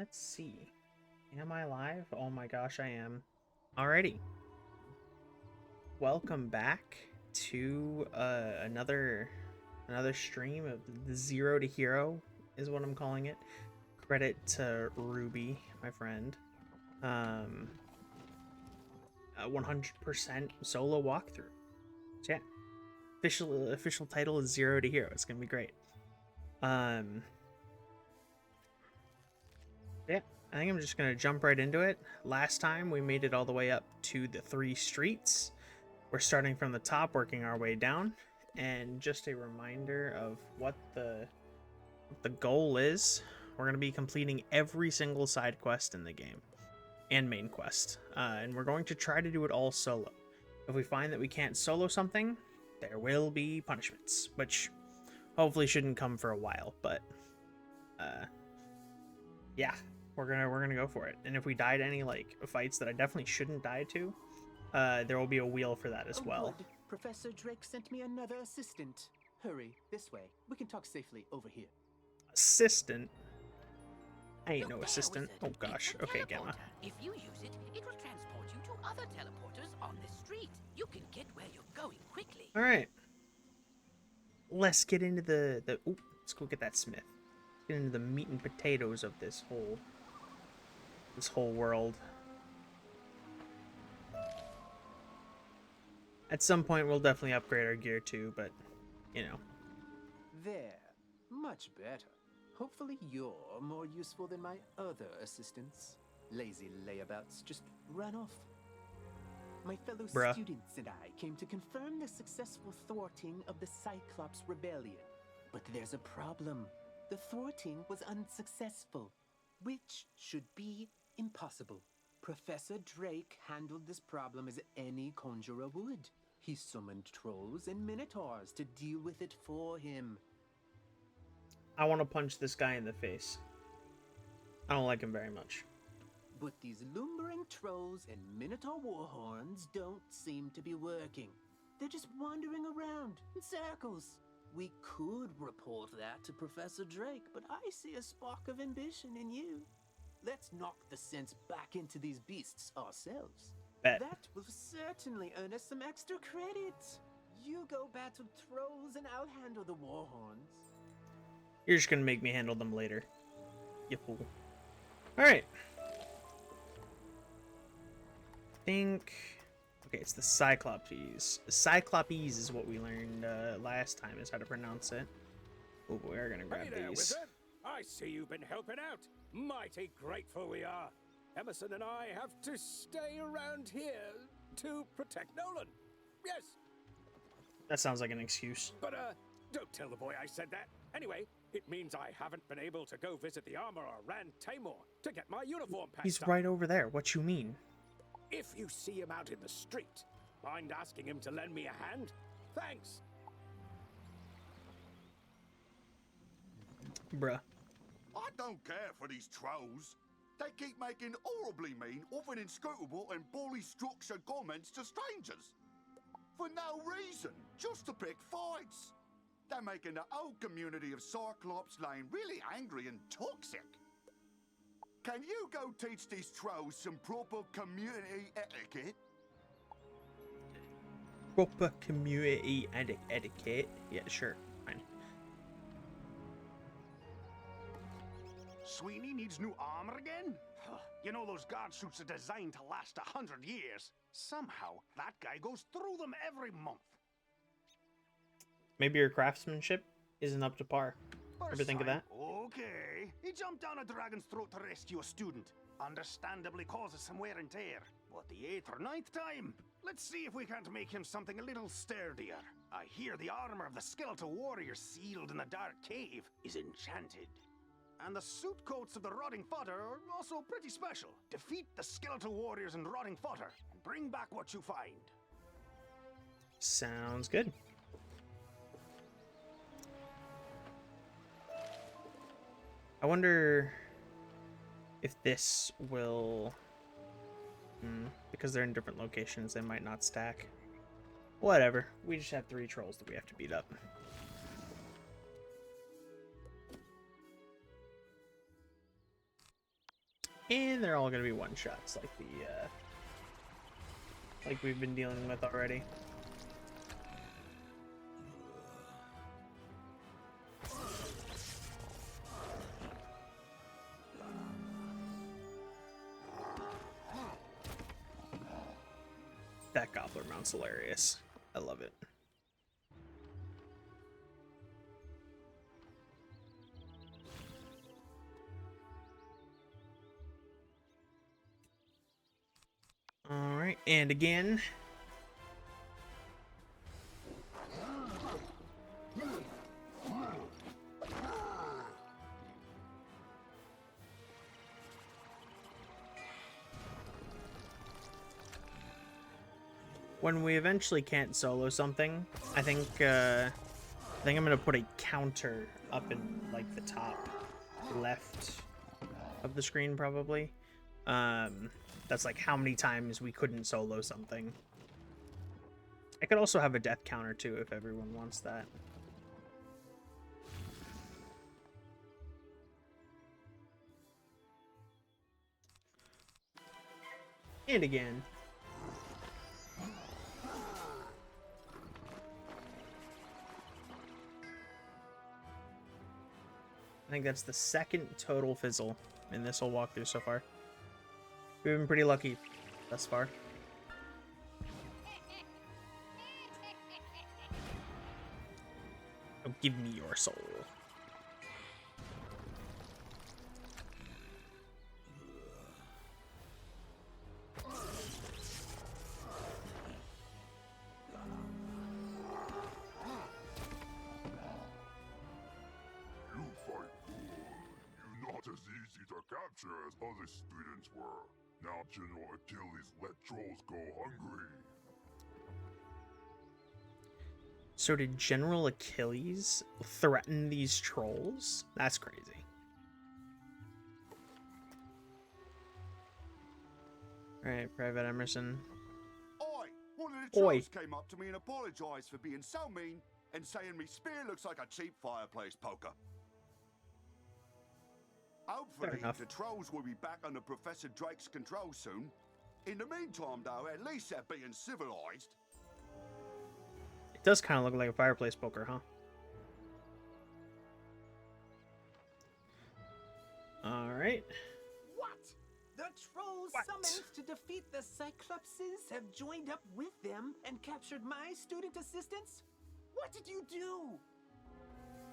Let's see. Am I live? Oh my gosh, I am. Alrighty. Welcome back to another stream of the Zero to Hero is what I'm calling it. Credit to Ruby, my friend. 100% solo walkthrough. So yeah, official title is Zero to Hero. It's gonna be great. Yeah, I think I'm just gonna jump right into it. Last time we made it all the way up to the 3 streets. We're starting from the top, working our way down. And just a reminder of what the goal is. We're gonna be completing every single side quest in the game and main quest, and we're going to try to do it all solo. If we find that we can't solo something, there will be punishments, which hopefully shouldn't come for a while. But yeah, we're gonna go for it. And if we die to any like fights that I definitely shouldn't die to, there will be a wheel for that as well. Good. Professor Drake sent me another assistant. Hurry, this way. We can talk safely over here. Assistant? I ain't no assistant. Oh gosh. Okay, Gamma. If you use it, it will transport you to other teleporters on this street. You can get where you're going quickly. All right. Let's get into the. Ooh, let's go get that Smith. Let's get into the meat and potatoes of this whole world. At some point, we'll definitely upgrade our gear too, but you know. There. Much better. Hopefully you're more useful than my other assistants. Lazy layabouts just run off. My fellow students and I came to confirm the successful thwarting of the Cyclops Rebellion. But there's a problem. The thwarting was unsuccessful, which should be impossible. Professor Drake handled this problem as any conjurer would. He summoned trolls and minotaurs to deal with it for him. I want to punch this guy in the face. I don't like him very much. But these lumbering trolls and minotaur warhorns don't seem to be working. They're just wandering around in circles. We could report that to Professor Drake, but I see a spark of ambition in you. Let's knock the sense back into these beasts ourselves. Bet. That will certainly earn us some extra credit. You go battle trolls and I'll handle the warhorns. You're just gonna make me handle them later. You fool. Alright. Think. Okay, it's the Cyclopes. Cyclopes is what we learned last time, is how to pronounce it. Oh, we are gonna grab Hey there, these. Wizard. I see you've been helping out. Mighty grateful we are. Emerson and I have to stay around here to protect Nolan. Yes. That sounds like an excuse. But, don't tell the boy I said that. Anyway, it means I haven't been able to go visit the armorer Rand Tamor to get my uniform patched He's up. right over there. What you mean? If you see him out in the street, mind asking him to lend me a hand? Thanks. Bruh. I don't care for these trolls. They keep making horribly mean, often inscrutable and bully structured comments to strangers. For no reason, just to pick fights. They're making the whole community of Cyclops Lane really angry and toxic. Can you go teach these trolls some proper community etiquette? Proper community etiquette. Yeah, sure. Fine. Sweeney needs new armor again? You know those guard suits are designed to last 100 years. Somehow, that guy goes through them every month. Maybe your craftsmanship isn't up to par. First Ever think of time, that? Okay. He jumped down a dragon's throat to rescue a student. Understandably causes some wear and tear. But the 8th or 9th time, let's see if we can't make him something a little sturdier. I hear the armor of the skeletal warrior sealed in the dark cave is enchanted. And the suit coats of the rotting fodder are also pretty special. Defeat the skeletal warriors and rotting fodder, and bring back what you find. Sounds good. I wonder if this will... because they're in different locations, they might not stack. Whatever. We just have 3 trolls that we have to beat up. And they're all gonna be one shots like the like we've been dealing with already. That gobbler mount's hilarious. I love it. All right, and again. When we eventually can't solo something, I think I'm gonna put a counter up in like the top left of the screen, probably. That's like how many times we couldn't solo something. I could also have a death counter too if everyone wants that. And again. I think that's the second total fizzle in this whole walkthrough so far. We've been pretty lucky thus far. Oh, give me your soul. You fight good. You're not as easy to capture as other students were. Now General Achilles let trolls go hungry. So did General Achilles threaten these trolls? That's crazy. Alright, Private Emerson. Oi! One of the Oi. trolls came up to me and apologised for being so mean and saying me spear looks like a cheap fireplace poker. Hopefully, enough. the trolls will be back under Professor Drake's control soon. In the meantime, though, at least they're being civilized. It does kind of look like a fireplace poker, huh? Alright. What? The trolls What? summoned to defeat the Cyclopses have joined up with them and captured my student assistants? What did you do?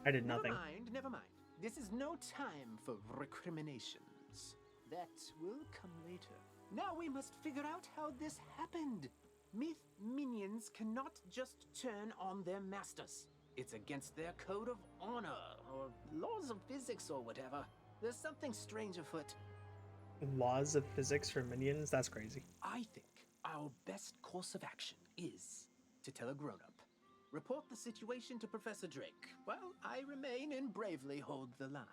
I did nothing. Never mind, never mind. This is no time for recriminations. That will come later. Now we must figure out how this happened. Myth minions cannot just turn on their masters. It's against their code of honor, or laws of physics, or whatever. There's something strange afoot. Laws of physics for minions? That's crazy. I think our best course of action is to tell a grown-up. Report the situation to Professor Drake, while I remain and bravely hold the line.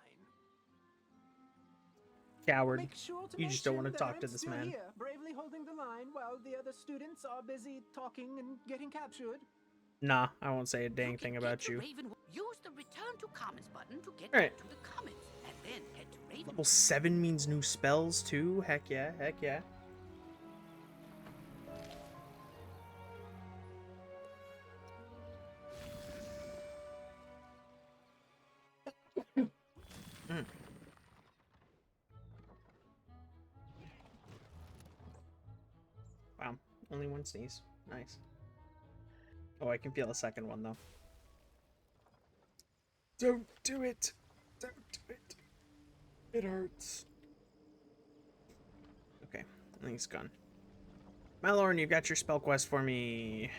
Coward. Make sure to You just don't mention want to that talk I'm to this still man. Here, bravely holding the line while the other students are busy talking and getting captured. Nah, I won't say a dang You can thing get about to you. Use the return to comments button to get Right. back to the comments, and then head to Raven. Level 7 means new spells too? Heck yeah, heck yeah. Mm. Wow, only one sneeze. Nice. Oh, I can feel a second one though. Don't do it! Don't do it! It hurts. Okay, I think it's gone. Malorn, you got your spell quest for me.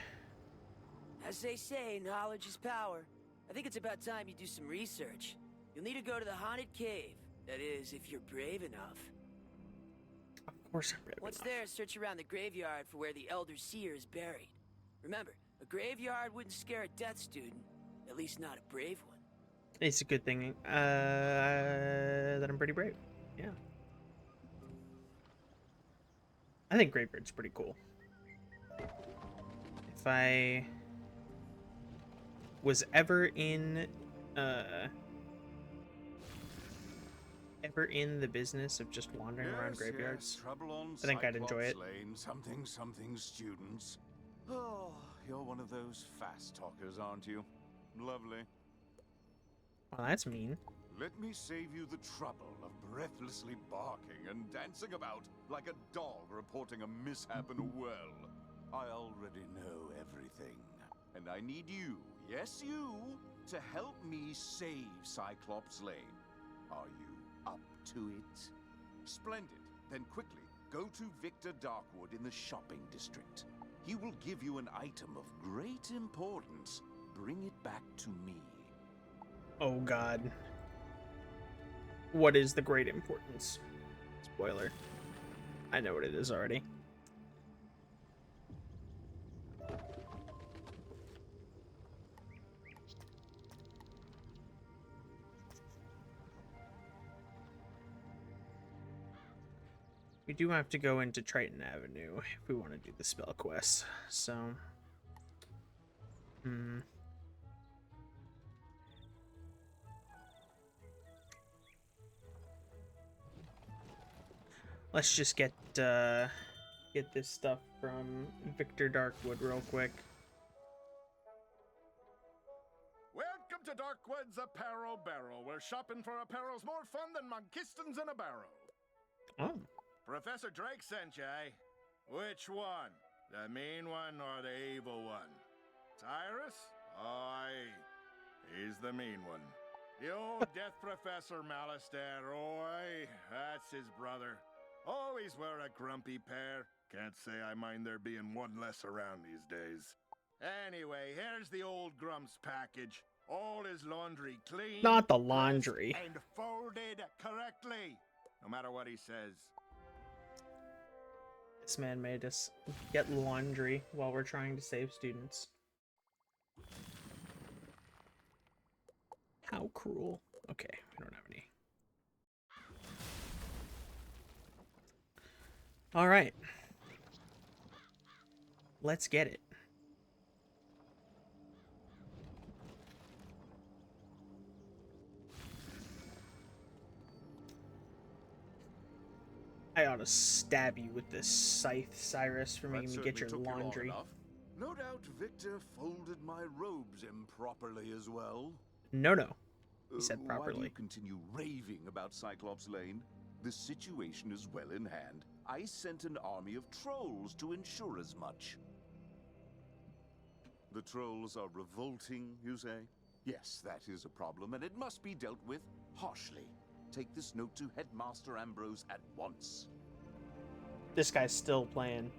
As they say, knowledge is power. I think it's about time you do some research. You'll need to go to the haunted cave. That is, if you're brave enough. Of course I'm brave Once enough. there, search around the graveyard for where the Elder Seer is buried. Remember, a graveyard wouldn't scare a death student. At least not a brave one. It's a good thing that I'm pretty brave. Yeah. I think Gravebird's pretty cool. If I was ever in ever in the business of just wandering around graveyards, Trouble on I think I'd enjoy it. Cyclops Lane, something students. Oh, you're one of those fast talkers, aren't you? Lovely. Well, that's mean. Let me save you the trouble of breathlessly barking and dancing about like a dog reporting a mishap in a well. I already know everything, and I need you, yes you, to help me save Cyclops Lane. Are you up to it? Splendid. Then quickly, go to Victor Darkwood in the shopping district. He will give you an item of great importance. Bring it back to me. Oh god. What is the great importance? Spoiler. I know what it is already. We do have to go into Triton Avenue if we want to do the spell quest, so... Let's just get this stuff from Victor Darkwood real quick. Welcome to Darkwood's Apparel Barrel, where shopping for apparel's more fun than monkistons in a barrel. Oh. Professor Drake sent you, eh? Which one? The mean one or the evil one? Cyrus? Aye. He's the mean one. The old Death Professor Malistaire, oi. That's his brother. Always were a grumpy pair. Can't say I mind there being one less around these days. Anyway, here's the old Grump's package. All his laundry clean. Not the laundry. pressed, and folded correctly. No matter what he says. This man made us get laundry while we're trying to save students. How cruel. Okay, we don't have any. All right. Let's get it. I ought to stab you with this scythe, Cyrus, for making me get your laundry. No doubt Victor folded my robes improperly as well. No, he said Why do properly. you continue raving about Cyclops Lane? The situation is well in hand. I sent an army of trolls to ensure as much. The trolls are revolting, you say? Yes, that is a problem, and it must be dealt with harshly. Take this note to Headmaster Ambrose at once. This guy's still playing.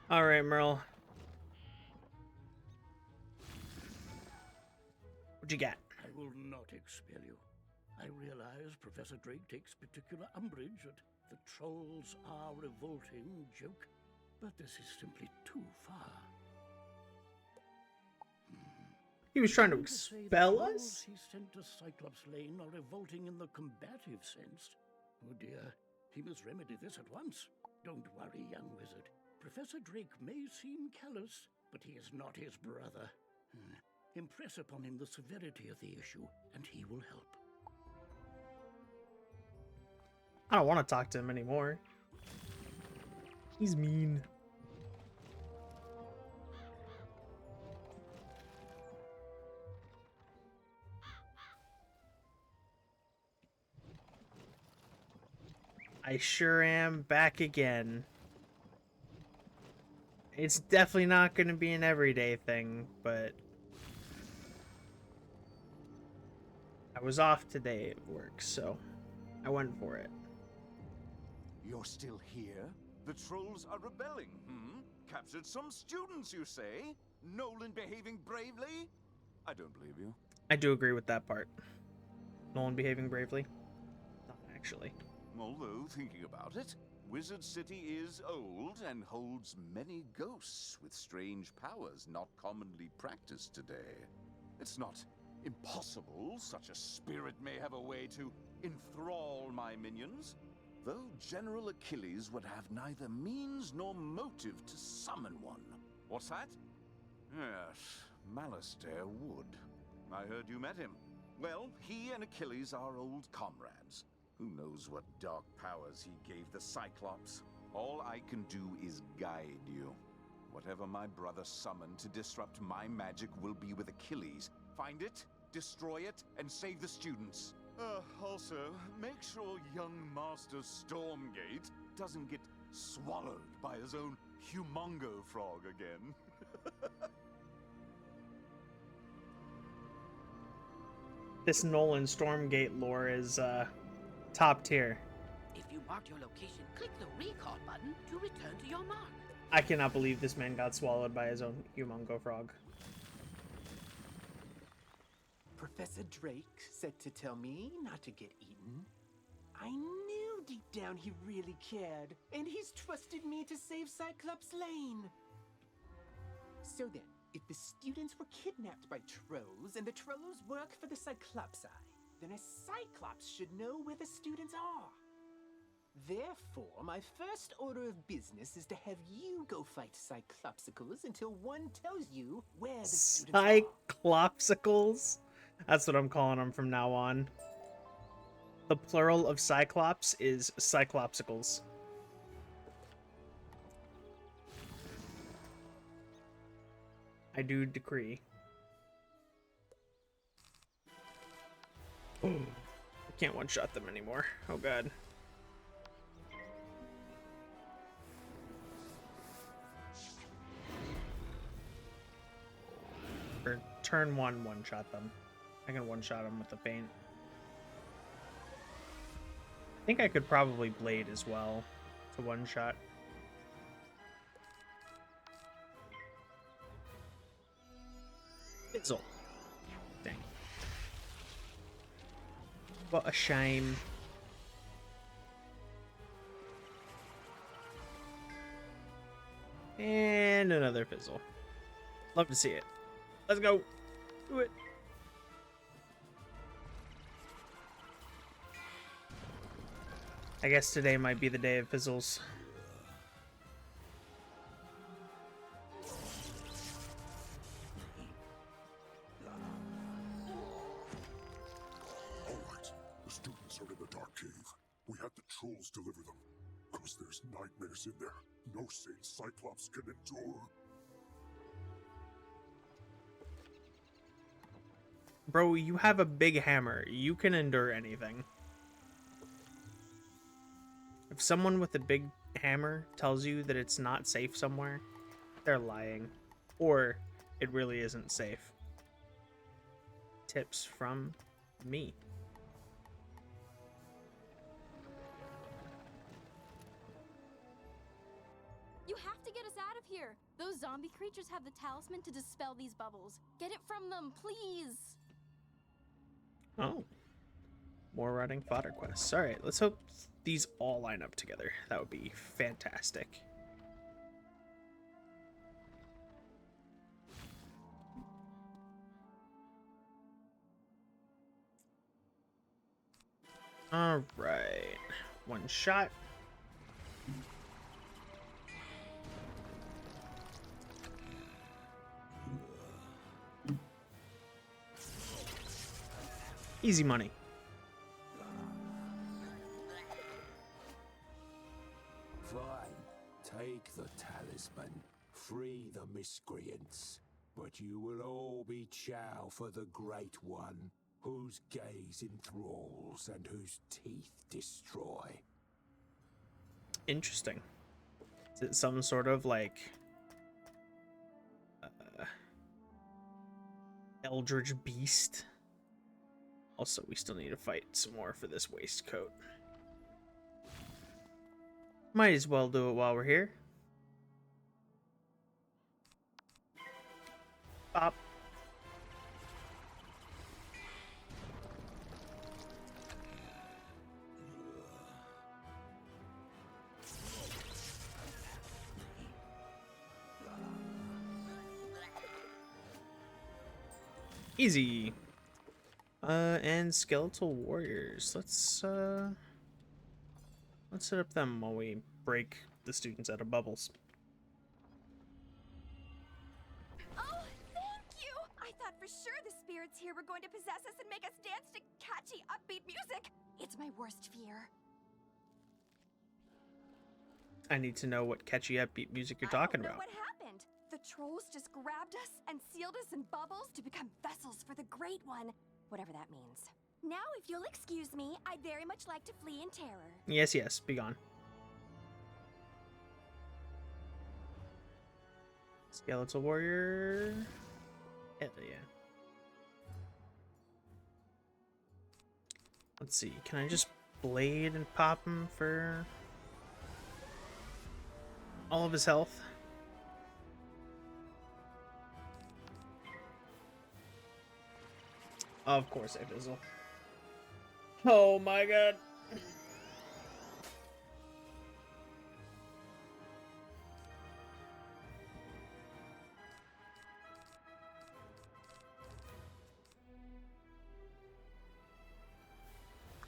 All right, Merle. What you got? I will not expel you. I realize Professor Drake takes particular umbrage at the trolls are revolting joke, but this is simply too far. He was trying to Meaning say the expel trolls us? he sent to Cyclops Lane are revolting in the combative sense. Oh dear, he must remedy this at once. Don't worry, young wizard. Professor Drake may seem callous, but he is not his brother. Impress upon him the severity of the issue, and he will help. I don't want to talk to him anymore. He's mean. I sure am back again. It's definitely not going to be an everyday thing, but I was off today at work, so I went for it. You're still here? The trolls are rebelling, Captured some students, you say? Nolan behaving bravely? I don't believe you. I do agree with that part. Nolan behaving bravely? Not actually. Although, thinking about it, Wizard City is old and holds many ghosts with strange powers not commonly practiced today. It's not impossible such a spirit may have a way to enthrall my minions, though General Achilles would have neither means nor motive to summon one. What's that? Yes, Malistaire would. I heard you met him. Well, he and Achilles are old comrades. Who knows what dark powers he gave the Cyclops? All I can do is guide you. Whatever my brother summoned to disrupt my magic will be with Achilles. Find it, destroy it, and save the students. Also, make sure young Master Stormgate doesn't get swallowed by his own humongo frog again. This Nolan Stormgate lore is top tier. If you marked your location, click the recall button to return to your mark. I cannot believe this man got swallowed by his own humongo frog. Professor Drake said to tell me not to get eaten. I knew deep down he really cared, and he's trusted me to save Cyclops Lane. So then, if the students were kidnapped by trolls and the trolls work for the Cyclopsi, then a Cyclops should know where the students are. Therefore, my first order of business is to have you go fight Cyclopsicles until one tells you where the students are. Cyclopsicles? That's what I'm calling them from now on. The plural of Cyclops is Cyclopsicles. I do decree. Oh, I can't one-shot them anymore. Oh god. Or turn one-shot them. I can one-shot them with the feint. I think I could probably blade as well to one-shot. Fizzle. Dang. What a shame. And another fizzle. Love to see it. Let's go. Do it. I guess today might be the day of fizzles. Alright, the students are in the dark cave. We had the trolls deliver them. Cause there's nightmares in there. No sane Cyclops can endure. Bro, you have a big hammer. You can endure anything. If someone with a big hammer tells you that it's not safe somewhere, they're lying. Or it really isn't safe. Tips from me. You have to get us out of here. Those zombie creatures have the talisman to dispel these bubbles. Get it from them, please. Oh. More rotting fodder quests. Alright, let's hope these all line up together. That would be fantastic. Alright. One shot. Easy money. Fine. Take the talisman. Free the miscreants. But you will all be chow for the Great One, whose gaze enthralls and whose teeth destroy. Interesting. Is it some sort of like eldritch beast? Also, we still need to fight some more for this waistcoat. Might as well do it while we're here. Pop. Easy. And skeletal warriors. Let's set up them while we break the students out of bubbles. Oh, thank you! I thought for sure the spirits here were going to possess us and make us dance to catchy, upbeat music. It's my worst fear. I need to know what catchy upbeat music you're talking about. What happened? The trolls just grabbed us and sealed us in bubbles to become vessels for the Great One. Whatever that means. Now, if you'll excuse me, I'd very much like to flee in terror. Yes, yes, be gone. Skeletal warrior. Hell yeah. Let's see, can I just blade and pop him for all of his health? Of course I fizzle. Oh my god.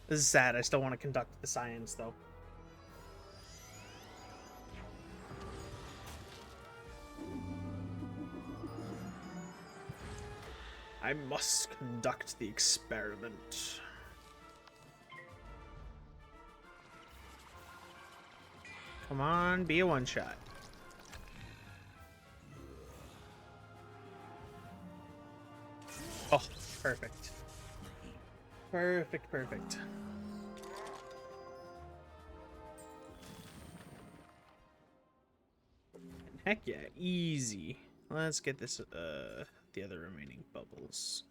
This is sad. I still want to conduct the science, though. I must conduct the experiment. Come on, be a one-shot. Oh, perfect. Perfect, perfect. Heck yeah, easy. Let's get this, the other remaining bubbles.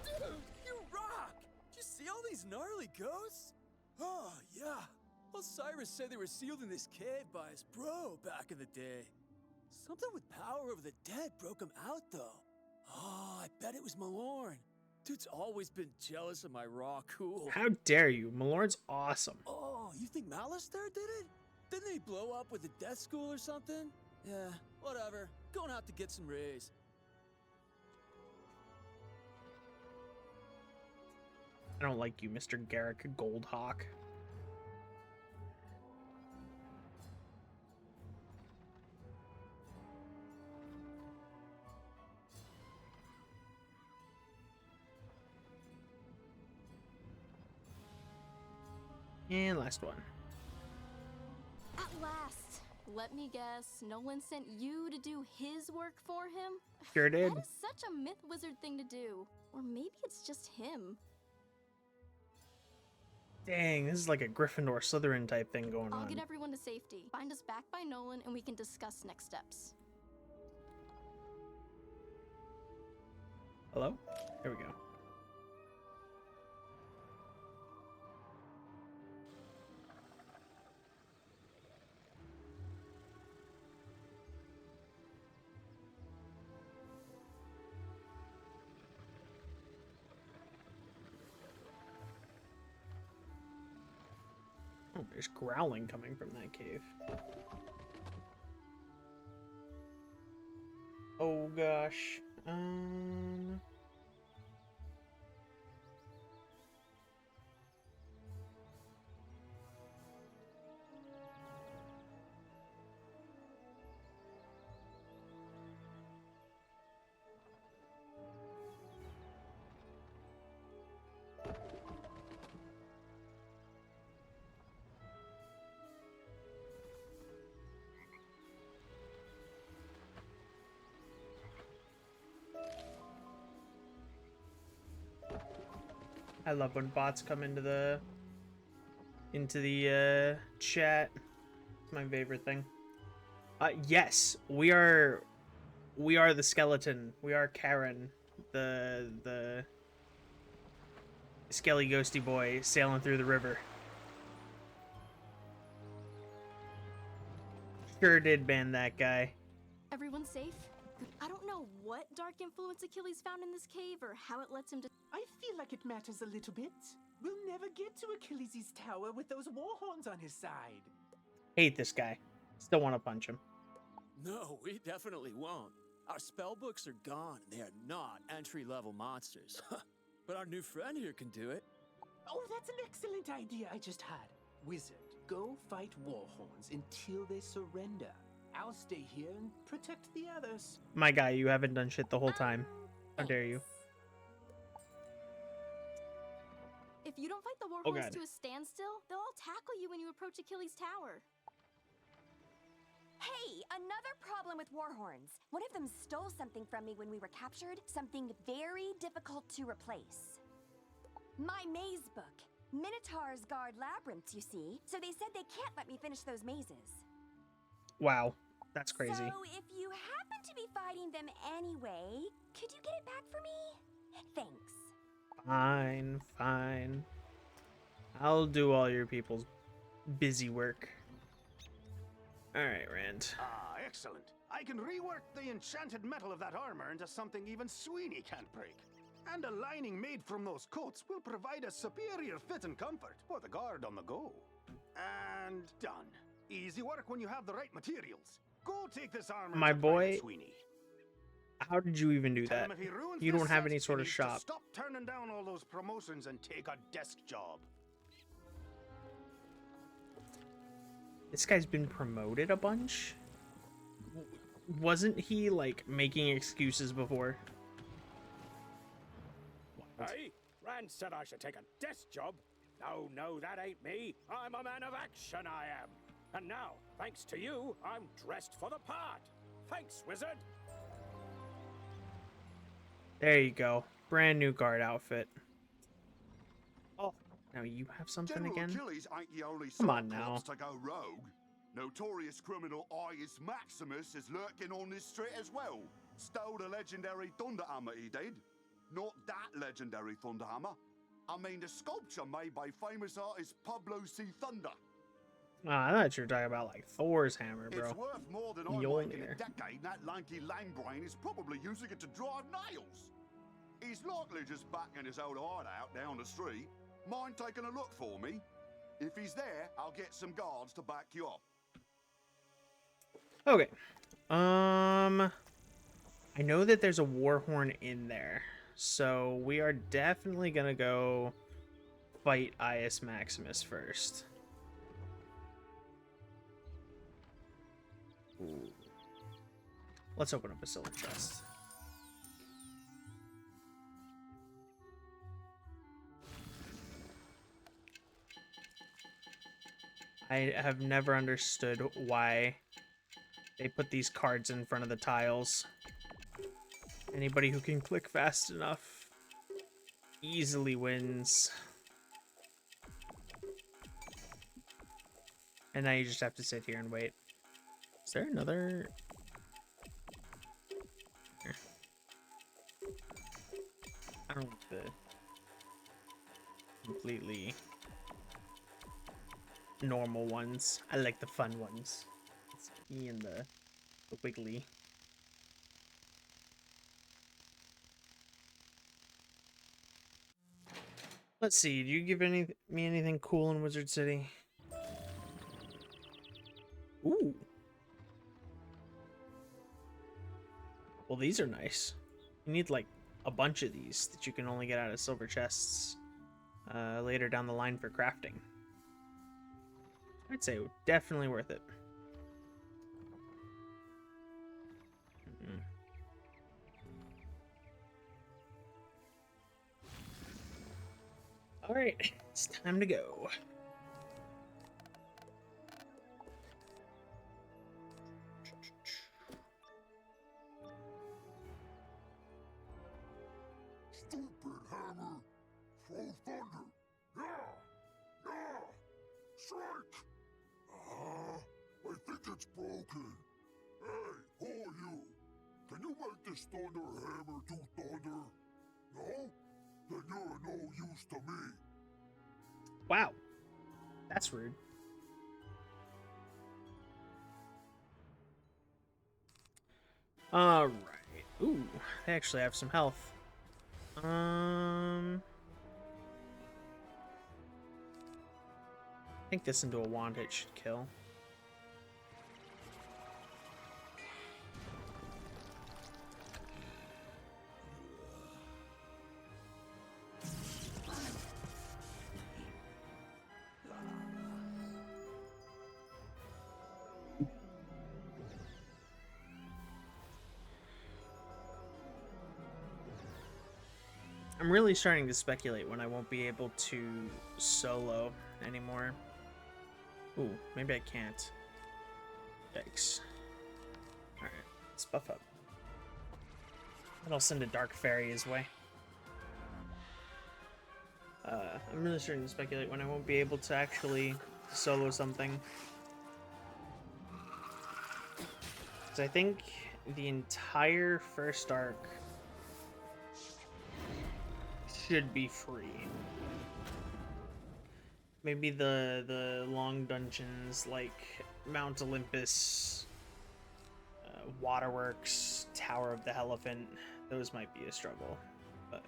Dude, you rock! Did you see all these gnarly ghosts? Oh, yeah. Well, Cyrus said they were sealed in this cave by his bro back in the day. Something with power over the dead broke him out, though. Oh, I bet it was Malorn. Dude's always been jealous of my raw cool. How dare you? Malorn's awesome. Oh, you think Malister did it? Didn't they blow up with the death school or something? Yeah, whatever. Going out to get some rays. I don't like you, Mr. Garrick Goldhawk. And last one. At last. Let me guess, Nolan sent you to do his work for him? Sure did. That is such a myth wizard thing to do. Or maybe it's just him. Dang, this is like a Gryffindor Slytherin type thing going on. I'll get everyone to safety. Find us back by Nolan and we can discuss next steps. Hello? Here we go. Oh, there's growling coming from that cave. Oh gosh. I love when bots come into the chat. It's my favorite thing. Yes, we are the skeleton. We are Karen, the skelly ghosty boy sailing through the river. Sure did ban that guy. Everyone safe? I don't know what dark influence Achilles found in this cave or how it lets him to. I feel like it matters a little bit. We'll never get to Achilles' tower with those war horns on his side. Hate this guy. Still want to punch him. No, we definitely won't. Our spell books are gone, and they are not entry-level monsters. But our new friend here can do it. Oh, that's an excellent idea I just had. Wizard, go fight warhorns until they surrender. I'll stay here and protect the others. My guy, you haven't done shit the whole time. How dare you? If you don't fight the Oh, warhorns God. to a standstill, they'll all tackle you when you approach Achilles' Tower. Hey, another problem with warhorns. One of them stole something from me when we were captured, something very difficult to replace. My maze book. Minotaurs guard labyrinths, you see, so they said they can't let me finish those mazes. Wow, that's crazy. So if you happen to be fighting them anyway, could you get it back for me? Thanks. Fine, fine. I'll do all your people's busy work. Alright, Rand. Ah, excellent. I can rework the enchanted metal of that armor into something even Sweeney can't break. And a lining made from those coats will provide a superior fit and comfort for the guard on the go. And done. Easy work when you have the right materials. Go take this armor My to Private boy, Sweeney. how did you even do Tell that? him if he ruins You this don't have set, any he sort of needs to shop. Stop turning down all those promotions and take a desk job. This guy's been promoted a bunch? Wasn't he, like, making excuses before? Hey, Rand said I should take a desk job. No, no, that ain't me. I'm a man of action, I am. And now, thanks to you, I'm dressed for the part. Thanks, Wizard. There you go. Brand new guard outfit. Oh, now you have something General again? Achilles ain't the only Come on now. Cyclops to go rogue. Notorious criminal Ius Maximus is lurking on this street as well. Stole the legendary Thunderhammer he did. Not that legendary Thunderhammer. I mean the sculpture made by famous artist Pablo C. Thunder. Oh, I thought you were talking about, like, Thor's hammer, bro. It's worth more than I make in a decade, and that lanky lame brain is probably using it to drive nails. He's likely just back in his old hideout down the street. Mind taking a look for me? If he's there, I'll get some guards to back you up. Okay. I know that there's a Warhorn in there. So we are definitely gonna go fight Ius Maximus first. Ooh. Let's open up a silver chest. I have never understood why they put these cards in front of the tiles. Anybody who can click fast enough easily wins. And now you just have to sit here and wait. Is there another? Here. I don't want the completely normal ones. I like the fun ones. It's me and the wiggly. Let's see. Do you give me anything cool in Wizard City? Ooh. Well, these are nice. You need like a bunch of these that you can only get out of silver chests later down the line for crafting. I'd say definitely worth it. All right, it's time to go. Stupid hammer! Throw thunder! Yeah! Yeah! Strike! I think it's broken. Hey, who are you? Can you make this thunder hammer do thunder? No? Then you're no use to me. Wow, that's rude. All right. Ooh, they actually have some health. I think this into a wand hit should kill. I'm really starting to speculate when I won't be able to solo anymore. Ooh, maybe I can't. Yikes. Alright, let's buff up. And I'll send a Dark Fairy his way. I'm really starting to speculate when I won't be able to actually solo something. Because I think the entire first arc should be free. Maybe the long dungeons like Mount Olympus, Waterworks, Tower of the Elephant, those might be a struggle, but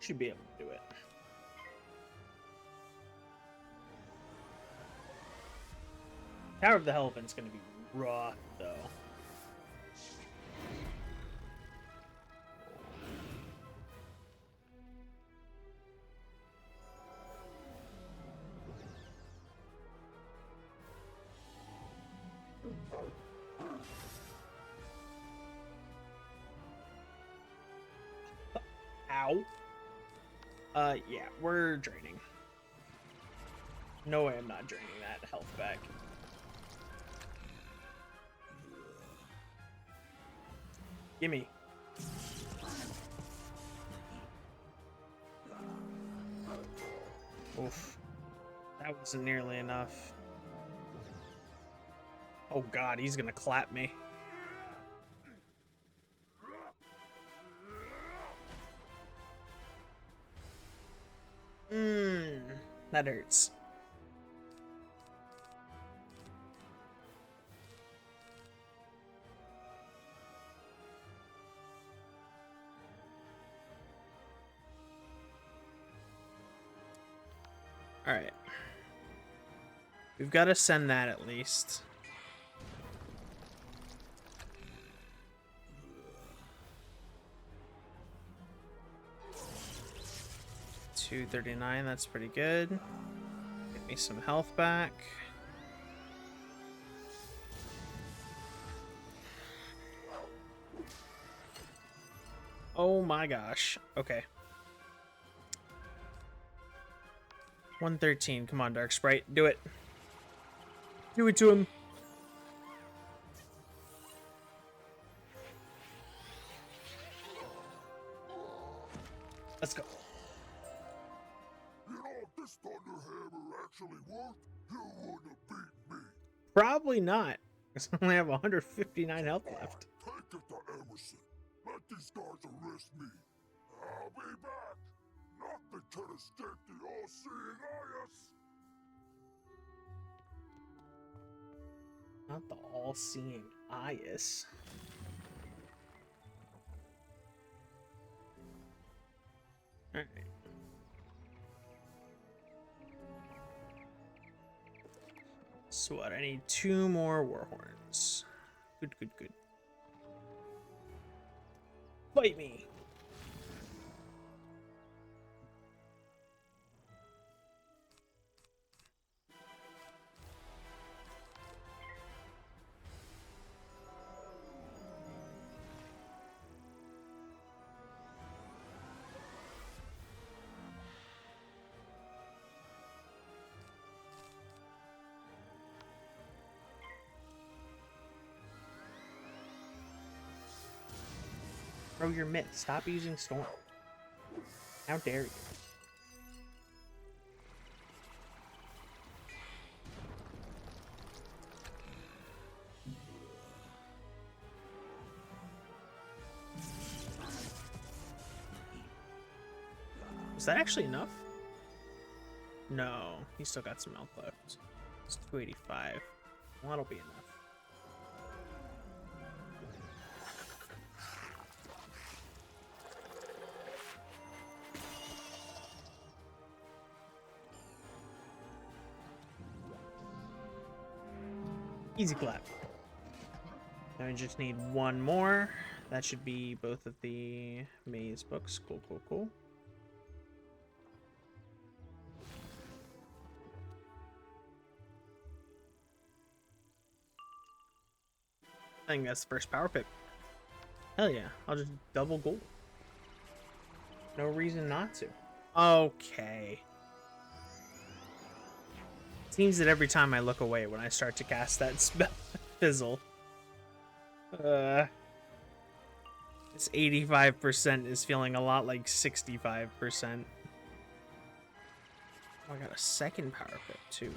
should be able to do it. Tower of the Elephant's gonna be rough though. Ow. Yeah, we're draining. No way I'm not draining that health back. Gimme. Oof. That wasn't nearly enough. Oh god, he's gonna clap me. That hurts. Alright. We've got to send that at least. $239, that's pretty good. Get me some health back. Oh my gosh. Okay. 113. Come on, Dark Sprite. Do it. Do it to him. Let's go. You know, if this Thunder Hammer actually worked, you wouldn't have beat me. Probably not. Because I only have 159 health left. Take it to Emerson. Let these guards arrest me. I'll be back. Nothing can escape the all-seeing eyes. Not the all-seeing eyes. Alright. So what? I need 2 more Warhorns. Good, good, good. Fight me! Throw your mitt. Stop using Storm. How dare you? Was that actually enough? No, he's still got some health left. It's 285. Well, that'll be enough. Easy clap. Now we just need 1 more. That should be both of the maze books. Cool, cool, cool. I think that's the first power pick. Hell yeah, I'll just double gold. No reason not to. Okay. Seems that every time I look away when I start to cast that spell, fizzle. This 85% is feeling a lot like 65%. Oh, I got a second power pip too.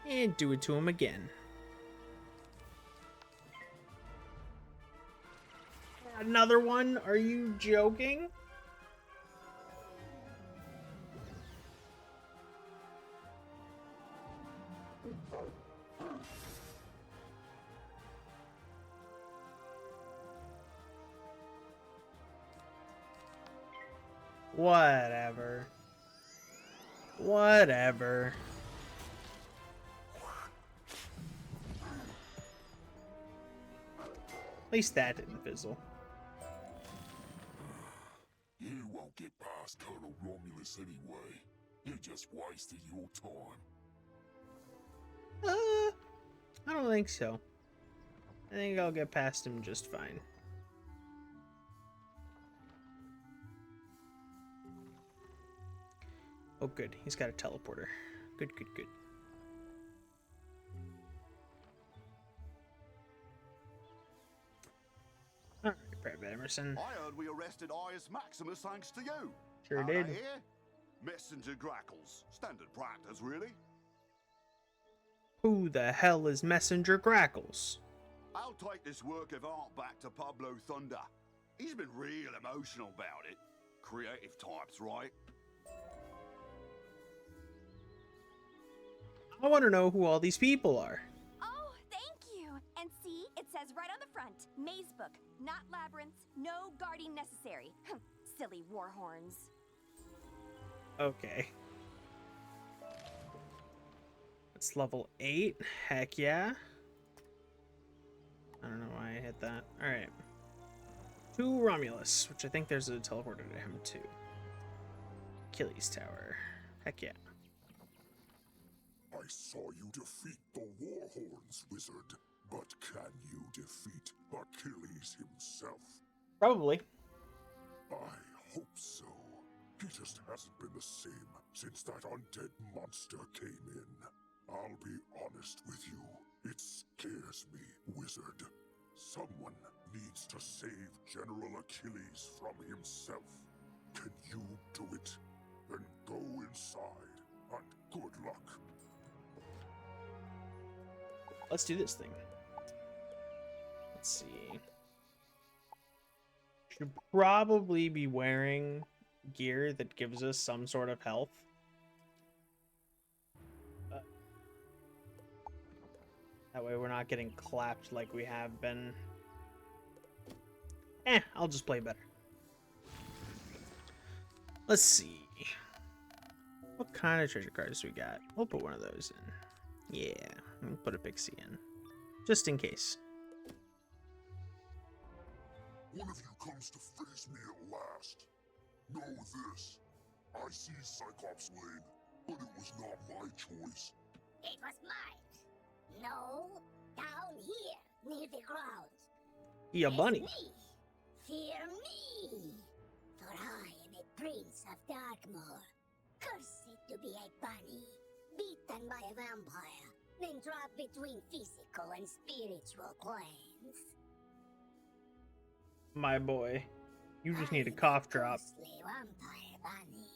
And do it to him again. Another one? Are you joking? Whatever. Whatever. At least that didn't fizzle. You won't get past Colonel Romulus anyway. You just wasted your time. I don't think so. I think I'll get past him just fine. Oh, good. He's got a teleporter. Good, good, good. Alright, Private Emerson. I heard we arrested Ius Maximus thanks to you. Sure How'd I did. hear? Messenger Grackles. Standard practice, really. Who the hell is Messenger Grackles? I'll take this work of art back to Pablo Thunder. He's been real emotional about it. Creative types, right? I want to know who all these people are. Oh, thank you. And see, it says right on the front, Maze Book, not labyrinths, no guarding necessary. Silly warhorns. Okay. It's level 8. Heck yeah. I don't know why I hit that. Alright. To Romulus, which I think there's a teleporter to him too. Achilles Tower. Heck yeah. I saw you defeat the Warhorns, Wizard. But can you defeat Achilles himself? Probably. I hope so. He just hasn't been the same since that undead monster came in. I'll be honest with you. It scares me, Wizard. Someone needs to save General Achilles from himself. Can you do it? Then go inside, and good luck. Let's do this thing. Let's see. Should probably be wearing gear that gives us some sort of health. That way we're not getting clapped like we have been. I'll just play better. Let's see. What kind of treasure cards do we got? We'll put one of those in. Yeah, we'll put a pixie in. Just in case. One of you comes to face me at last. Know this. I see Cyclops Lane, but it was not my choice. It was mine. No, down here, near the ground. Yeah, bunny. Me. Fear me. For I am a prince of Darkmoor. Cursed to be a bunny. Beaten by a vampire. Then dropped between physical and spiritual planes. My boy. You just need a cough drop. Vampire bunny.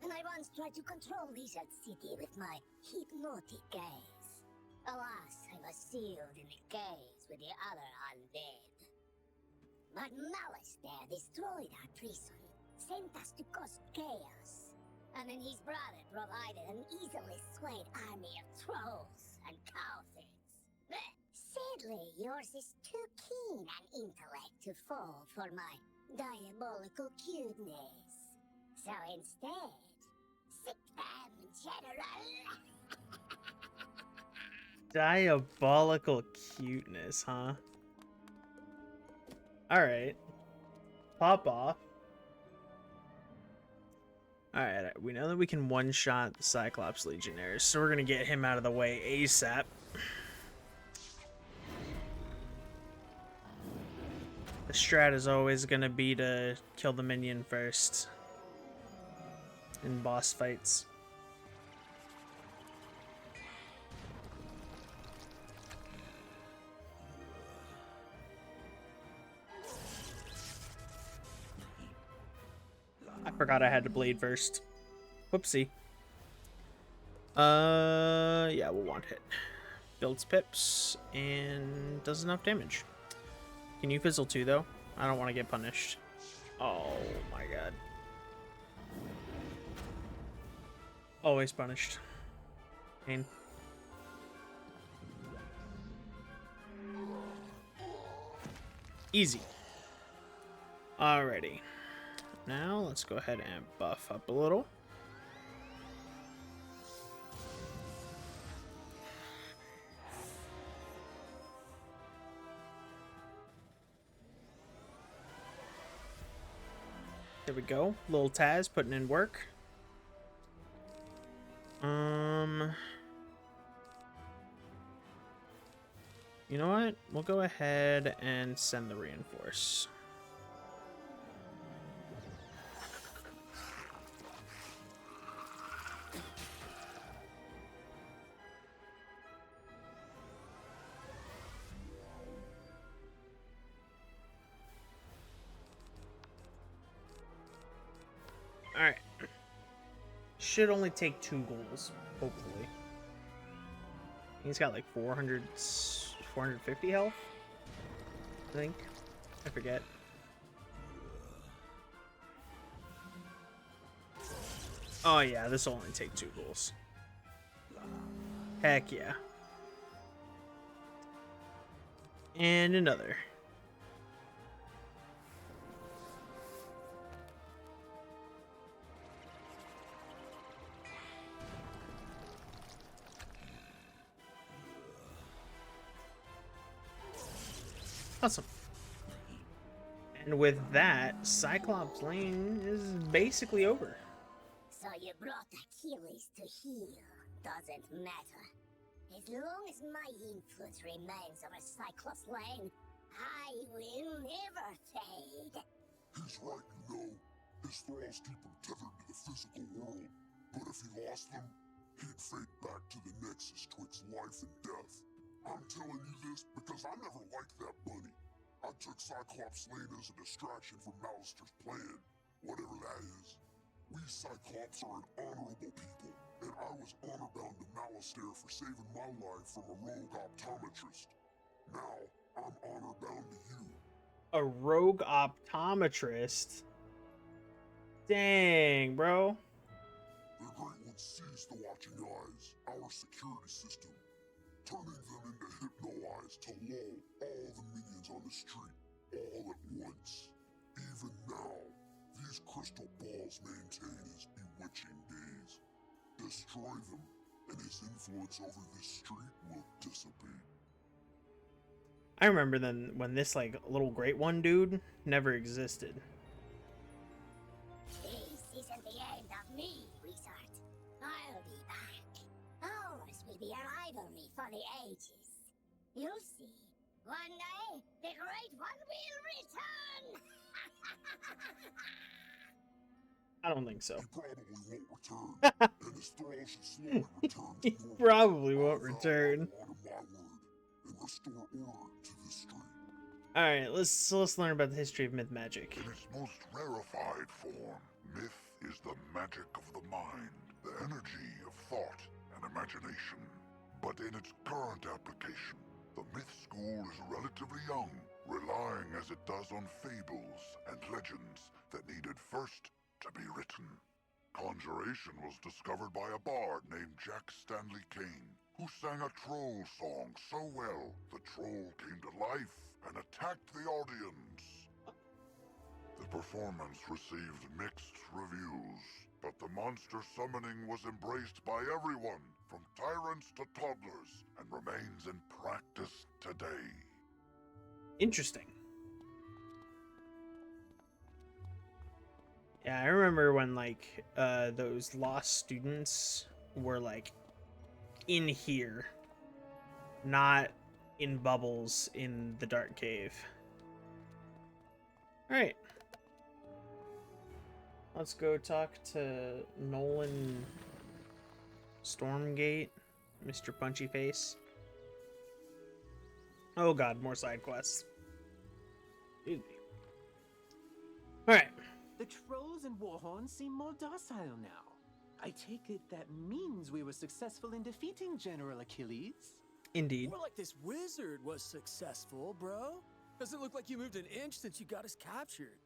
And I once tried to control Wizard City with my hypnotic gaze. Alas, I was sealed in a cage with the other undead. But Malice there destroyed our prison, sent us to cause chaos. And then his brother provided an easily swayed army of trolls and cowards. Sadly, yours is too keen an intellect to fall for my diabolical cuteness. So instead, sick them, General! Diabolical cuteness, huh? Alright. Pop off. Alright, we know that we can one-shot the Cyclops Legionnaires, so we're gonna get him out of the way ASAP. The strat is always gonna be to kill the minion first in boss fights. I forgot I had to blade first. Whoopsie. Yeah, we'll one hit. Builds pips and does enough damage. Can you fizzle too, though? I don't want to get punished. Oh my god. Always punished. Pain. Easy. Alrighty. Now let's go ahead and buff up a little. There we go. Little Taz putting in work. You know what? We'll go ahead and send the reinforce. Alright. Should only take 2 goals, hopefully. He's got like 450 health, I think. I forget. Oh yeah, this will only take 2 goals. Heck yeah. And another. Awesome. And with that, Cyclops Lane is basically over. So you brought Achilles to heal. Doesn't matter. As long as my influence remains over Cyclops Lane, I will never fade. He's right, you know. His thralls keep him tethered to the physical world. But if he lost them, he'd fade back to the nexus twixt life and death. I'm telling you this because I never liked that bunny. I took Cyclops Lane as a distraction from Malister's plan, whatever that is. We Cyclops are an honorable people, and I was honor-bound to Malister for saving my life from a rogue optometrist. Now, I'm honor-bound to you. A rogue optometrist? Dang, bro. The Great One sees the watching eyes, our security system, turning them into hypno-eyes to lull all the minions on the street, all at once. Even now, these crystal balls maintain his bewitching gaze. Destroy them, and his influence over this street will dissipate. I remember then when this like little Great One dude never existed. This isn't the end of me, Wizard. I'll be back. Ours will be a rivalry for the ages. You'll see. One day, the Great One will return! I don't think so. He probably won't return, and his thralls should slowly return to He normal. probably won't return. Honor my word, and restore order to the street. Alright, let's learn about the history of myth magic. In its most rarefied form, myth is the magic of the mind, the energy of thought and imagination. But in its current application, the myth school is relatively young, relying as it does on fables and legends that needed first to be written. Conjuration was discovered by a bard named Jack Stanley Kane, who sang a troll song so well, the troll came to life and attacked the audience. The performance received mixed reviews, but the monster summoning was embraced by everyone, from tyrants to toddlers, and remains in practice today. Interesting. Yeah, I remember when like those lost students were like in here, not in bubbles in the dark cave. All right. Let's go talk to Nolan Stormgate, Mr. Punchy Face. Oh god, more side quests. Alright. The trolls and warhorns seem more docile now. I take it that means we were successful in defeating General Achilles? Indeed. More like this wizard was successful, bro. Doesn't look like you moved an inch since you got us captured.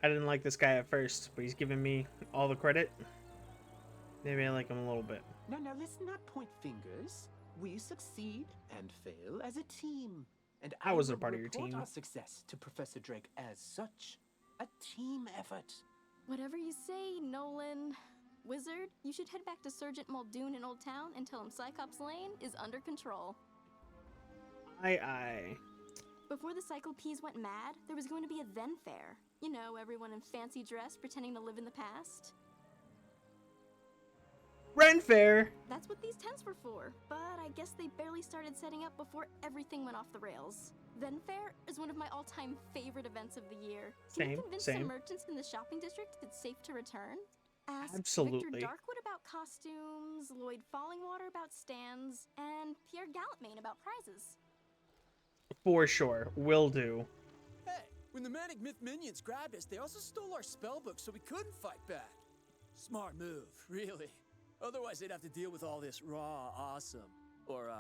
I didn't like this guy at first, but he's giving me all the credit. Maybe I like him a little bit. Now, let's not point fingers. We succeed and fail as a team. And I wasn't a part of your report team. our success to Professor Drake as such. A team effort. Whatever you say, Nolan. Wizard, you should head back to Sergeant Muldoon in Old Town and tell him Cyclops Lane is under control. Aye. Before the Cyclopes went mad, there was going to be a then fair. You know, everyone in fancy dress pretending to live in the past. Ren Fair! That's what these tents were for, but I guess they barely started setting up before everything went off the rails. Then Fair is one of my all-time favorite events of the year. Can you convince some merchants in the shopping district it's safe to return? Ask Absolutely. Victor Darkwood about costumes, Lloyd Fallingwater about stands, and Pierre Gallantmain about prizes. For sure. Will do. Hey, when the Manic Myth minions grabbed us, they also stole our spellbook so we couldn't fight back. Smart move, really. Otherwise, they'd have to deal with all this raw awesome. Or,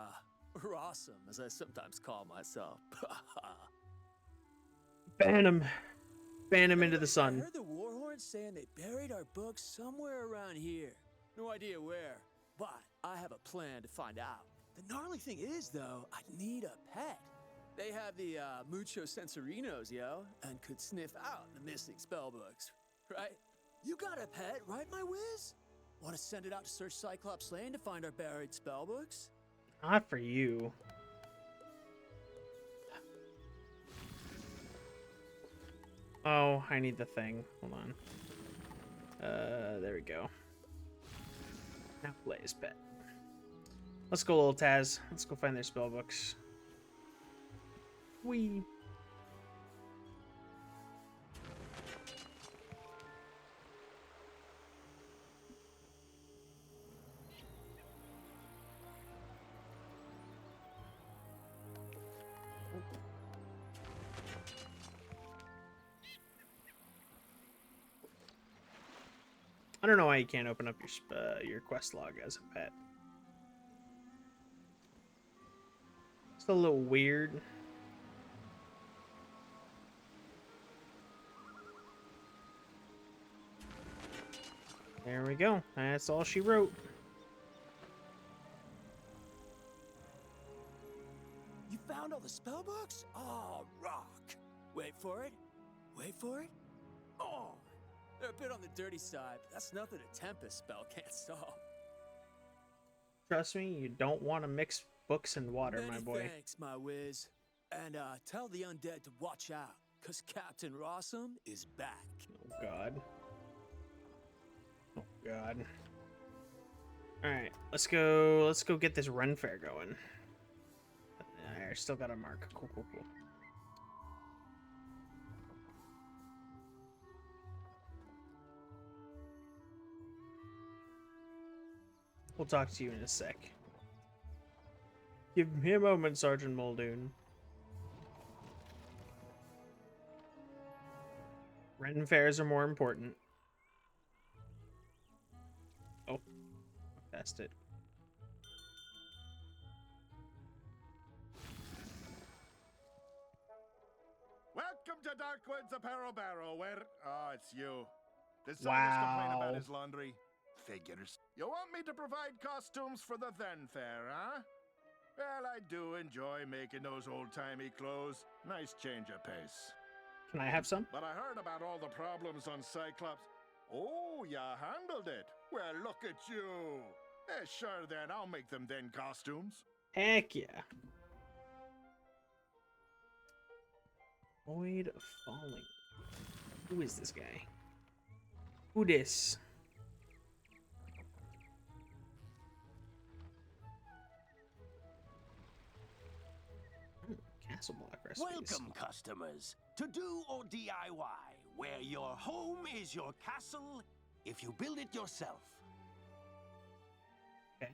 rawsome, as I sometimes call myself. Ban him. Ban him into the sun. I heard the Warhorns saying they buried our books somewhere around here. No idea where, but I have a plan to find out. The gnarly thing is, though, I need a pet. They have the Mucho Sensorinos, yo, and could sniff out the missing spellbooks, right? You got a pet, right, my whiz? Want to send it out to search Cyclops Lane to find our buried spellbooks? Not for you. Oh, I need the thing. Hold on. There we go. Now play his pet. Let's go, little Taz. Let's go find their spellbooks. Wee. I don't know why you can't open up your quest log as a pet. It's a little weird. There we go. That's all she wrote. You found all the spellbooks? Oh, rock. Wait for it. Wait for it. Oh, they're a bit on the dirty side, but that's nothing a Tempest spell can't solve. Trust me, you don't want to mix books and water, Many my boy. thanks, my whiz. And tell the undead to watch out, because Captain Rossum is back. Oh, God. Oh, God. Alright, let's go get this run fair going. I still got a mark. Cool, cool, cool. We'll talk to you in a sec. Give me a moment, Sergeant Muldoon. Ren fairs are more important. Oh, passed it. Welcome to Darkwood's Apparel Barrel, where... Oh, it's you. Did Cyrus complain about his laundry? Figures. You want me to provide costumes for the then fair, huh? Well, I do enjoy making those old-timey clothes. Nice change of pace. Can I have some? But I heard about all the problems on Cyclops. Oh, you handled it. Well, look at you. Sure then, I'll make them then costumes. Heck yeah. Void Falling. Who is this guy? Who this? Castle block recipes. Welcome, customers, to Do or DIY, where your home is your castle if you build it yourself. Okay.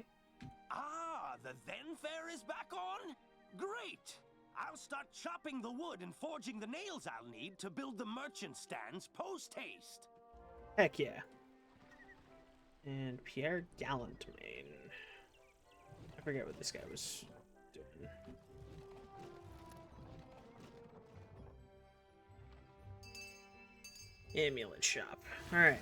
Ah, the Then Fair is back on? Great! I'll start chopping the wood and forging the nails I'll need to build the merchant stands post-haste. Heck yeah. And Pierre Galantmain. I forget what this guy was doing. Amulet shop. Alright.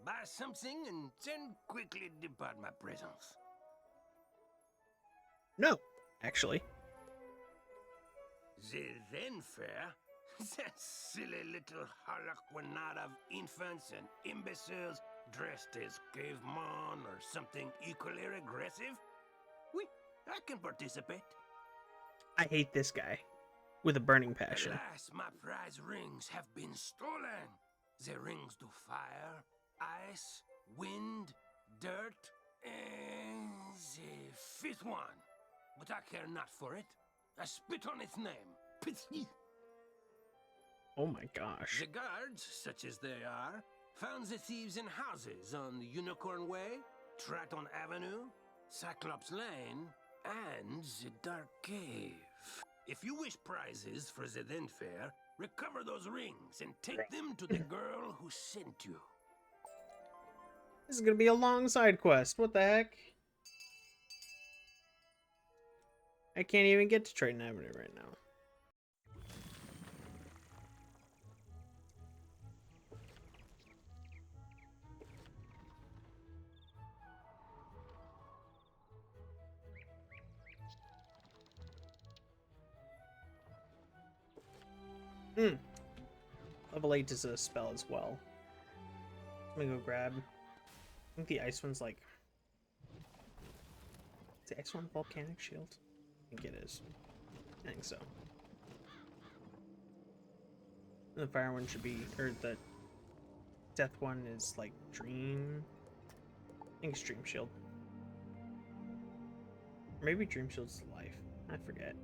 Buy something and then quickly depart my presence. No, actually. The Then Fair? That silly little harlequinade of infants and imbeciles dressed as cavemen or something equally aggressive? I can participate. I hate this guy with a burning passion. Alas, my prize rings have been stolen. The rings do fire, ice, wind, dirt, and the fifth one. But I care not for it. I spit on its name. Pitsy. Oh my gosh. The guards, such as they are, found the thieves in houses on Unicorn Way, Triton Avenue, Cyclops Lane, and the Dark Cave. If you wish prizes for the Then Fair, recover those rings and take them to the girl who sent you. This is gonna be a long side quest. What the heck? I can't even get to Triton Avenue right now. Level 8 is a spell as well. Let me go grab. I think the ice one's like. Is the ice one volcanic shield? I think it is. I think so. And the fire one should be, or the death one is like dream. I think it's dream shield. Or maybe dream shield's life. I forget.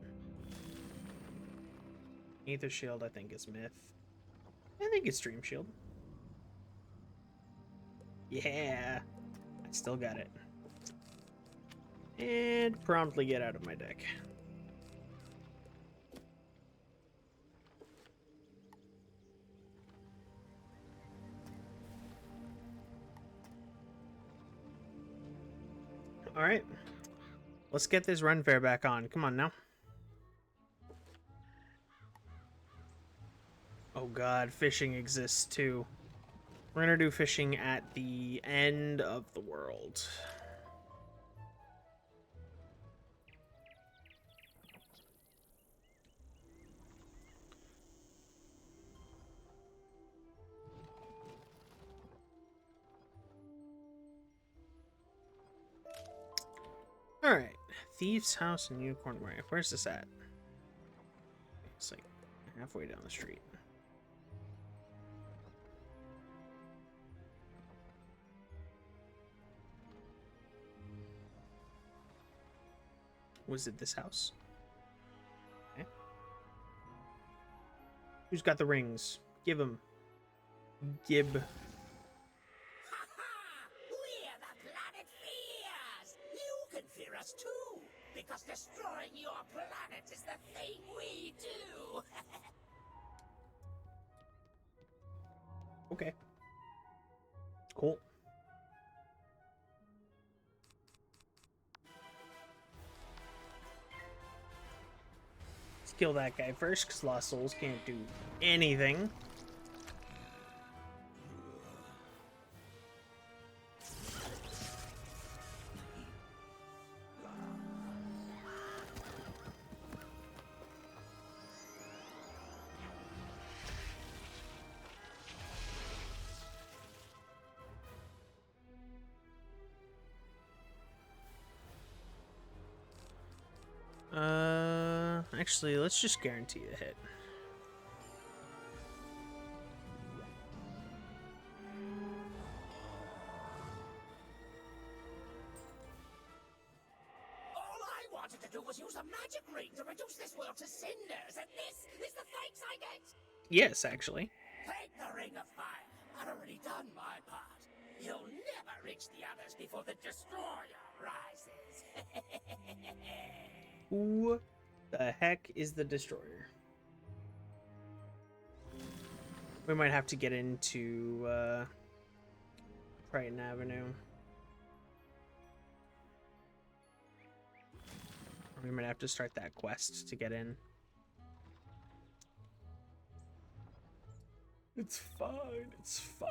Aether shield I think is myth. I think it's dream shield. Yeah, I still got it. And promptly get out of my deck. Alright. Let's get this run fair back on. Come on now. Oh god, fishing exists too. We're gonna do fishing at the end of the world. Alright, Thieves' House in Unicorn Way. Where's this at? It's like halfway down the street. Was it this house? Okay. Who's got the rings? Give him. Gib. We're the planet fears! You can fear us too, because destroying your planet is the thing we do! Okay. Cool. Let's kill that guy first, because Lost Souls can't do anything. Actually, let's just guarantee a hit. wanted to do was use a magic ring to reduce this world to cinders, and this is the thanks I get? Yes, actually. Thank the Ring of Fire. I've already done my part. You'll never reach the others before the Destroyer rises. Who the heck is the Destroyer? We might have to get into Triton Avenue. We might have to start that quest to get in. It's fine. It's fine.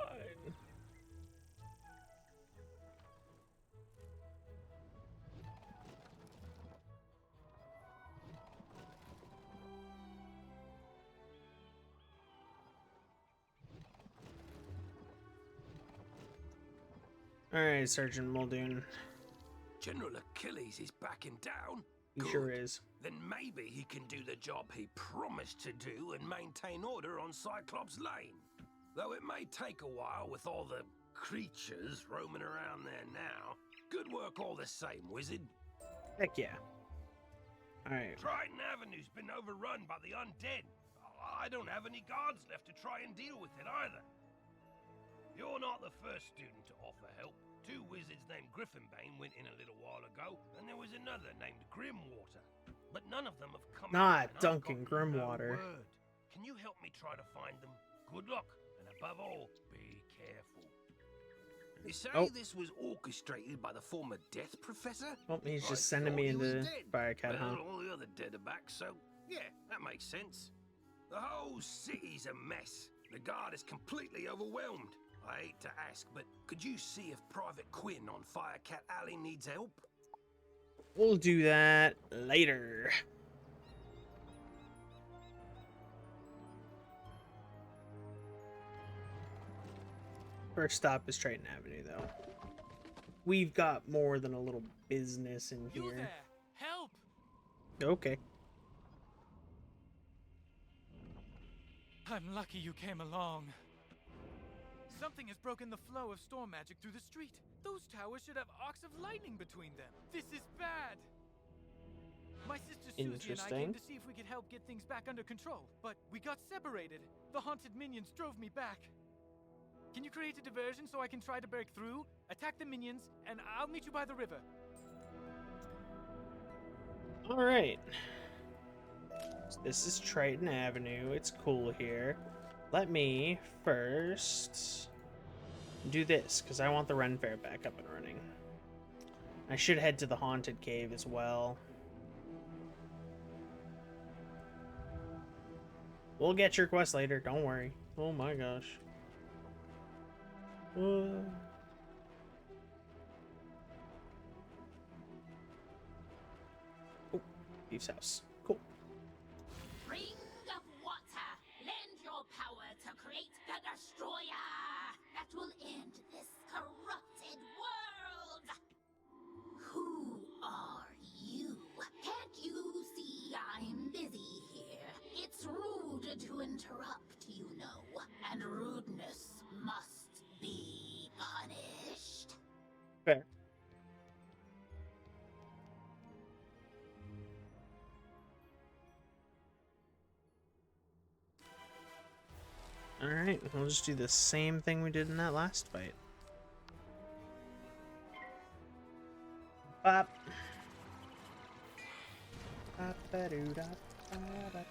Alright, Sergeant Muldoon. General Achilles is backing down? He sure is. Then maybe he can do the job he promised to do and maintain order on Cyclops Lane. Though it may take a while with all the creatures roaming around there now. Good work all the same, Wizard. Heck yeah. Alright. Triton Avenue's been overrun by the undead. I don't have any guards left to try and deal with it either. You're not the first student to offer help. 2 wizards named Griffinbane went in a little while ago, and there was another named Grimwater. But none of them have come out, and Duncan I've got Grimwater. No word. Can you help me try to find them? Good luck, and above all, be careful. They say this was orchestrated by the former Death Professor? Oh, he's I just sending thought me he was into dead. Firecat, huh? Well, all the other dead are back, so yeah, that makes sense. The whole city's a mess. The guard is completely overwhelmed. I hate to ask, but could you see if Private Quinn on Firecat Alley needs help? We'll do that later. First stop is Triton Avenue, though. We've got more than a little business in here. You there! Help! Okay. I'm lucky you came along. Something has broken the flow of storm magic through the street. Those towers should have arcs of lightning between them. This is bad. My sister Susie and I came to see if we could help get things back under control, but we got separated. The haunted minions drove me back. Can you create a diversion so I can try to break through, attack the minions, and I'll meet you by the river? Alright. So this is Triton Avenue. It's cool here. Let me first do this, because I want the Ren Fair back up and running. I should head to the Haunted Cave as well. We'll get your quest later, don't worry. Oh my gosh. Oh, Thief's house. Cool. Ring of water, lend your power to create the Destroyer that will end this corrupted world. Who are you? Can't you see I'm busy here? It's rude to interrupt, you know, and rudeness must be punished. Fair. Alright, we'll just do the same thing we did in that last fight. Bop. Bop-ba-doo-da-ba-ba.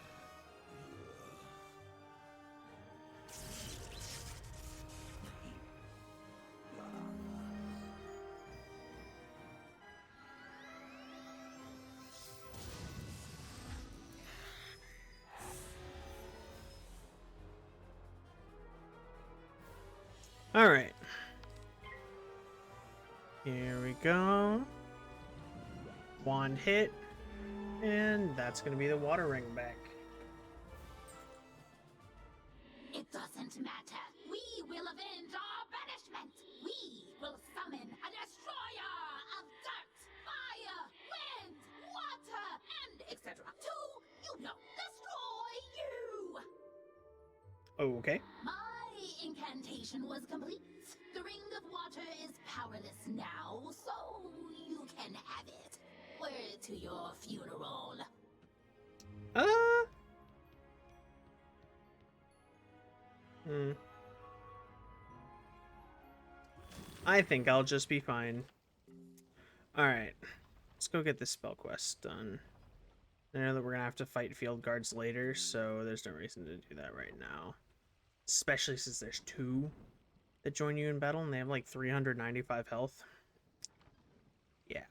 Alright. Here we go. Wand hit. And that's going to be the water ring back. It doesn't matter. We will avenge our banishment. We will summon a destroyer of dirt, fire, wind, water, and etc. To, you know, destroy you. Okay. My incantation was complete. The Ring of Water is powerless now, so you can have it. Were to your funeral. I think I'll just be fine. Alright. Let's go get this spell quest done. I know that we're gonna have to fight field guards later, so there's no reason to do that right now. Especially since there's 2 that join you in battle and they have like 395 health. Yeah.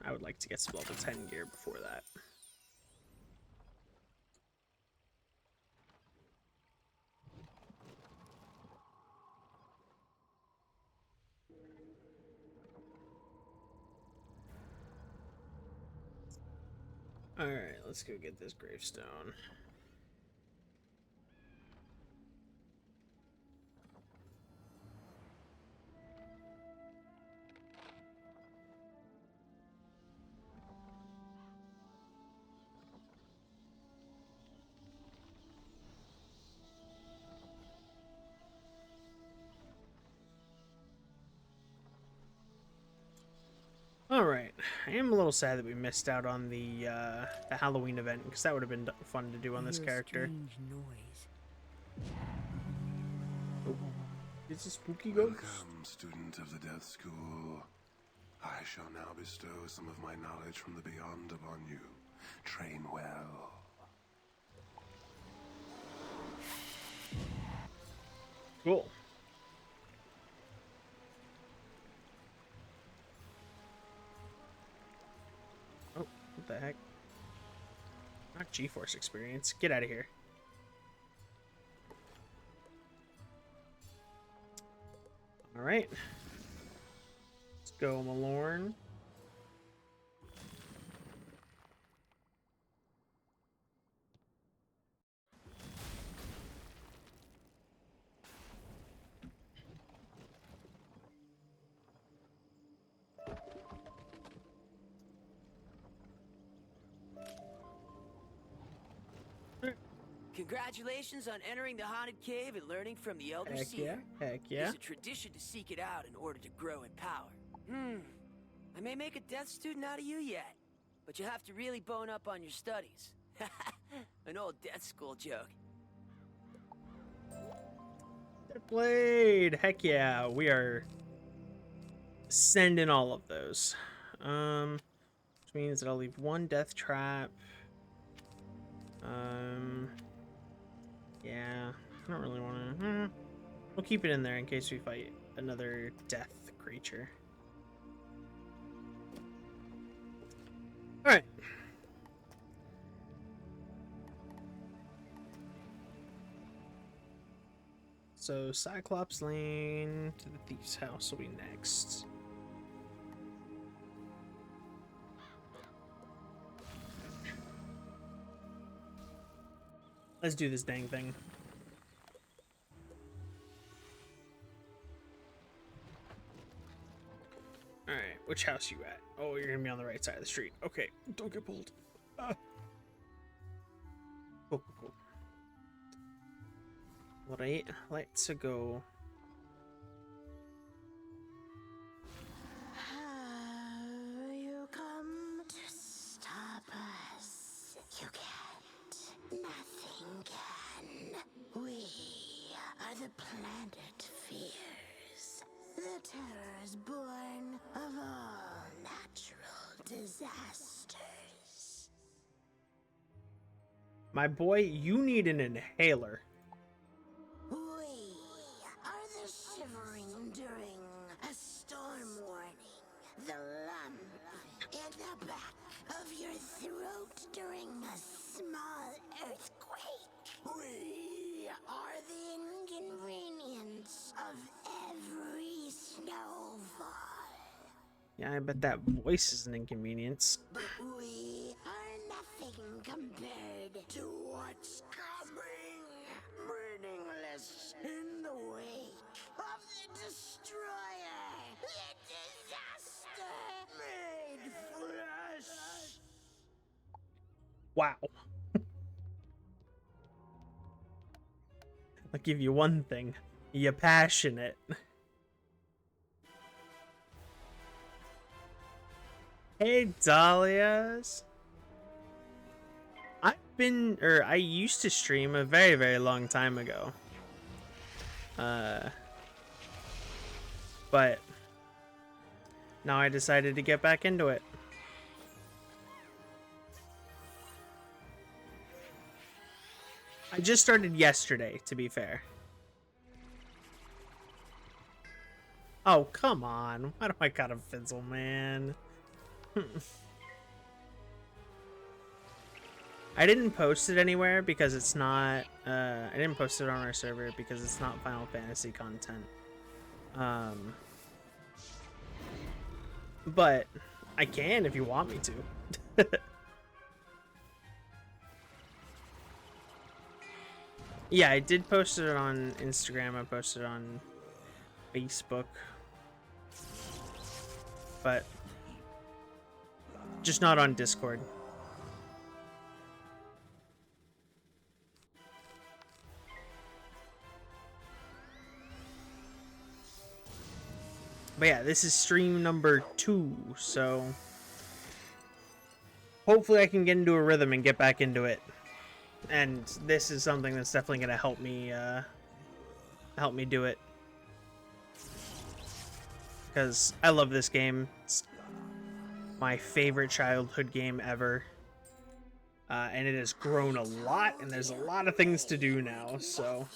I would like to get some level 10 gear before that. Alright, let's go get this gravestone. Alright, I am a little sad that we missed out on the Halloween event, because that would have been fun to do on this character. Oh, it's a spooky ghost. Welcome, student of the Death School. I shall now bestow some of my knowledge from the beyond upon you. Train well. Cool. Oh, what the heck? Not G-Force experience. Get out of here. Alright. Let's go, Malorn. Congratulations on entering the haunted cave and learning from the Elder Seer. Heck yeah. It's a tradition to seek it out in order to grow in power. I may make a death student out of you yet, but you have to really bone up on your studies. An old death school joke. Blade! Heck yeah, we are sending all of those. Which means that I'll leave 1 death trap. Yeah, I don't really want to. We'll keep it in there in case we fight another death creature. Alright. So, Cyclops Lane to the Thief's House will be next. Let's do this dang thing. Alright, which house you at? Oh, you're gonna be on the right side of the street. Okay, don't get pulled. Cool. Alright, let's go. Have you come to stop us? You can't. Nothing can. We are the planet fears. The terrors born of all natural disasters. My boy, you need an inhaler. We are the shivering during a storm warning. The lump in the back of your throat during a small earthquake. We are the inconvenience of every snowfall. Yeah, I bet that voice is an inconvenience. But we are nothing compared to what's coming. Meaningless in the wake of the destroyer. The disaster made flesh. Wow. I'll give you one thing. You're passionate. Hey, Dahlias. I used to stream a very, very long time ago. But now I decided to get back into it. I just started yesterday, to be fair. Oh, come on. Why do I gotta fizzle, man? I didn't post it anywhere because it's not, I didn't post it on our server because it's not Final Fantasy content. But I can if you want me to. Yeah, I did post it on Instagram. I posted it on Facebook. But just not on Discord. But yeah, this is stream number 2, so hopefully I can get into a rhythm and get back into it. And this is something that's definitely going to help me do it. Because I love this game. It's my favorite childhood game ever. And it has grown a lot, and there's a lot of things to do now, so...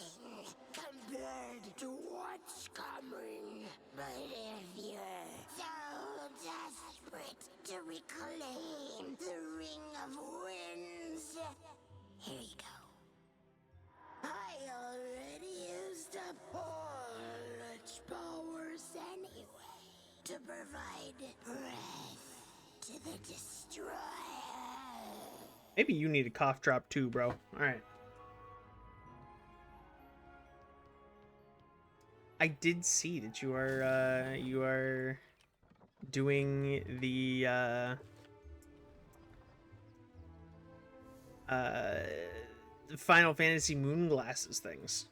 Compared to what's coming, but if you're so desperate to reclaim the Ring of Winds, here you go. I already used up all its powers anyway to provide breath to the destroyer. Maybe you need a cough drop too, bro. Alright. I did see that you are doing the Final Fantasy Moon Glasses things.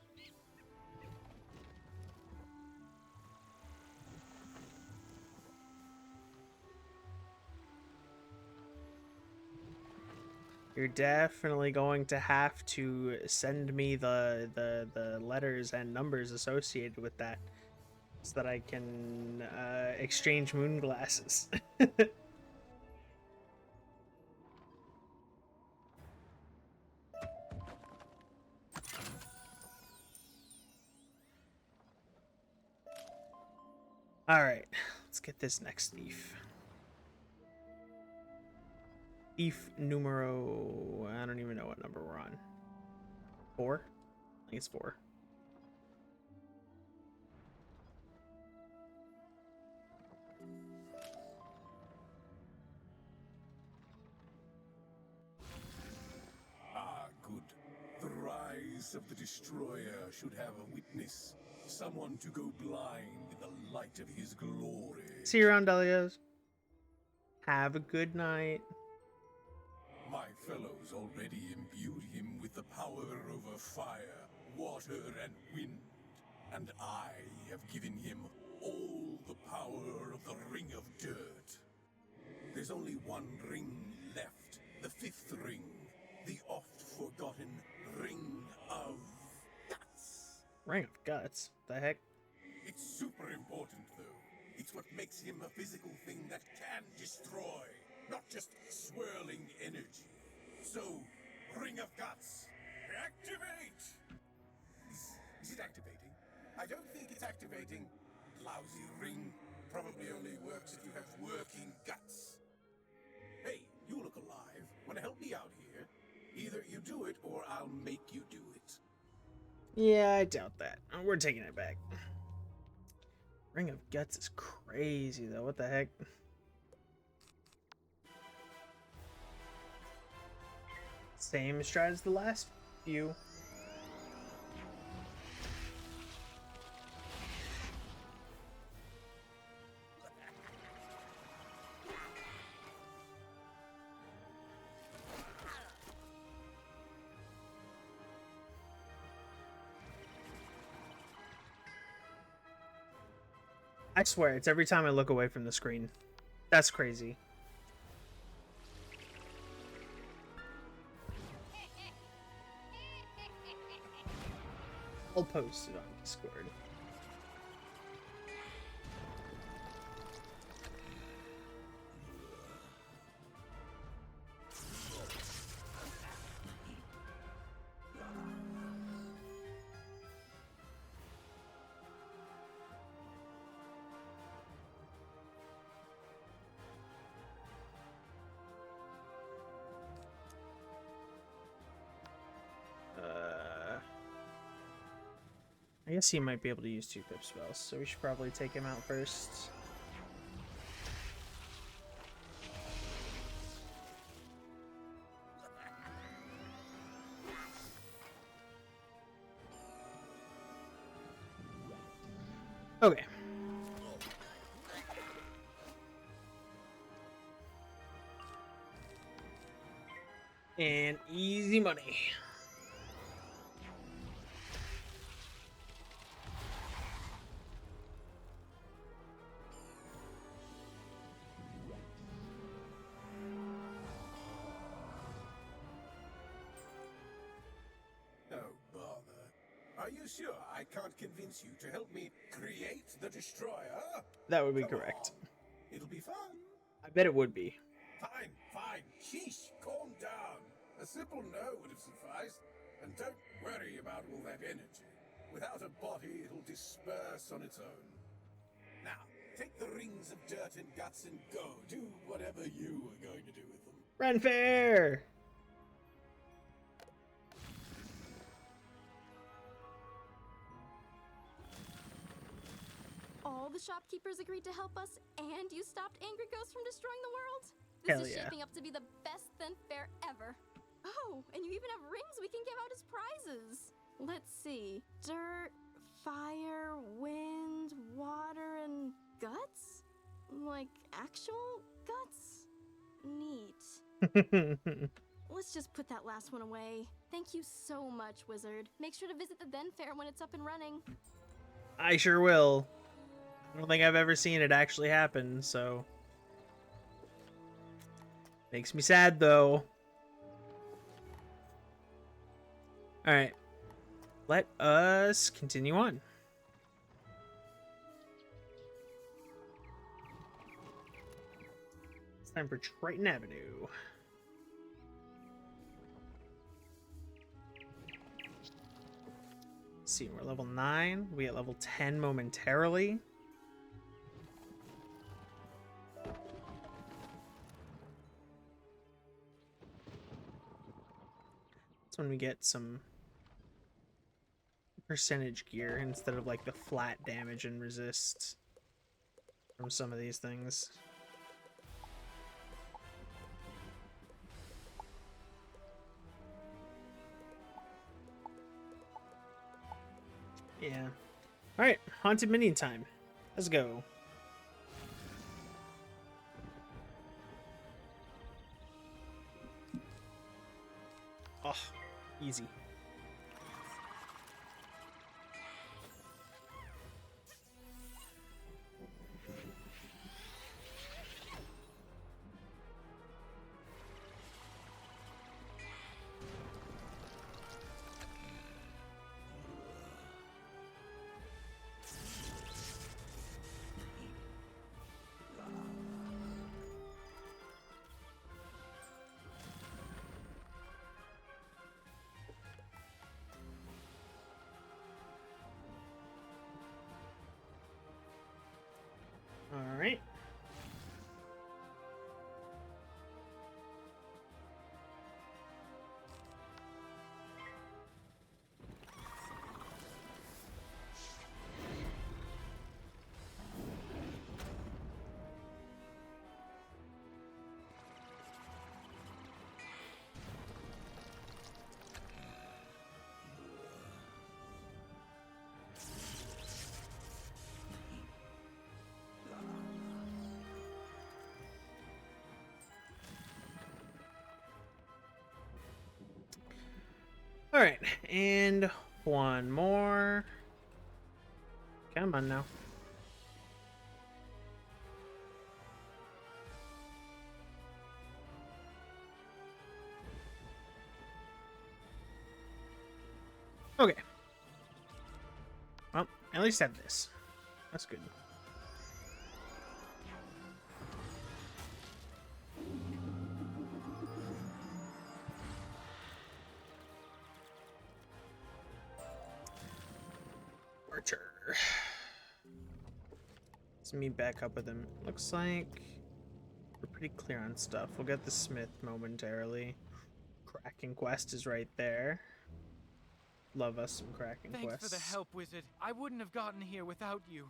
You're definitely going to have to send me the letters and numbers associated with that so that I can exchange moon glasses. Alright, let's get this next thief. Thief numero... I don't even know what number we're on. 4? I think it's 4. Ah, good. The rise of the Destroyer should have a witness. Someone to go blind in the light of his glory. See you around, Delios. Have a good night. My fellows already imbued him with the power over fire, water, and wind. And I have given him all the power of the Ring of Dirt. There's only one ring left, the 5th ring, the oft-forgotten Ring of Guts. Ring of Guts? The heck? It's super important, though. It's what makes him a physical thing that can destroy, not just swirling energy. So, Ring of Guts, activate! Is it activating? I don't think it's activating. Lousy ring. Probably only works if you have working guts. Hey, you look alive. Wanna help me out here? Either you do it, or I'll make you do it. Yeah, I doubt that. We're taking it back. Ring of Guts is crazy, though. What the heck? Same strat as the last few. I swear, it's every time I look away from the screen. That's crazy. post it on Discord. I guess he might be able to use 2 pip spells, so we should probably take him out first. Okay. And easy money. Are you sure I can't convince you to help me create the destroyer? That would be correct. It'll be fun. I bet it would be. Fine, fine. Sheesh, calm down. A simple no would have sufficed. And don't worry about all that energy. Without a body, it'll disperse on its own. Now, take the rings of dirt and guts and go. Do whatever you were going to do with them. Run fair! All the shopkeepers agreed to help us, and you stopped angry ghosts from destroying the world? Hell This is yeah. shaping up to be the best Zen fair ever. Oh, and you even have rings we can give out as prizes. Let's see. Dirt, fire, wind, water, and guts? Like actual guts? Neat. Let's just put that last one away. Thank you so much, Wizard. Make sure to visit the Zen fair when it's up and running. I sure will. I don't think I've ever seen it actually happen, so... Makes me sad, though. Alright. Let us continue on. It's time for Triton Avenue. Let's see, we're level 9. We at level 10 momentarily. That's when we get some percentage gear instead of like the flat damage and resist from some of these things. Yeah. Alright, Haunted Minion time. Let's go. Oh, easy. All right. All right, and one more. Come on now. Okay. At least have this. That's good. Archer. Let's meet back up with him. Looks like we're pretty clear on stuff. We'll get the Smith momentarily. Kraken quest is right there. Love us some Kraken quests. Thanks for the help, Wizard. I wouldn't have gotten here without you.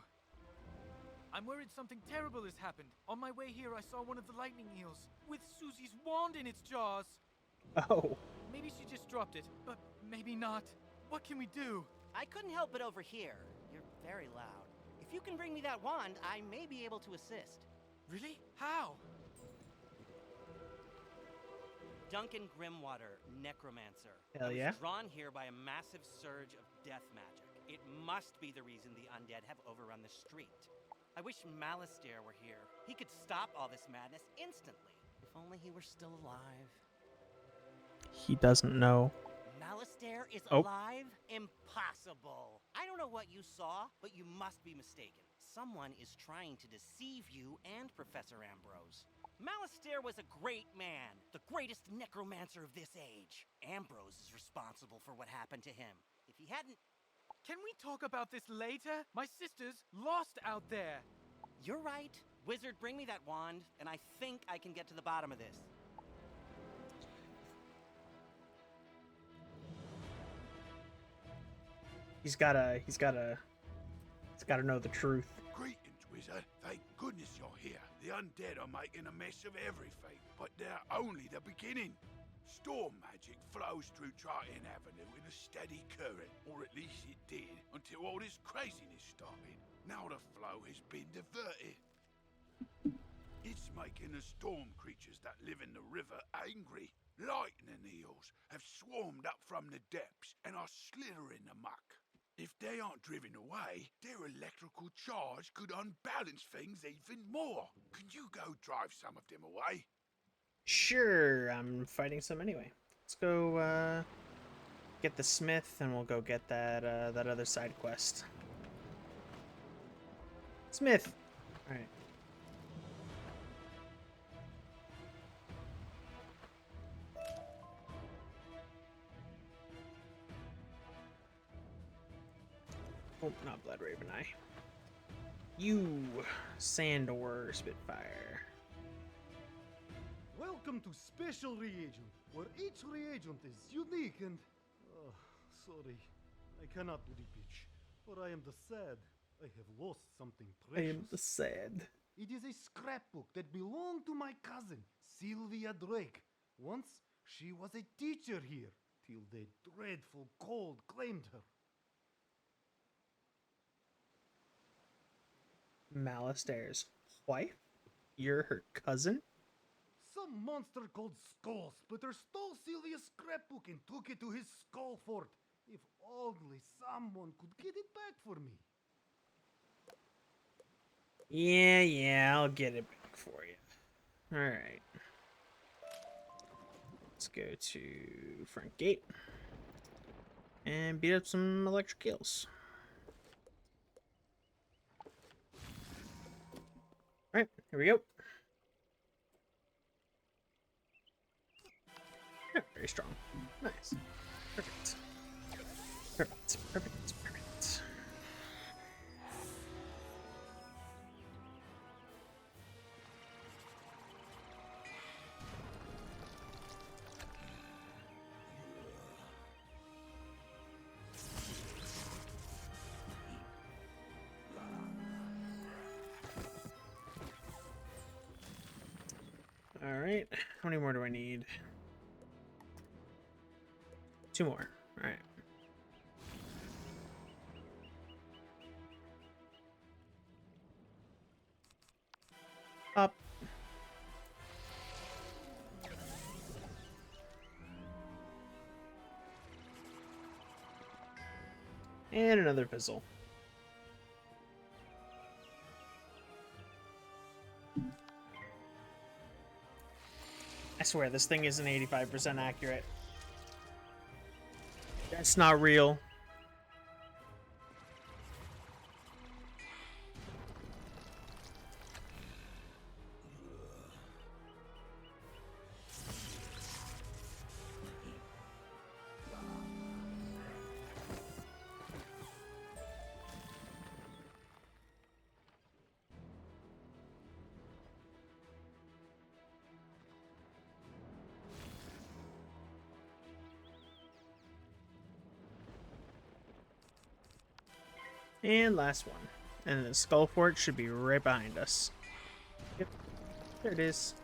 I'm worried something terrible has happened. On my way here, I saw one of the lightning eels with Susie's wand in its jaws. Oh. Maybe she just dropped it, but maybe not. What can we do? I couldn't help but overhear. You're very loud. If you can bring me that wand, I may be able to assist. Really? How? Duncan Grimwater, necromancer. Hell yeah. I was drawn here by a massive surge of death magic. It must be the reason the undead have overrun the street. I wish Malastare were here. He could stop all this madness instantly. If only he were still alive. He doesn't know. Malastare is alive? Impossible. I don't know what you saw, but you must be mistaken. Someone is trying to deceive you and Professor Ambrose. Malastare was a great man, the greatest necromancer of this age. Ambrose is responsible for what happened to him. If he hadn't... Can we talk about this later? My sister's lost out there. You're right. Wizard, bring me that wand, and I think I can get to the bottom of this. He's gotta know the truth. Greetings, Wizard. Thank goodness you're here. The undead are making a mess of everything, but they're only the beginning. Storm magic flows through Triton Avenue in a steady current, or at least it did, until all this craziness started. Now the flow has been diverted. It's making the storm creatures that live in the river angry. Lightning eels have swarmed up from the depths and are slithering amok. If they aren't driven away, their electrical charge could unbalance things even more. Can you go drive some of them away? Sure, I'm fighting some anyway. Let's go get the Smith, and we'll go get that that other side quest. Smith. All right. Oh, not Blood Raven Eye. You, Sandor Spitfire. Welcome to Special Reagent, where each reagent is unique and... Oh, sorry. I cannot do the pitch, for I am the sad. I have lost something precious. I am the sad. It is a scrapbook that belonged to my cousin, Sylvia Drake. Once, she was a teacher here, till the dreadful cold claimed her. Malastare's wife? You're her cousin? Some monster called Skull Splitter stole Sylvia's scrapbook and took it to his skull fort. If only someone could get it back for me. Yeah, I'll get it back for you. Alright. Let's go to front gate. And beat up some electric eels. Alright, here we go. Yeah, very strong. Nice. Perfect. Perfect. Alright, how many more do I need? 2 more. Alright. Up. And another fizzle. I swear, this thing isn't 85% accurate. That's not real. And last one. And the skull fort should be right behind us. Yep. There it is.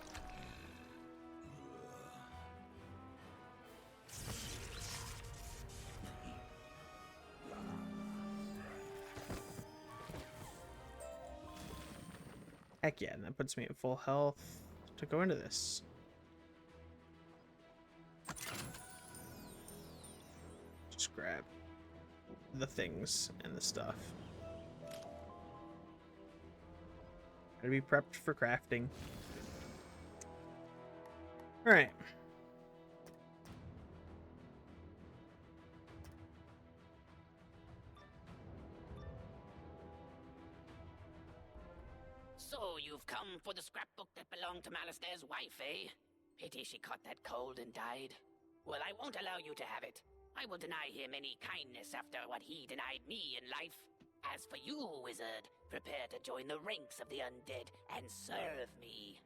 Heck yeah, and that puts me at full health to go into this. Just grab the things and the stuff. Gotta be prepped for crafting. Alright. So you've come for the scrapbook that belonged to Malistair's wife, eh? Pity she caught that cold and died. Well, I won't allow you to have it. I will deny him any kindness after what he denied me in life. As for you, wizard, prepare to join the ranks of the undead and serve me.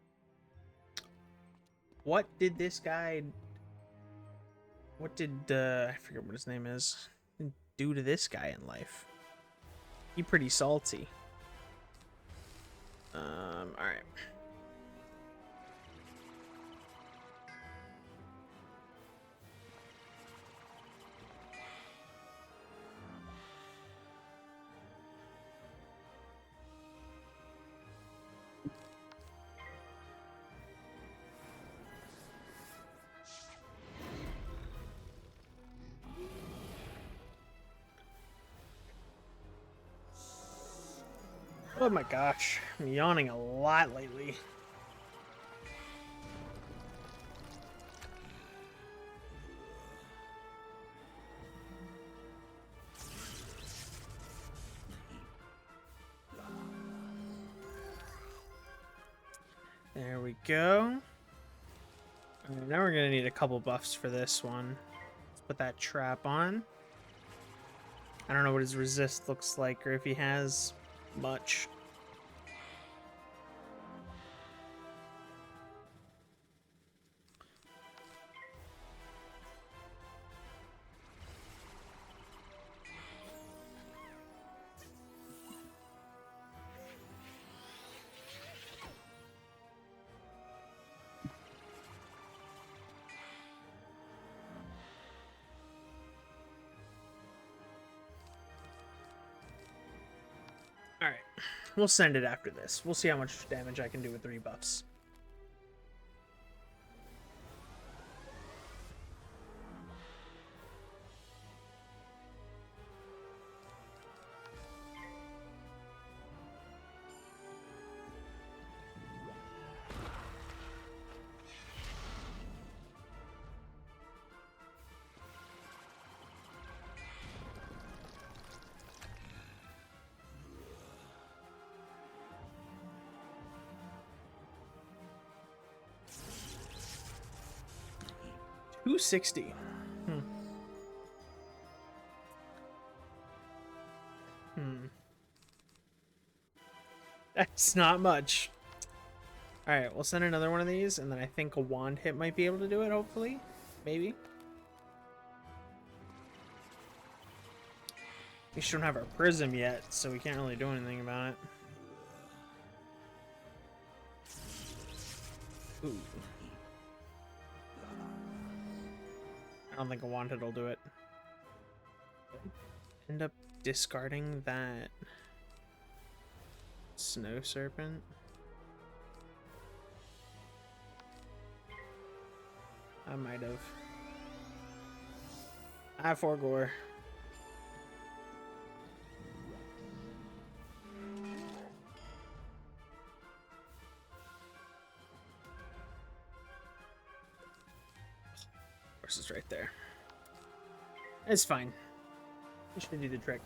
What did this guy... What did, I forget what his name is, do to this guy in life? He pretty salty. Alright. Oh my gosh, I'm yawning a lot lately. There we go. Right, now we're gonna need a couple buffs for this one. Let's put that trap on. I don't know what his resist looks like or if he has much. Alright, we'll send it after this. We'll see how much damage I can do with 3 buffs. $260. That's not much. Alright, we'll send another one of these, and then I think a wand hit might be able to do it, hopefully. Maybe. We just don't have our prism yet, so we can't really do anything about it. Ooh. I don't think a wand hit will do it. End up discarding that snow serpent. I might have. I forgore. Horse is right there. It's fine. It should do the trick.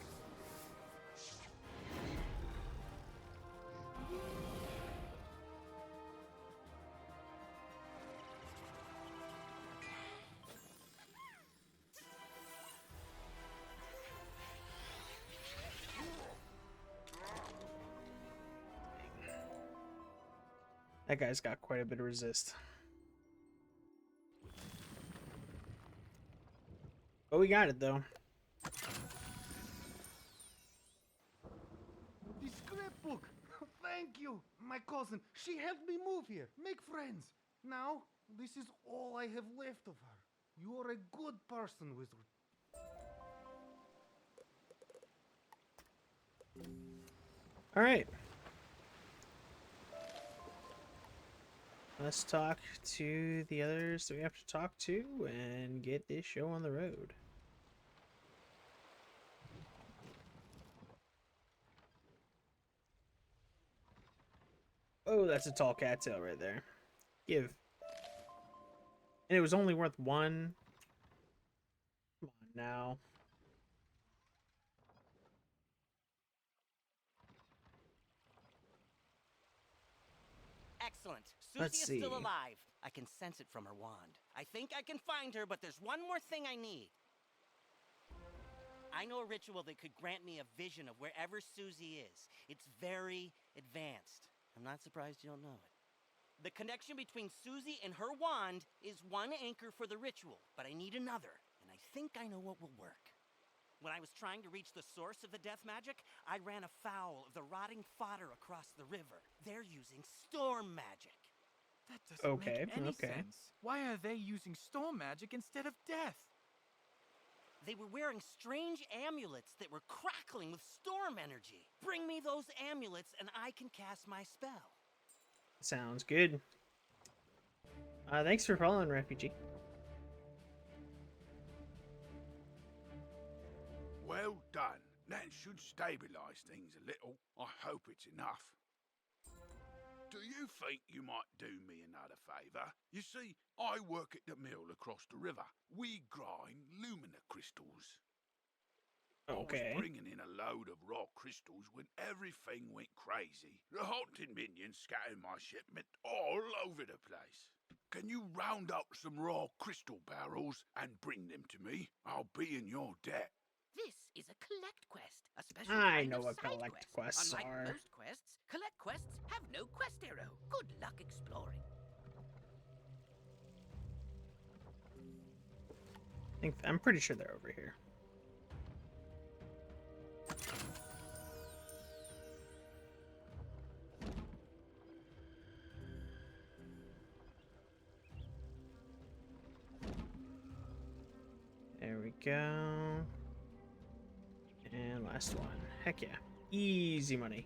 That guy's got quite a bit of resist. But we got it though. book. Thank you. My cousin, she helped me move here, make friends. Now, this is all I have left of her. You are a good person, Wizard. All right. Let's talk to the others that we have to talk to and get this show on the road. Oh, that's a tall cattail right there. Give. And it was only worth one. Come on now. Excellent. Let's Susie is still see. alive. I can sense it from her wand. I think I can find her, but there's one more thing I need. I know a ritual that could grant me a vision of wherever Susie is. It's very advanced. I'm not surprised you don't know it. The connection between Susie and her wand is one anchor for the ritual, but I need another, and I think I know what will work. When I was trying to reach the source of the death magic, I ran afoul of the rotting fodder across the river. They're using storm magic. That doesn't Okay, make any okay. sense. Why are they using storm magic instead of death? They were wearing strange amulets that were crackling with storm energy. Bring me those amulets and I can cast my spell. Sounds good. Thanks for following, Refugee. Well done. That should stabilize things a little. I hope it's enough. Do you think you might do me another favour? You see, I work at the mill across the river. We grind lumina crystals. I was bringing in a load of raw crystals when everything went crazy. The haunted minions scattered my shipment all over the place. Can you round up some raw crystal barrels and bring them to me? I'll be in your debt. This is a collect quest, a special I kind know of what side collect quest. quests Unlike are. most quests, collect quests have no quest arrow. Good luck exploring. I'm pretty sure they're over here. There we go. And last one. Heck yeah. Easy money.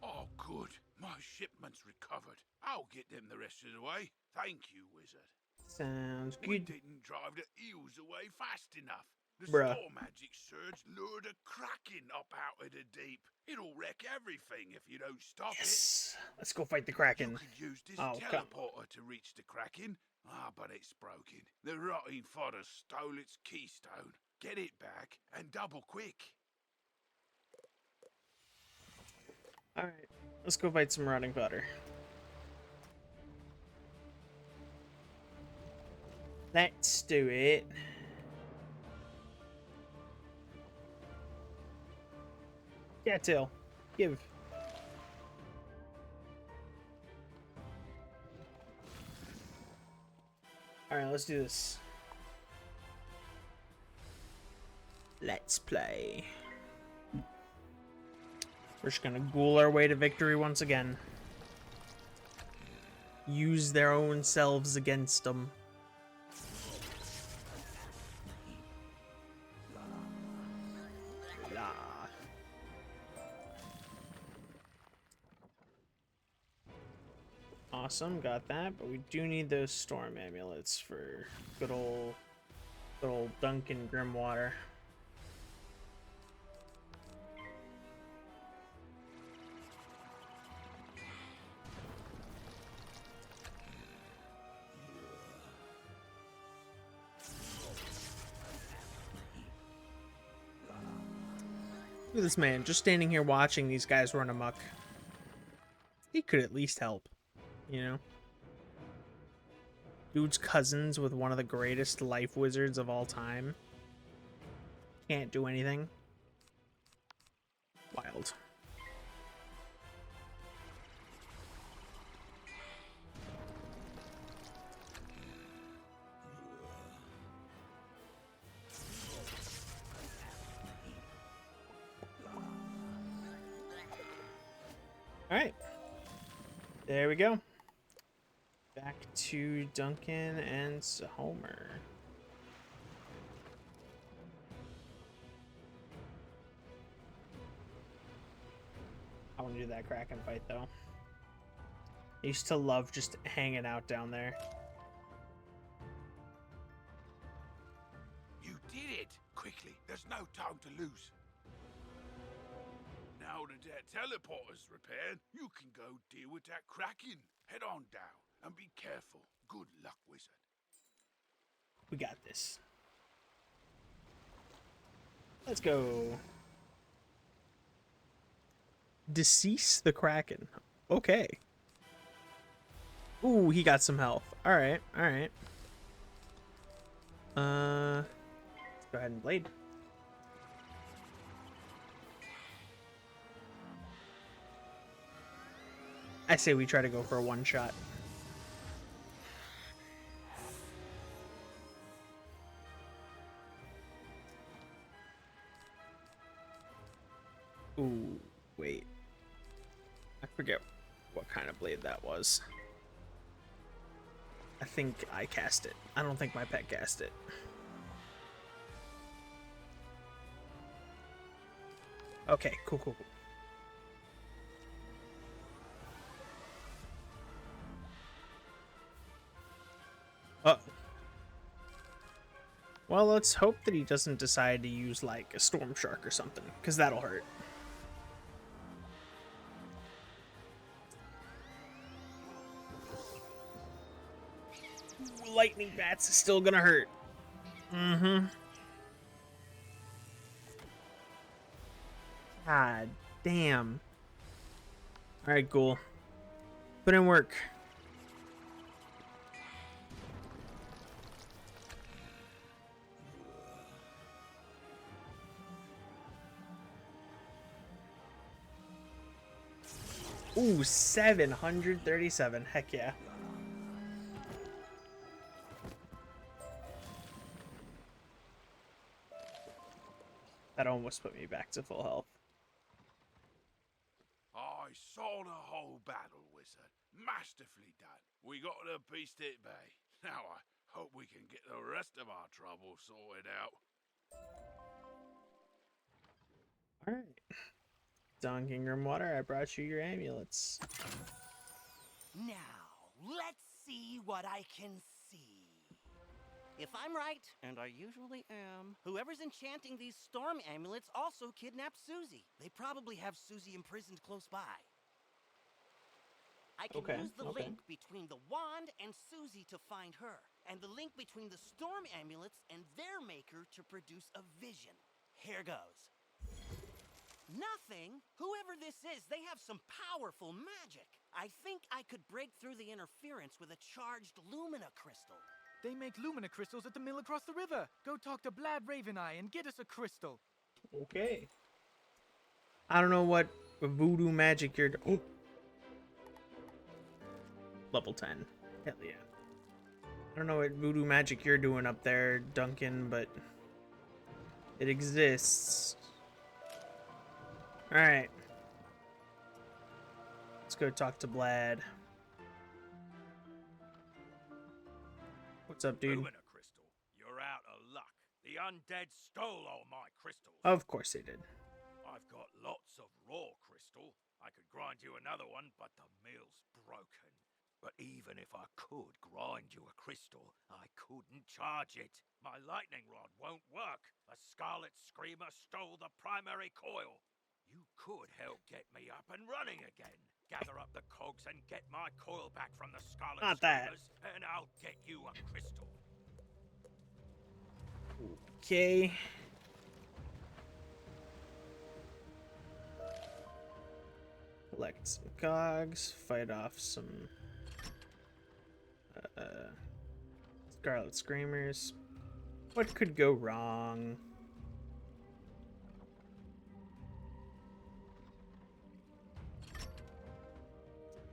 Oh, good. My shipment's recovered. I'll get them the rest of the way. Thank you, Wizard. Sounds We good. didn't drive the eels away fast enough. The Bruh. storm magic surge lured a kraken up out of the deep. It'll wreck everything if you don't stop Yes. Let's go fight the Kraken. You could use this Oh, come teleporter to reach the Kraken. But it's broken. The rotting fodder stole its keystone. Get it back and double quick. Alright. Let's go fight some rotting fodder. Let's do it. Cattail. Give. Alright, let's do this. Let's play. We're just gonna ghoul our way to victory once again. Use their own selves against them. Blah. Awesome, got that, but we do need those storm amulets for good old Duncan Grimwater. Look at this man, just standing here watching these guys run amok. He could at least help, you know? Dude's cousins with one of the greatest life wizards of all time. Can't do anything. Wild. Alright. There we go. Back to Duncan and Homer. I want to do that Kraken fight, though. I used to love just hanging out down there. You did it! Quickly, there's no time to lose. Now that teleporter's repaired, you can go deal with that Kraken. Head on down and be careful. Good luck, Wizard. We got this. Let's go. Decease the Kraken. Okay. Ooh, he got some health. Alright, alright. Let's go ahead and blade. I say we try to go for a one shot. Ooh, wait. I forget what kind of blade that was. I think I cast it. I don't think my pet cast it. Okay, cool, cool, cool. Well, let's hope that he doesn't decide to use, like, a Storm Shark or something, because that'll hurt. Lightning Bats is still gonna hurt. Mm-hmm. God damn. Alright, cool. Put in work. Ooh, 737. Heck yeah. That almost put me back to full health. I saw the whole battle, Wizard. Masterfully done. We got to beast it bay. Now I hope we can get the rest of our trouble sorted out. Alright. Dunking Grimwater, I brought you your amulets. Now, let's see what I can see. If I'm right, and I usually am, whoever's enchanting these storm amulets also kidnapped Susie. They probably have Susie imprisoned close by. I can use the link between the wand and Susie to find her, and the link between the storm amulets and their maker to produce a vision. Here goes. Nothing. Whoever this is, they have some powerful magic. I think I could break through the interference with a charged Lumina crystal. They make Lumina crystals at the mill across the river. Go talk to Blad Raveneye and get us a crystal. Okay. I don't know what voodoo magic you're doing. Oh. Level 10. Hell yeah. I don't know what voodoo magic you're doing up there, Duncan, but it exists. Alright. Let's go talk to Blad. What's up, dude? Lumina crystal. You're out of luck. The undead stole all my crystals. Of course they did. I've got lots of raw crystal. I could grind you another one, but the mill's broken. But even if I could grind you a crystal, I couldn't charge it. My lightning rod won't work. A Scarlet Screamer stole the primary coil. You could help get me up and running again. Gather up the cogs and get my coil back from the Scarlet Screamers, and I'll get you a crystal. Okay. Collect some cogs, fight off some Scarlet Screamers. What could go wrong?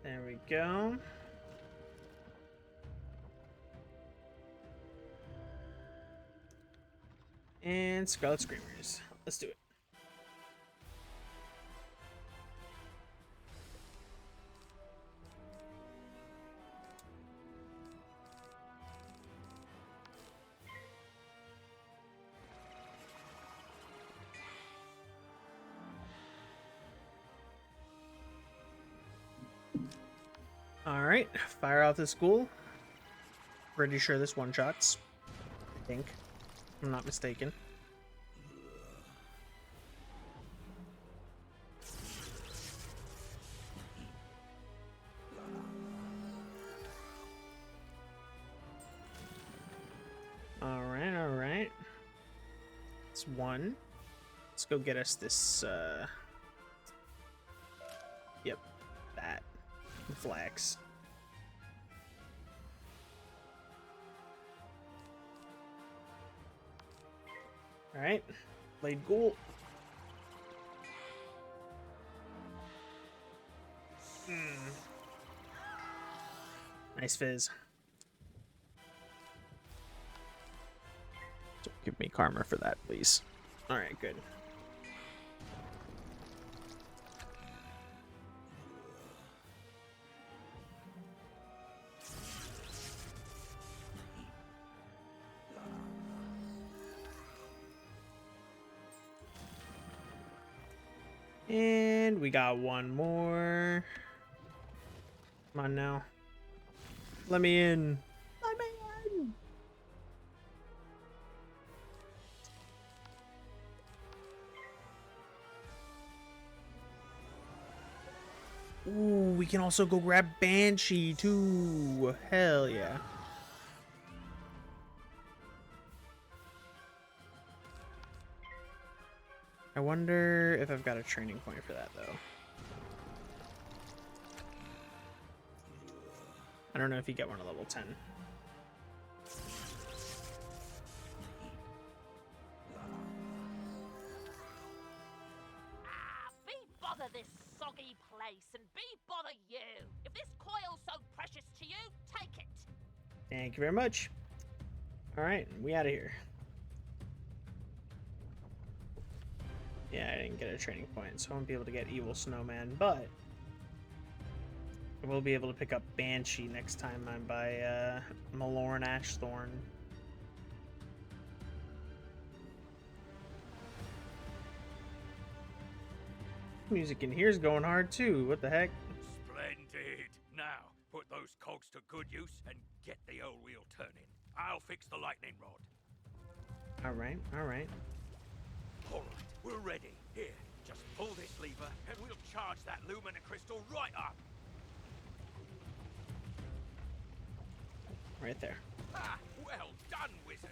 There we go. And Scarlet Screamers. Let's do it. Alright, fire out this ghoul. Pretty sure this one shots. I think. I'm not mistaken. Alright, alright. It's one. Let's go get us this, yep, that. Flax. Alright, Blade Ghoul. Nice fizz. Don't give me karma for that, please. Alright, good. And we got one more. Come on now. Let me in. Let me in. Ooh, we can also go grab Banshee too. Hell yeah. I wonder if I've got a training point for that, though. I don't know if you get one at level 10. Be bother this soggy place, and be bother you. If this coil's so precious to you, take it. Thank you very much. Alright, we out of here. Yeah, I didn't get a training point, so I won't be able to get Evil Snowman, but I will be able to pick up Banshee next time I'm by Malorn Ashthorn. Music in here is going hard too. What the heck? Splendid. Now, put those cogs to good use and get the old wheel turning. I'll fix the lightning rod. Alright, alright. Alright, we're ready. Here, just pull this lever and we'll charge that Lumina crystal right up. Right there. Ah, well done, wizard.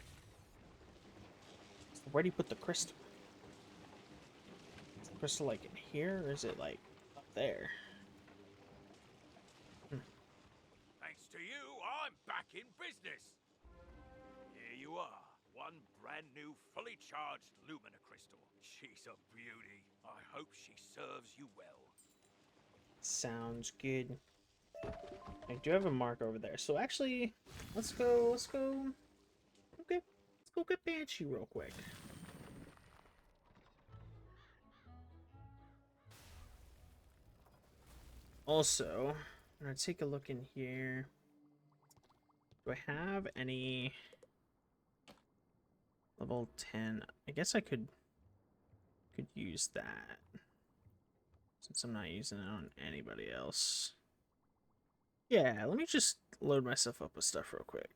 Where do you put the crystal? Is the crystal like in here, or is it like up there? Thanks to you, I'm back in business. Here you are. One brand new, fully charged Lumina crystal. She's a beauty. I hope she serves you well. Sounds good. I do have a mark over there. So actually, let's go. Okay, let's go get Banshee real quick. Also, I'm gonna take a look in here. Do I have any level 10? I guess I could use that since I'm not using it on anybody else. Yeah, let me just load myself up with stuff real quick.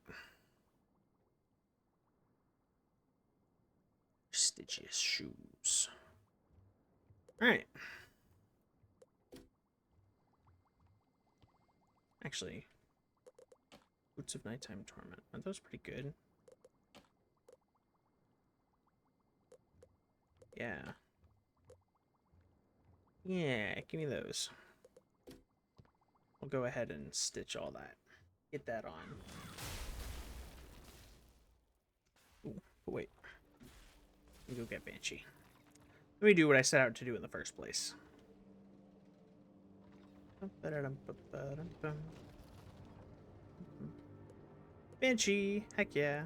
Prestigious shoes. Alright. Actually, Boots of Nighttime Torment. Are those pretty good? Yeah. Yeah, give me those. We'll go ahead and stitch all that. Get that on. Ooh, but wait. Let me go get Banshee. Let me do what I set out to do in the first place. Banshee! Heck yeah!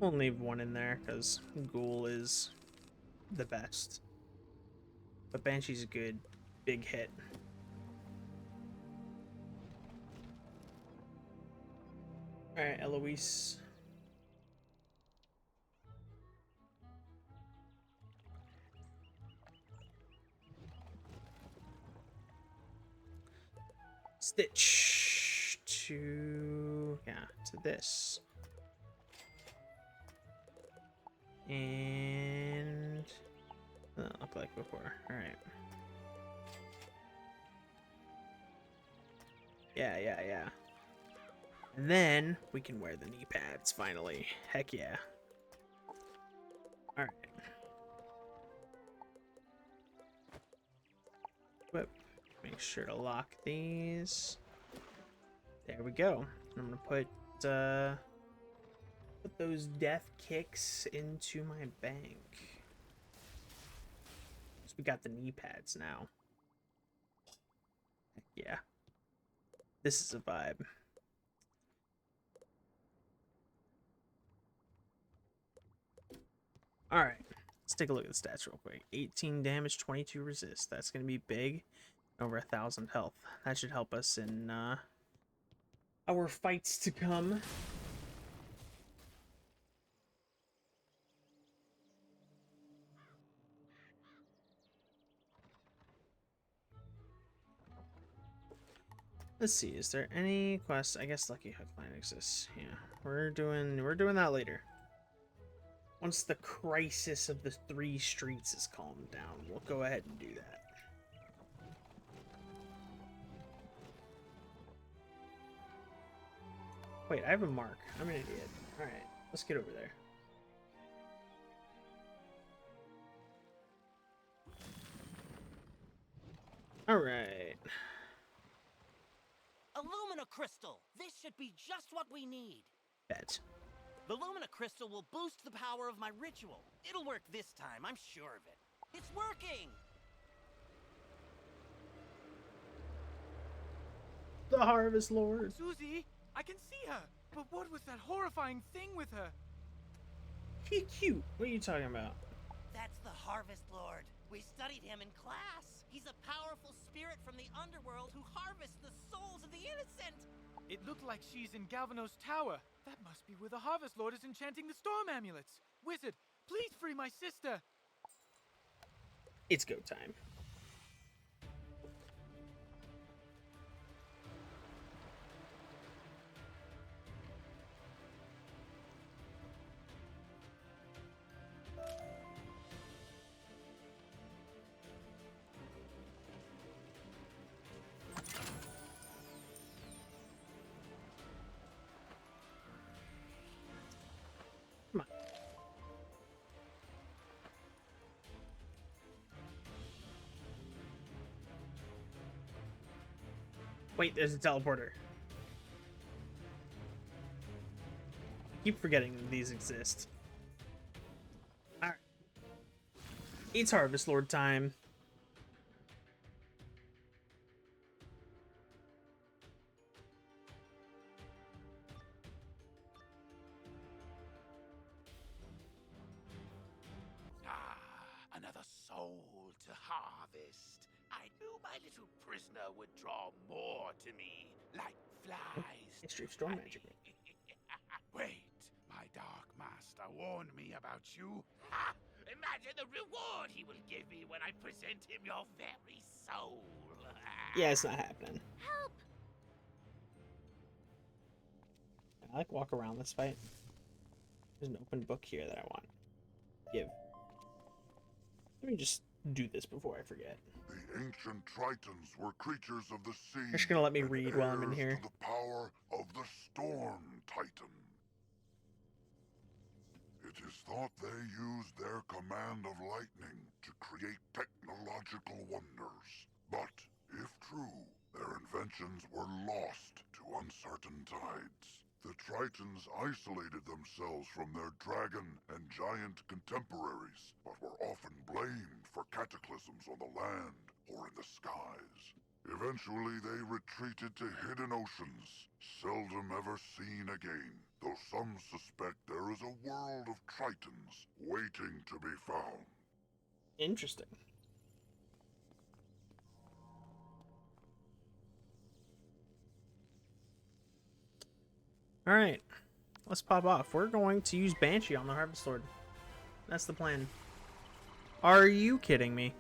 We'll leave one in there, because Ghoul is the best. But Banshee's a good, big hit. Alright, Eloise. Stitch to, yeah, to this. And doesn't look like before. All right. Yeah. And then we can wear the knee pads finally. Heck yeah. All right. Whip. Make sure to lock these. There we go. I'm gonna put those death kicks into my bank. So we got the knee pads now. Heck yeah. This is a vibe. Alright. Let's take a look at the stats real quick. 18 damage, 22 resist. That's going to be big. Over 1,000 health. That should help us in our fights to come. Let's see, is there any quest? I guess Lucky Hook Line exists. Yeah, we're doing that later. Once the crisis of the 3 streets is calmed down, we'll go ahead and do that. Wait, I have a mark. I'm an idiot. Alright, let's get over there. Alright. Illumina Crystal! This should be just what we need. Bet. The Lumina Crystal will boost the power of my ritual. It'll work this time, I'm sure of it. It's working! The Harvest Lord. Susie, I can see her. But what was that horrifying thing with her? He's cute. What are you talking about? That's the Harvest Lord. We studied him in class. He's a powerful spirit from the underworld who harvests the souls of the innocent. It looked like she's in Galvanos Tower. That must be where the Harvest Lord is enchanting the storm amulets. Wizard, please free my sister. It's go time. Wait, there's a teleporter. Keep forgetting that these exist. Alright. It's Harvest Lord time. Another soul to harvest. I knew my little prisoner would draw more to me, like flies. History of storm magic. Wait, my dark master warned me about you. Ha! Imagine the reward he will give me when I present him your very soul. Yeah, it's not happening. Help! I like walk around this fight. There's an open book here that I want. Give. Let me just do this before I forget. The ancient Tritons were creatures of the sea. You're just gonna let me read while I'm in here. To the power of the Storm Titan. It is thought they used their command of lightning to create technological wonders. But, if true, their inventions were lost to uncertain tides. The Tritons isolated themselves from their dragon and giant contemporaries, but were often blamed for cataclysms on the land or in the skies. Eventually, they retreated to hidden oceans, seldom ever seen again, though some suspect there is a world of Tritons waiting to be found. Interesting. Alright, let's pop off. We're going to use Banshee on the Harvest Lord. That's the plan. Are you kidding me?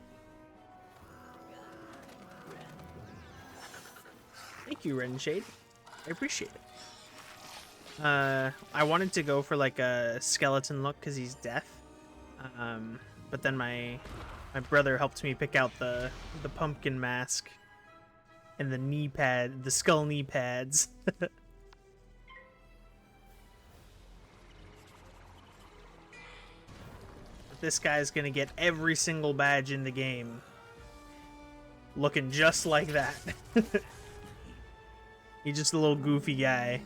Thank Thank you, Red Shade. I appreciate it. I wanted to go for like a skeleton look because he's deaf. But then my brother helped me pick out the pumpkin mask and the skull knee pads. This guy's gonna get every single badge in the game looking just like that. He's just a little goofy guy.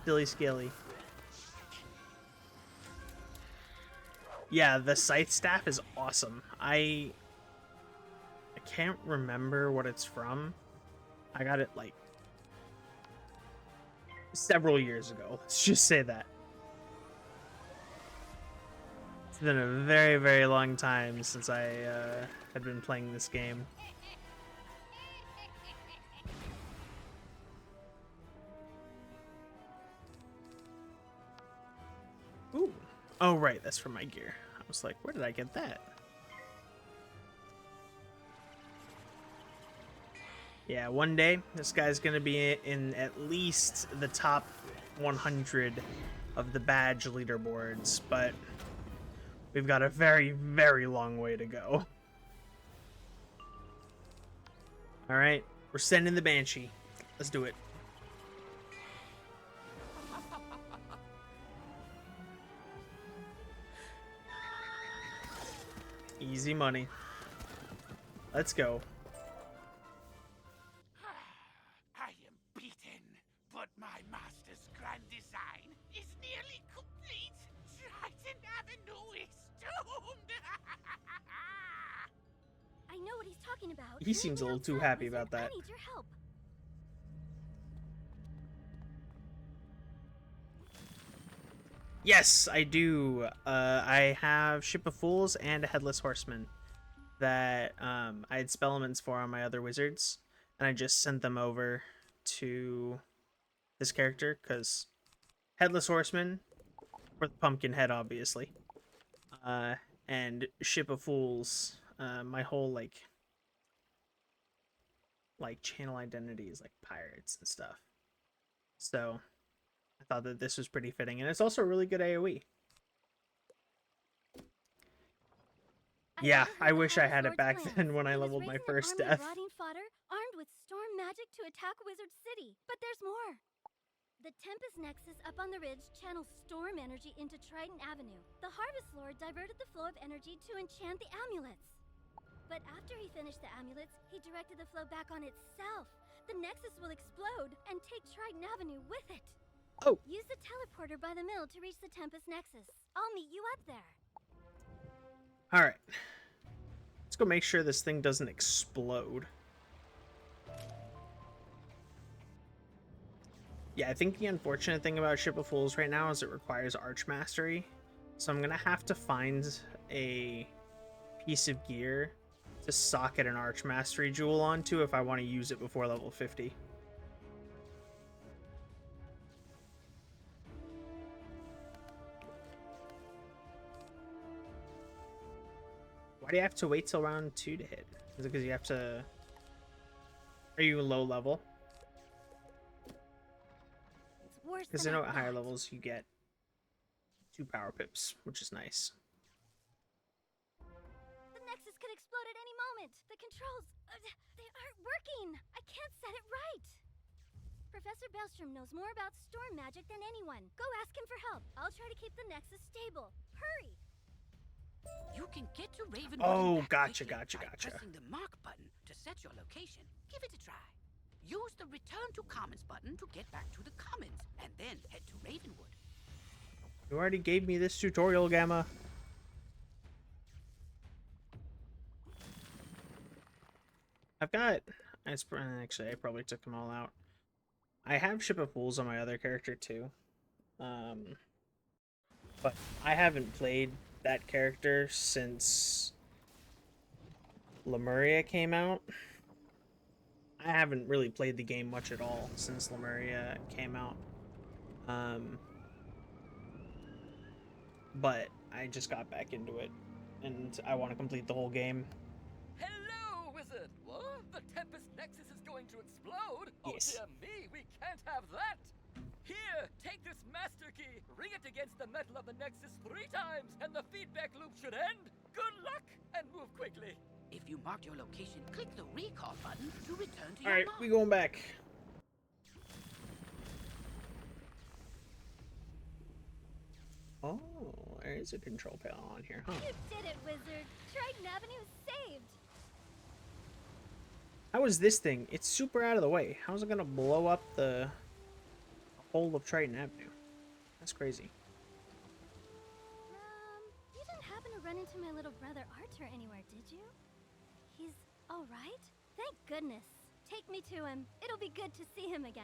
Silly Skilly. Yeah, the scythe staff is awesome. I can't remember what it's from. I got it like several years ago. Let's just say that. It's been a very, very long time since I had been playing this game. Ooh. Oh, right, that's from my gear. I was like, where did I get that? Yeah, one day, this guy's gonna be in at least the top 100 of the badge leaderboards, but we've got a very, very long way to go. Alright, we're sending the Banshee. Let's do it. Easy money. Let's go. I am beaten, but my master's grand design is nearly complete. Triton Avenue is doomed. I know what he's talking about. He seems a little too happy about that. I need your help. Yes, I do. I have Ship of Fools and a Headless Horseman that I had spell elements for on my other wizards, and I just sent them over to this character because Headless Horseman for the pumpkin head, obviously, and Ship of Fools. My whole like channel identity is like pirates and stuff, so I thought that this was pretty fitting, and it's also a really good AoE. Yeah, I wish I had it back then when I leveled my first death. Rotting fodder armed with storm magic to attack Wizard City. But there's more. The Tempest Nexus up on the ridge channels storm energy into Triton Avenue. The Harvest Lord diverted the flow of energy to enchant the amulets. But after he finished the amulets, he directed the flow back on itself. The Nexus will explode and take Triton Avenue with it. Oh. Use the teleporter by the mill to reach the Tempest Nexus. I'll meet you up there. Alright. Let's go make sure this thing doesn't explode. Yeah, I think the unfortunate thing about Ship of Fools right now is it requires Arch Mastery. So I'm going to have to find a piece of gear to socket an Arch Mastery jewel onto if I want to use it before level 50. Why do you have to wait till round 2 to hit? Is it because you have to... Are you low level? Because I know at higher levels you get 2 power pips, which is nice. The Nexus could explode at any moment. The controls, they aren't working. I can't set it right. Professor Bellstrom knows more about storm magic than anyone. Go ask him for help. I'll try to keep the Nexus stable. Hurry! You can get to Ravenwood. Oh, gotcha. Pressing the mark button to set your location. Give it a try. Use the Return to Commons button to get back to the Commons, and then head to Ravenwood. You already gave me this tutorial, Gamma. I've got... Actually, I probably took them all out. I have Ship of Fools on my other character, too. But I haven't played that character since Lemuria came out. I haven't really played the game much at all since Lemuria came out. But I just got back into it, and I want to complete the whole game. Hello, Wizard, what? The Tempest Nexus is going to explode? Yes. Oh dear me, we can't have that! Here, take this master key, ring it against the metal of the Nexus 3 times, and the feedback loop should end. Good luck, and move quickly. If you marked your location, click the recall button to return to your Alright, mark. we going back. Oh, there is a control panel on here, huh? You did it, Wizard! Triton Avenue is saved! How is this thing? It's super out of the way. How's it gonna blow up the whole of Triton Avenue? That's crazy. You didn't happen to run into my little brother Arthur anywhere, did you? He's alright? Thank goodness. Take me to him. It'll be good to see him again.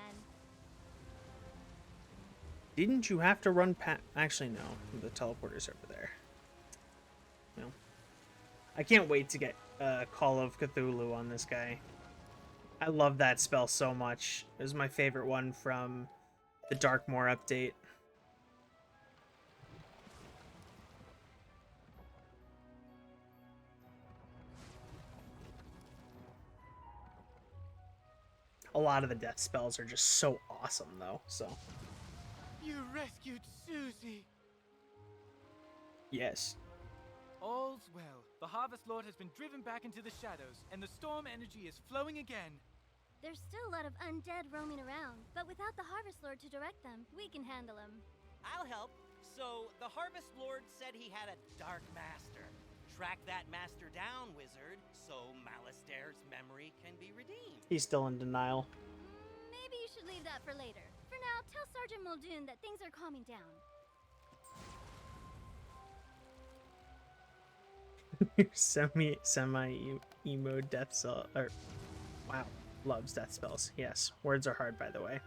Didn't you have to run past... Actually, no. The teleporter's over there. No. I can't wait to get Call of Cthulhu on this guy. I love that spell so much. It was my favorite one from the Darkmoor update. A lot of the death spells are just so awesome, though, so... You rescued Susie! Yes. All's well. The Harvest Lord has been driven back into the shadows, and the storm energy is flowing again. There's still a lot of undead roaming around, but without the Harvest Lord to direct them, we can handle them. I'll help. So, the Harvest Lord said he had a Dark Master. Track that master down, Wizard, so Malastaire's memory can be redeemed. He's still in denial. Maybe you should leave that for later. For now, tell Sergeant Muldoon that things are calming down. Emo death spell, or wow, loves death spells. Yes, words are hard, by the way.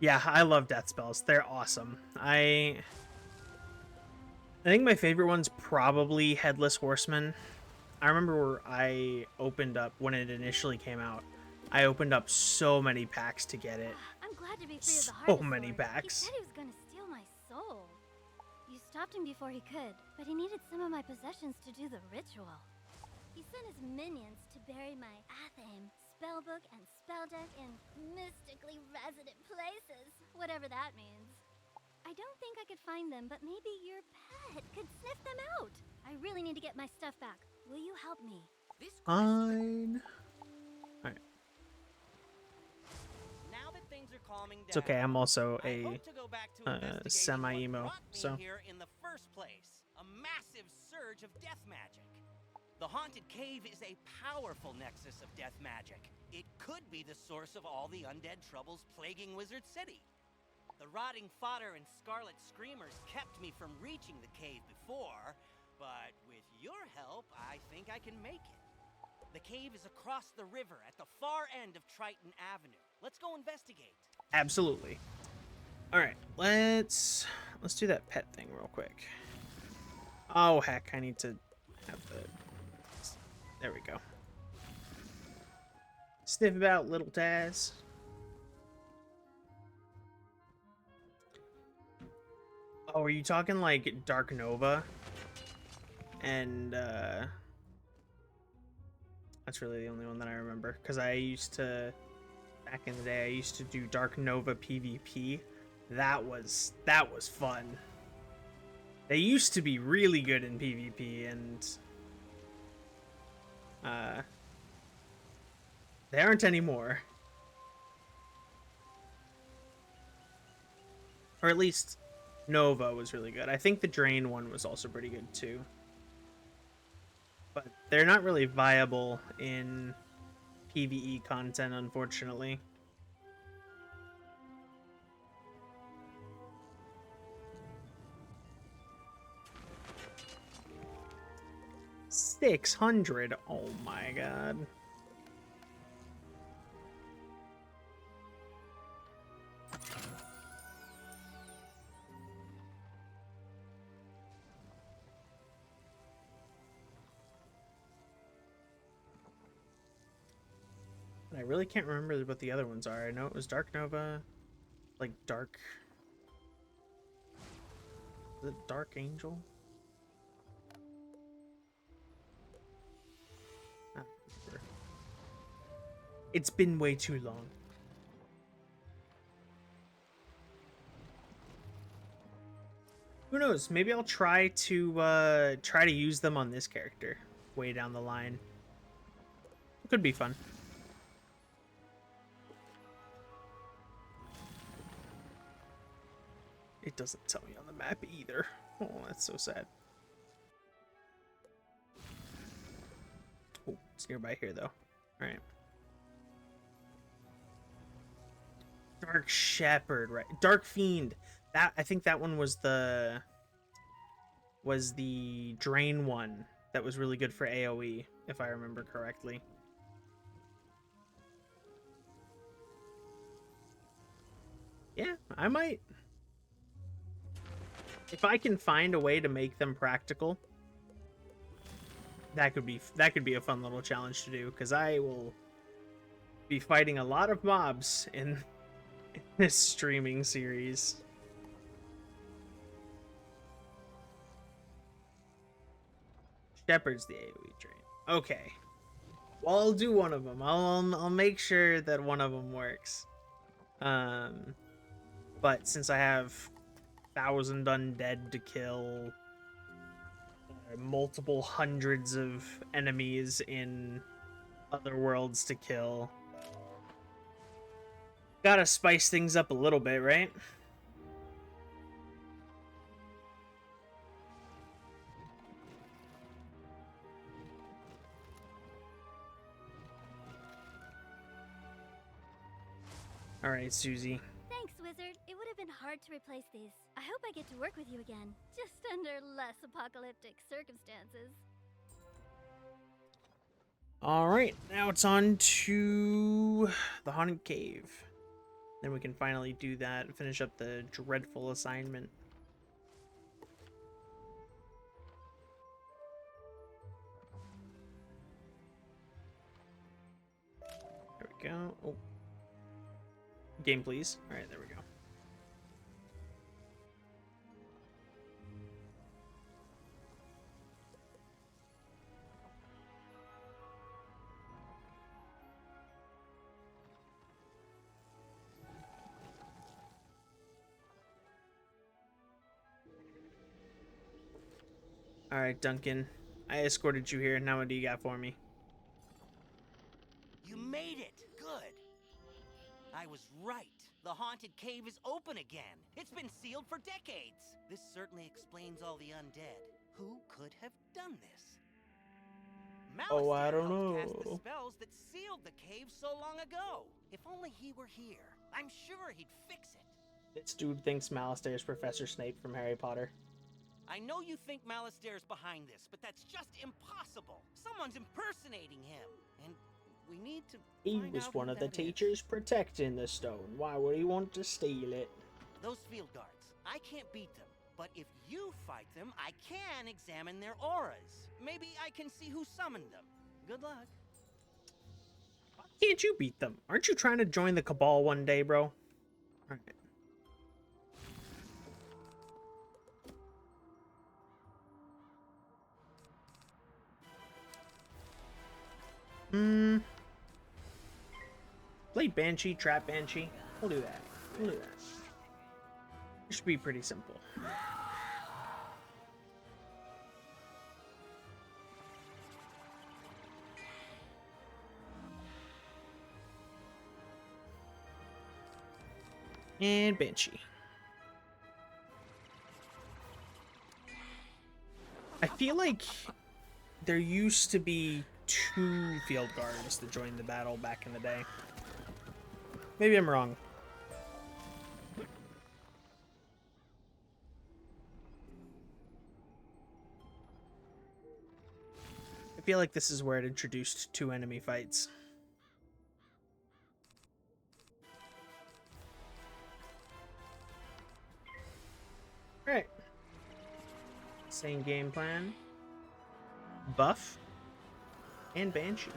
Yeah, I love death spells. They're awesome. I think my favorite one's probably Headless Horseman. I remember where I opened up when it initially came out. I opened up so many packs to get it. I'm glad to be free of the So Harvest many Lord. packs. He said he was gonna steal my soul. You stopped him before he could, but he needed some of my possessions to do the ritual. He sent his minions to bury my Athame, spellbook, and spell deck in mystically resident places, whatever that means. I don't think I could find them, but maybe your pet could sniff them out. I really need to get my stuff back. Will you help me? Fine. Alright. Now that things are calming down, It's okay, I'm also I a hope to go back to investigating semi-emo, what brought me so... here in the first place. A massive surge of death magic. The Haunted Cave is a powerful nexus of death magic. It could be the source of all the undead troubles plaguing Wizard City. The rotting fodder and scarlet screamers kept me from reaching the cave before, but with your help, I think I can make it. The cave is across the river at the far end of Triton Avenue. Let's go investigate. Absolutely. Alright, let's do that pet thing real quick. Oh heck, I need to have the... There we go. Sniff about, little Taz. Oh, are you talking like Dark Nova? And that's really the only one that I remember, because I used to, back in the day, I used to do Dark Nova PvP. That was fun. They used to be really good in PvP, and they aren't anymore. Or at least Nova was really good. I think the Drain one was also pretty good too. But they're not really viable in PvE content, unfortunately. $600. Oh my god. I really can't remember what the other ones are. I know it was Dark Nova, like Dark... Is it Dark Angel? It's been way too long. Who knows? Maybe I'll try to use them on this character way down the line. It could be fun. It doesn't tell me on the map either. Oh, that's so sad. Oh, it's nearby here though. All right. Dark Shepherd, right? Dark Fiend. That, I think that one was the drain one that was really good for AoE, if I remember correctly. Yeah, I might. If I can find a way to make them practical, that could be a fun little challenge to do, because I will be fighting a lot of mobs in this streaming series. Shepherd's the AoE drain. Okay. Well, I'll do one of them. I'll make sure that one of them works. But since I have 1,000 undead to kill, multiple hundreds of enemies in other worlds to kill, gotta spice things up a little bit, right? All right, Susie. Thanks, Wizard. It would have been hard to replace these. I hope I get to work with you again, just under less apocalyptic circumstances. All right, now it's on to the Haunted Cave. Then we can finally do that and finish up the dreadful assignment. There we go. Oh. Game, please. All right, there we go. All right, Duncan. I escorted you here. Now what do you got for me? You made it! Good! I was right. The haunted cave is open again. It's been sealed for decades. This certainly explains all the undead. Who could have done this? Oh, I don't cast the know. spells that sealed the cave so long ago. If only he were here. I'm sure he'd fix it. This dude thinks Malistaire is Professor Snape from Harry Potter. I know you think Malistaire's behind this, but that's just impossible. Someone's impersonating him, and we need to He find was out one who of the that is. teachers protecting the stone. Why would he want to steal it? Those field guards, I can't beat them. But if you fight them, I can examine their auras. Maybe I can see who summoned them. Good luck. Why can't you beat them? Aren't you trying to join the Cabal one day, bro? All right. Play Banshee, Trap Banshee. We'll do that. We'll do that. It should be pretty simple. And Banshee. I feel like there used to be 2 field guards that joined the battle back in the day. Maybe I'm wrong. I feel like this is where it introduced 2 enemy fights. Alright. Same game plan. Buff. And Banshee.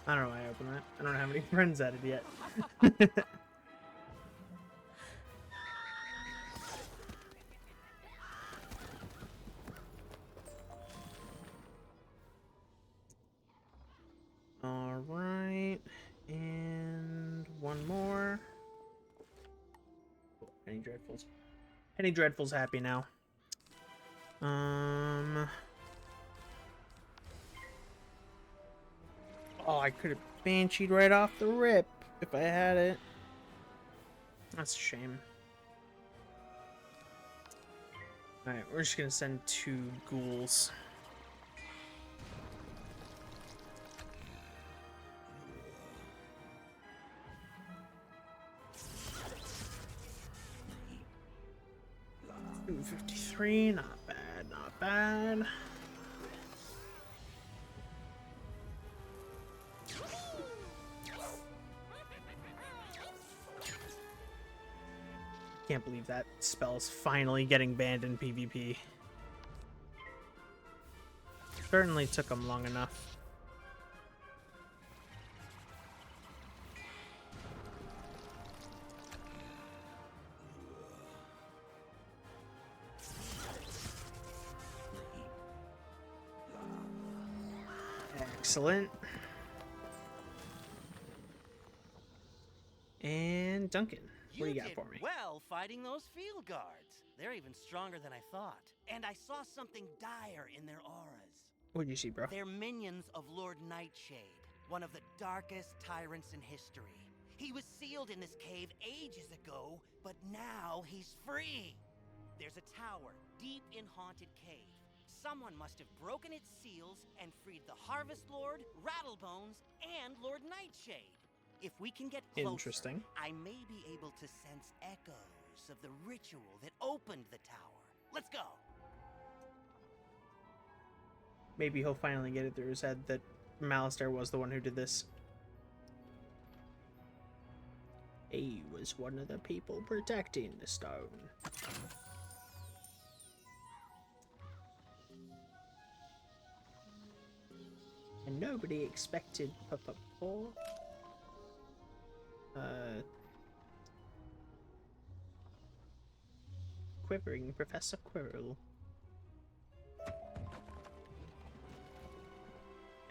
I don't know why I opened that. I don't have any friends at it yet. Alright. And one more. Penny Dreadful's. Penny Dreadful's happy now. Oh, I could have bansheed right off the rip if I had it. That's a shame. Alright, we're just gonna send 2 ghouls. $253, not bad, not bad. Can't believe that spell's finally getting banned in PvP. Certainly took them long enough. Excellent. And Duncan, what do you got for me? Well, fighting those field guards. They're even stronger than I thought. And I saw something dire in their auras. What'd you see, bro? They're minions of Lord Nightshade, one of the darkest tyrants in history. He was sealed in this cave ages ago, but now he's free. There's a tower deep in Haunted Cave. Someone must have broken its seals and freed the Harvest Lord, Rattlebones, and Lord Nightshade. If we can get closer, I may be able to sense echoes of the ritual that opened the tower. Let's go! Maybe he'll finally get it through his head that Malistaire was the one who did this. He was one of the people protecting the stone. And nobody expected Quivering Professor Quirrell.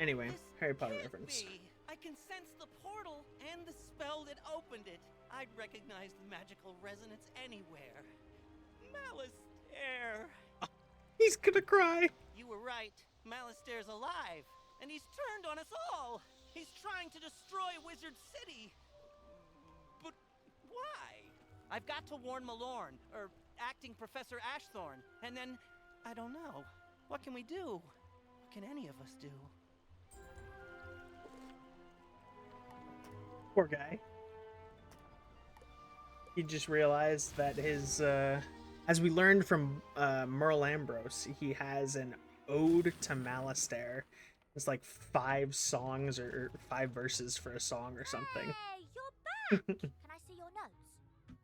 Anyway, Harry Potter reference. I can sense the portal and the spell that opened it. I'd recognize the magical resonance anywhere. Malistaire! He's gonna cry! You were right. Malistaire's alive, and he's turned on us all. He's trying to destroy Wizard City. But why? I've got to warn Malorn, or acting Professor Ashthorn, and then, I don't know. What can we do? What can any of us do? Poor guy. He just realized that his, as we learned from Merle Ambrose, he has an ode to Malistaire. It's like 5 songs or 5 verses for a song or something. Hey, you're back! Can I see your notes?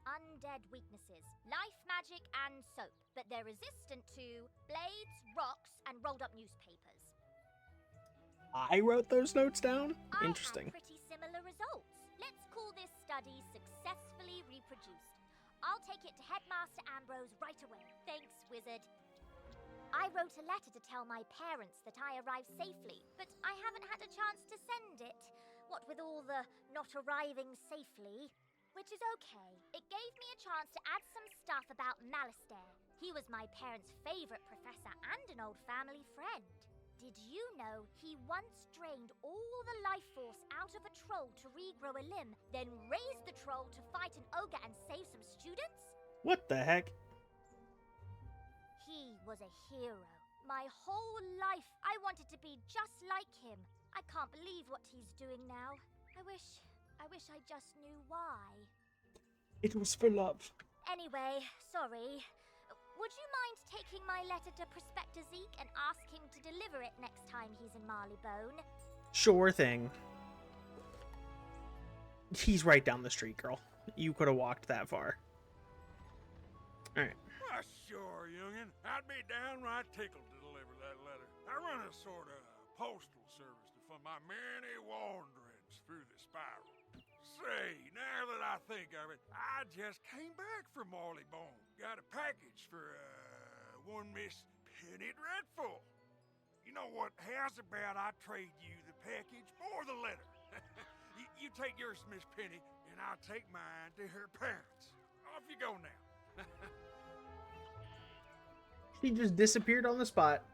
Undead weaknesses, life magic and soap, but they're resistant to blades, rocks, and rolled up newspapers. I wrote those notes down? Interesting. I had pretty similar results. Let's call this study successfully reproduced. I'll take it to Headmaster Ambrose right away. Thanks, Wizard. I wrote a letter to tell my parents that I arrived safely, but I haven't had a chance to send it. What with all the not arriving safely. Which is okay. It gave me a chance to add some stuff about Malistaire. He was my parents' favorite professor and an old family friend. Did you know he once drained all the life force out of a troll to regrow a limb, then raised the troll to fight an ogre and save some students? What the heck? He was a hero. My whole life, I wanted to be just like him. I can't believe what he's doing now. I wish I just knew why. It was for love. Anyway, sorry. Would you mind taking my letter to Prospector Zeke and ask him to deliver it next time he's in Marleybone? Sure thing. He's right down the street, girl. You could have walked that far. Alright. Sure, youngin'. I'd be downright tickled to deliver that letter. I run a sort of postal service to fund my many wanderings through the spiral. Say, now that I think of it, I just came back from Marleybone. Got a package for, one Miss Penny Dreadful. You know what? How's about I trade you the package or the letter? You take yours, Miss Penny, and I'll take mine to her parents. Off you go now. She just disappeared on the spot.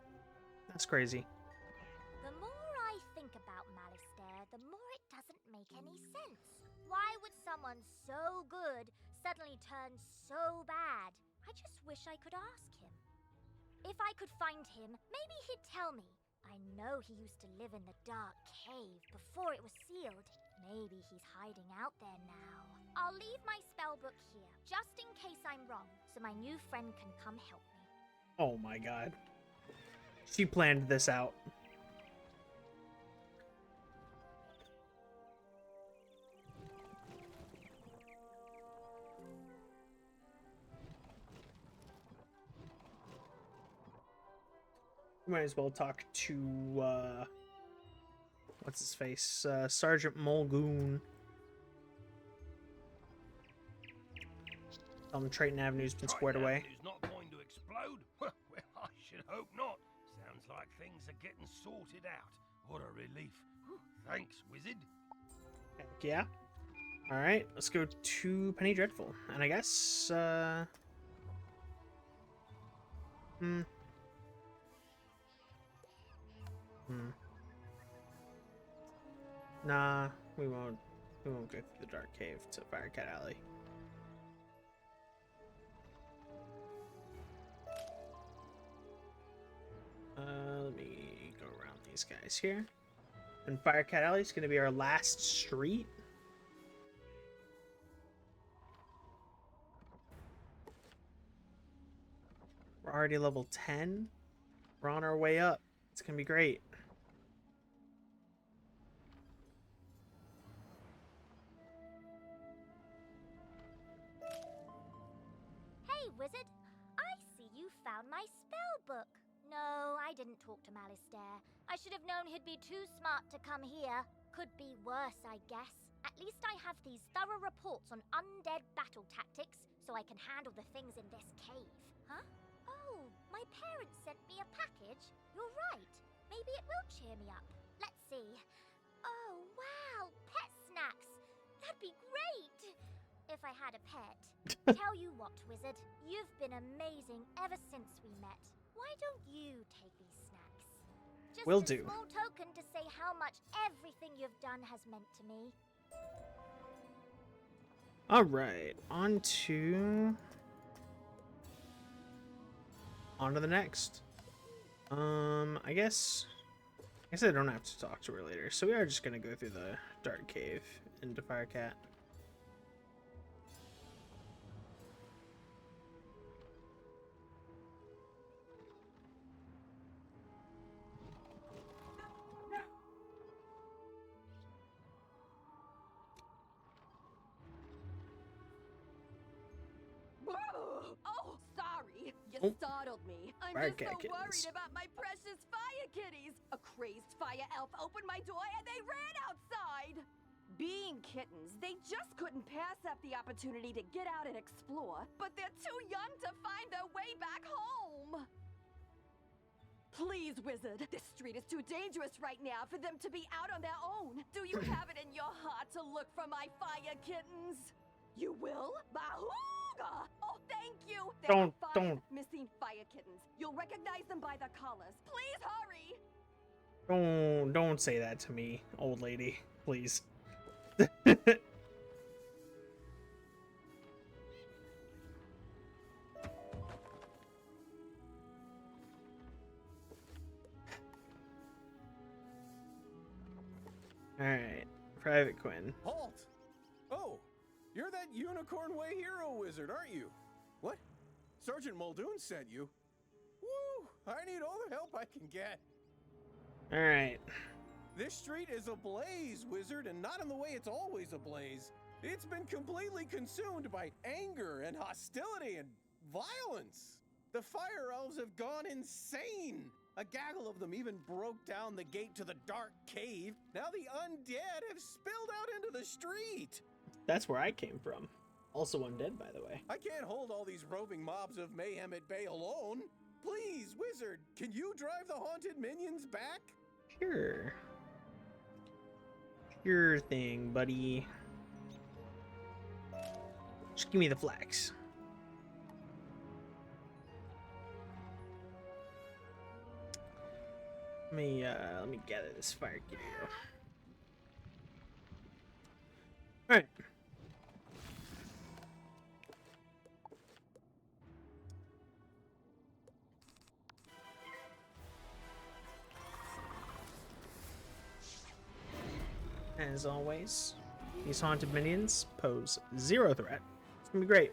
That's crazy. The more I think about Malistaire, the more it doesn't make any sense. Why would someone so good suddenly turn so bad? I just wish I could ask him. If I could find him, maybe he'd tell me. I know he used to live in the dark cave before it was sealed. Maybe he's hiding out there now. I'll leave my spellbook here, just in case I'm wrong, so my new friend can come help me. Oh my god. She planned this out. We might as well talk to, what's his face? Sergeant Mulgoon. Tell him Triton Avenue's been squared away. It's not going to explode? Well, I should hope not. Sounds like things are getting sorted out. What a relief. Thanks, Wizard. Heck yeah. Alright, let's go to Penny Dreadful. And I guess, Nah, we won't go through the Dark Cave to Firecat Alley. Let me go around these guys here. And Firecat Alley is going to be our last street. We're already level 10. We're on our way up. It's going to be great. Hey, Wizard. I see you found my spellbook. No, I didn't talk to Malistaire. I should have known he'd be too smart to come here. Could be worse, I guess. At least I have these thorough reports on undead battle tactics, so I can handle the things in this cave. Huh? Oh, my parents sent me a package. You're right. Maybe it will cheer me up. Let's see. Oh, wow, pet snacks. That'd be great if I had a pet. Tell you what, Wizard, you've been amazing ever since we met. Why don't you take these snacks? Just Will a do. small token to say how much everything you've done has meant to me. Alright, on to the next. I guess I don't have to talk to her later, so we are just gonna go through the Dark Cave into Firecat. Oh, sorry. You startled me. I'm just so worried about my precious fire kitties. A crazed fire elf opened my door and they ran outside. Being kittens, they just couldn't pass up the opportunity to get out and explore, but they're too young to find their way back home. Please, Wizard, this street is too dangerous right now for them to be out on their own. Do you have it in your heart to look for my fire kittens? You will? Bahooga! Oh, thank you! There are 5 missing fire kittens. You'll recognize them by their collars. Please hurry! Don't say that to me, old lady. Please. Alright, Private Quinn. Halt! Oh, you're that Unicorn Way hero wizard, aren't you? What? Sergeant Muldoon sent you? Woo! I need all the help I can get. Alright. This street is ablaze, wizard, and not in the way it's always ablaze. It's been completely consumed by anger and hostility and violence. The fire elves have gone insane. A gaggle of them even broke down the gate to the dark cave. Now the undead have spilled out into the street. That's where I came from. Also undead, by the way. I can't hold all these roving mobs of mayhem at bay alone. Please, Wizard, can you drive the haunted minions back? Sure. Your thing, buddy. Just give me the flax. Let me gather this fire gear. All right. As always, these haunted minions pose 0 threat. It's gonna be great.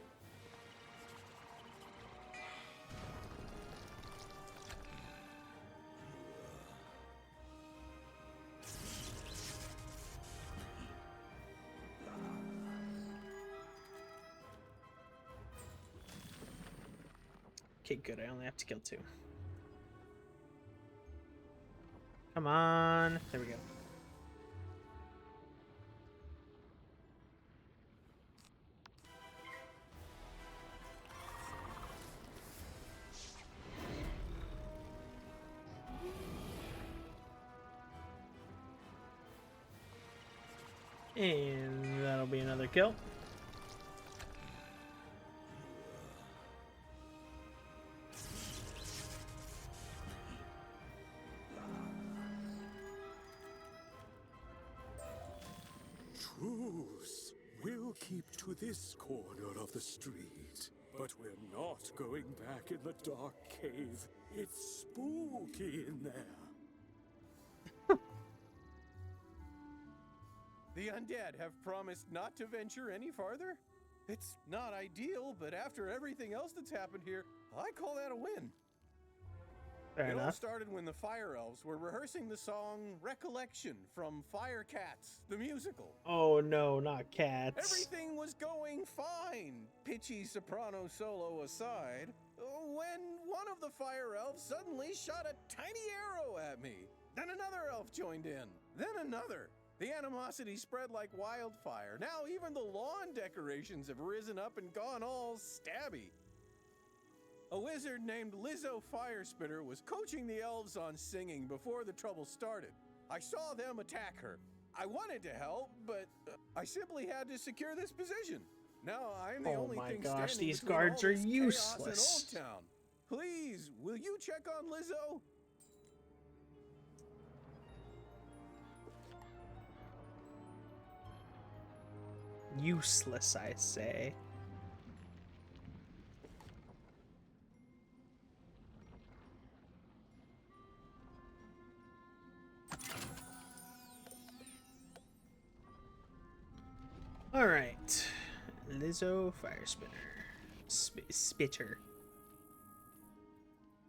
Okay, good. I only have to kill 2. Come on. There we go. And that'll be another kill. Truce. We'll keep to this corner of the street. But we're not going back in the dark cave. It's spooky in there. The undead have promised not to venture any farther? It's not ideal, but after everything else that's happened here, I call that a win. Fair It all enough. started when the Fire Elves were rehearsing the song Recollection from Fire Cats, the musical. Oh no, not cats. Everything was going fine, pitchy soprano solo aside, when one of the Fire Elves suddenly shot a tiny arrow at me. Then another elf joined in, then another. The animosity spread like wildfire. Now even the lawn decorations have risen up and gone all stabby. A wizard named Lizzo Firespitter was coaching the elves on singing before the trouble started. I saw them attack her. I wanted to help, but I simply had to secure this position. Now I'm the only thing standing these between guards all are this useless. chaos in Old Town. Please, will you check on Lizzo? Useless, I say. All right, Lizzo Firespinner, Spitter.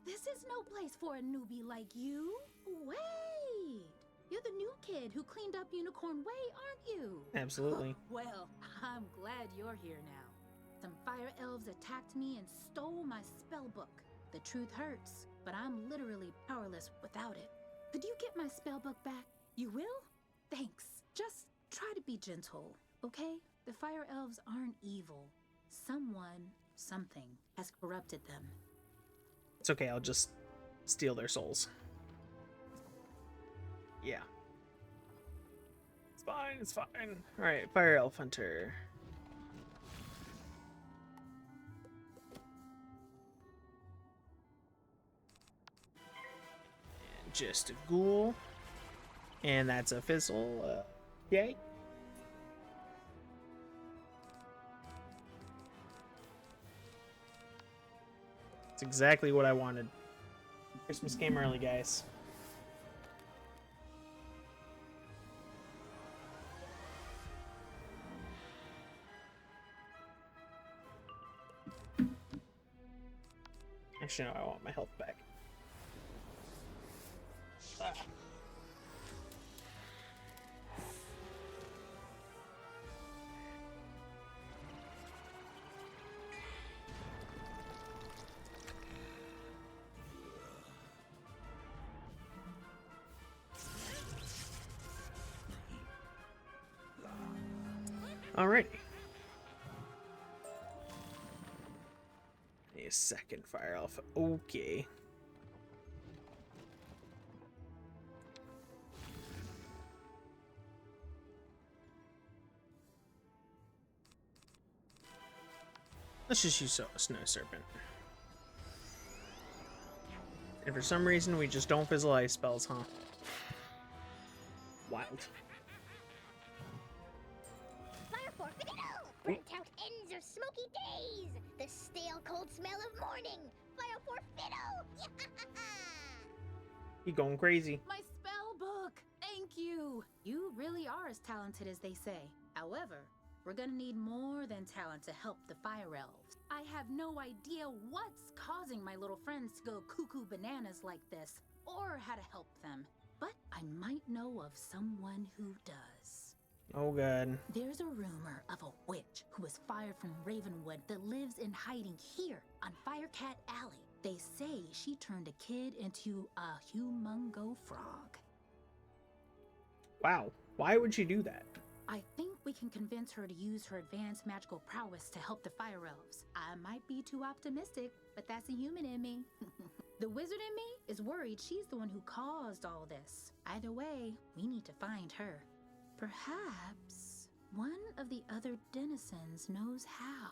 This is no place for a newbie like you. Wait! You're the new kid who cleaned up Unicorn Way, aren't you? Absolutely. Well, I'm glad you're here now. Some fire elves attacked me and stole my spell book. The truth hurts, but I'm literally powerless without it. Could you get my spell book back? You will? Thanks. Just try to be gentle, okay? The fire elves aren't evil. Something has corrupted them. It's okay, I'll just steal their souls. Yeah. It's fine, it's fine. Alright, Fire Elf Hunter. And just a ghoul. And that's a fizzle. Yay. It's exactly what I wanted. Christmas came early, guys. Actually, no, I want my health back. Ah. Alrighty. second fire elf. Okay. Let's just use a snow serpent. And for some reason, we just don't fizzle ice spells, huh? Wild. Fire for fiddle! Burnt out ends of smoky days! The stale cold smell of morning! Fire for fiddle! You going crazy. My spell book! Thank you! You really are as talented as they say. However, we're gonna need more than talent to help the fire elves. I have no idea what's causing my little friends to go cuckoo bananas like this, or how to help them. But I might know of someone who does. Oh god. There's a rumor of a witch who was fired from Ravenwood that lives in hiding here on Firecat Alley. They say she turned a kid into a humongo frog. Wow. Why would she do that? I think we can convince her to use her advanced magical prowess to help the fire elves. I might be too optimistic, but that's a human in me. The wizard in me is worried she's the one who caused all this. Either way, we need to find her. Perhaps one of the other denizens knows how.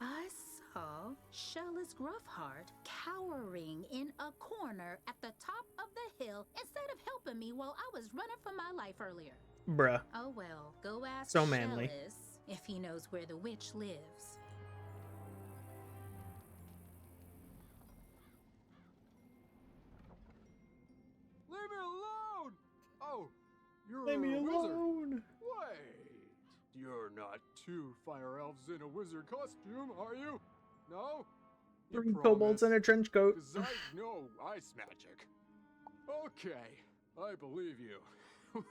I saw Shellis Gruffheart cowering in a corner at the top of the hill instead of helping me while I was running for my life earlier. Bruh. Oh well, go ask So manly. Shellis if he knows where the witch lives. Leave me alone! Oh, you're Leave me a wizard. alone. Wait, you're not two fire elves in a wizard costume, are you? No? You 3 kobolds in a trench coat. 'Cause I know ice magic. Okay, I believe you.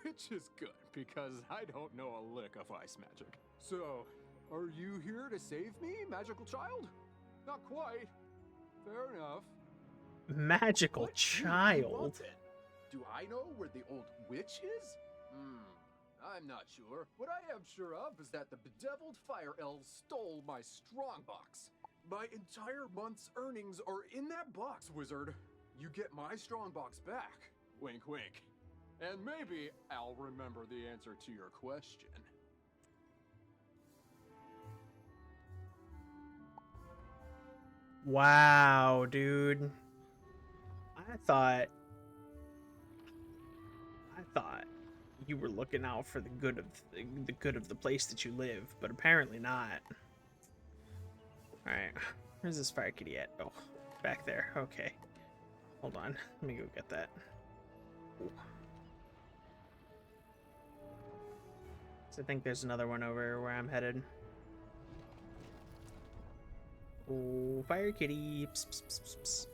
Which is good, because I don't know a lick of ice magic. So, are you here to save me, magical child? Not quite. Fair enough. Magical What do you child. want then? Do I know where the old witch is? I'm not sure. What I am sure of is that the bedeviled fire elves stole my strongbox. My entire month's earnings are in that box, wizard. You get my strongbox back. Wink, wink. And maybe I'll remember the answer to your question. Wow, dude. I thought you were looking out for the good of the place that you live, but apparently not. All right, where's this fire kitty at? Oh, back there. Okay, hold on. Let me go get that. Ooh. So I think there's another one over where I'm headed. Oh, fire kitty. Psst, psst, psst, psst, psst.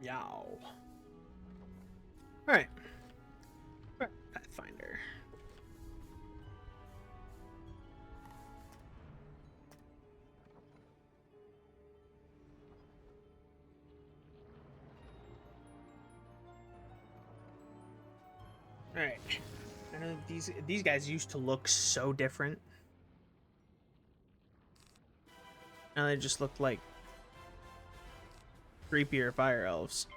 Yow. Alright. Pathfinder. Alright. I know these guys used to look so different. Now they just look like creepier fire elves.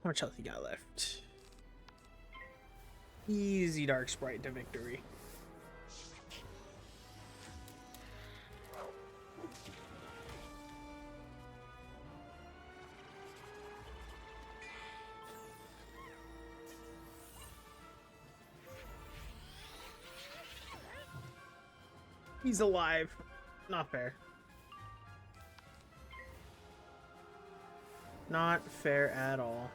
How much health you got left? Easy Dark Sprite to victory. He's alive. Not fair. Not fair at all.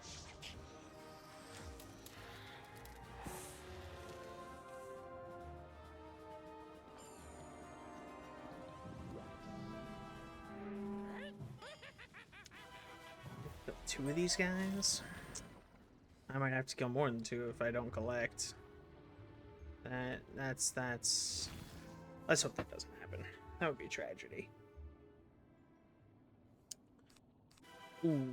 2 of these guys? I might have to kill more than 2 if I don't collect. That's... Let's hope that doesn't happen. That would be a tragedy. Ooh.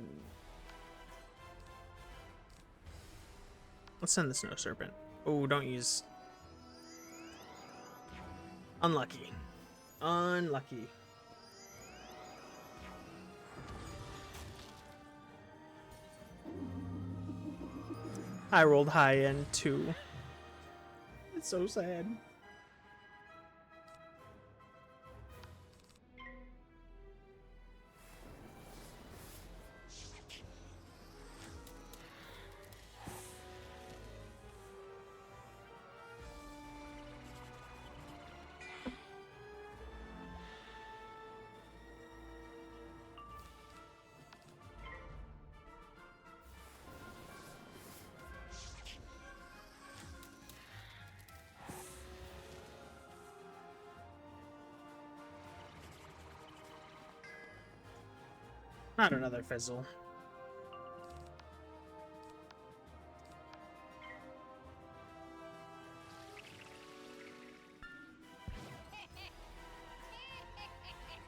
Let's send the Snow Serpent. Oh, don't use... Unlucky. Unlucky. I rolled high end too. It's so sad. Not another fizzle.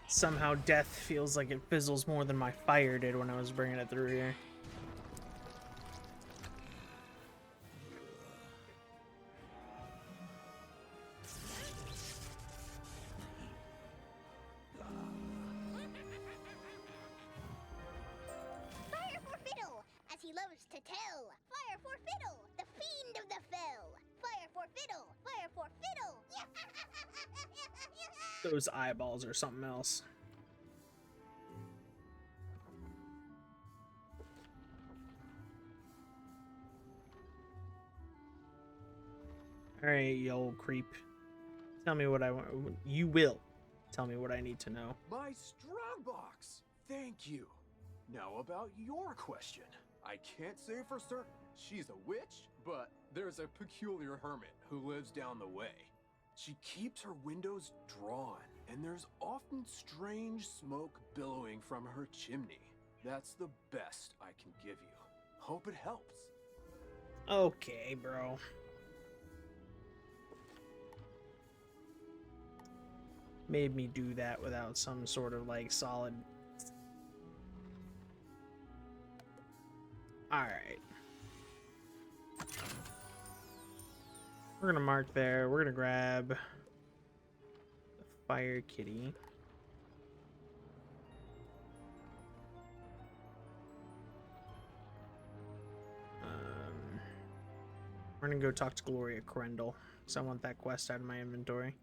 Somehow death feels like it fizzles more than my fire did when I was bringing it through here. Fire for Fiddle, as he loves to tell. Fire for Fiddle, the fiend of the fell. Fire for Fiddle, fire for Fiddle. Those eyeballs are something else. Alright, you old creep. Tell me what I want. You will tell me what I need to know. My strong box! Thank you. Now about your question. I can't say for certain she's a witch, but there's a peculiar hermit who lives down the way. She keeps her windows drawn, and there's often strange smoke billowing from her chimney. That's the best I can give you. Hope it helps. Okay, bro. Made me do that without some sort of like solid. Alright. We're gonna mark there. We're gonna grab the fire kitty. We're gonna go talk to Gloria Crendel, because I want that quest out of my inventory.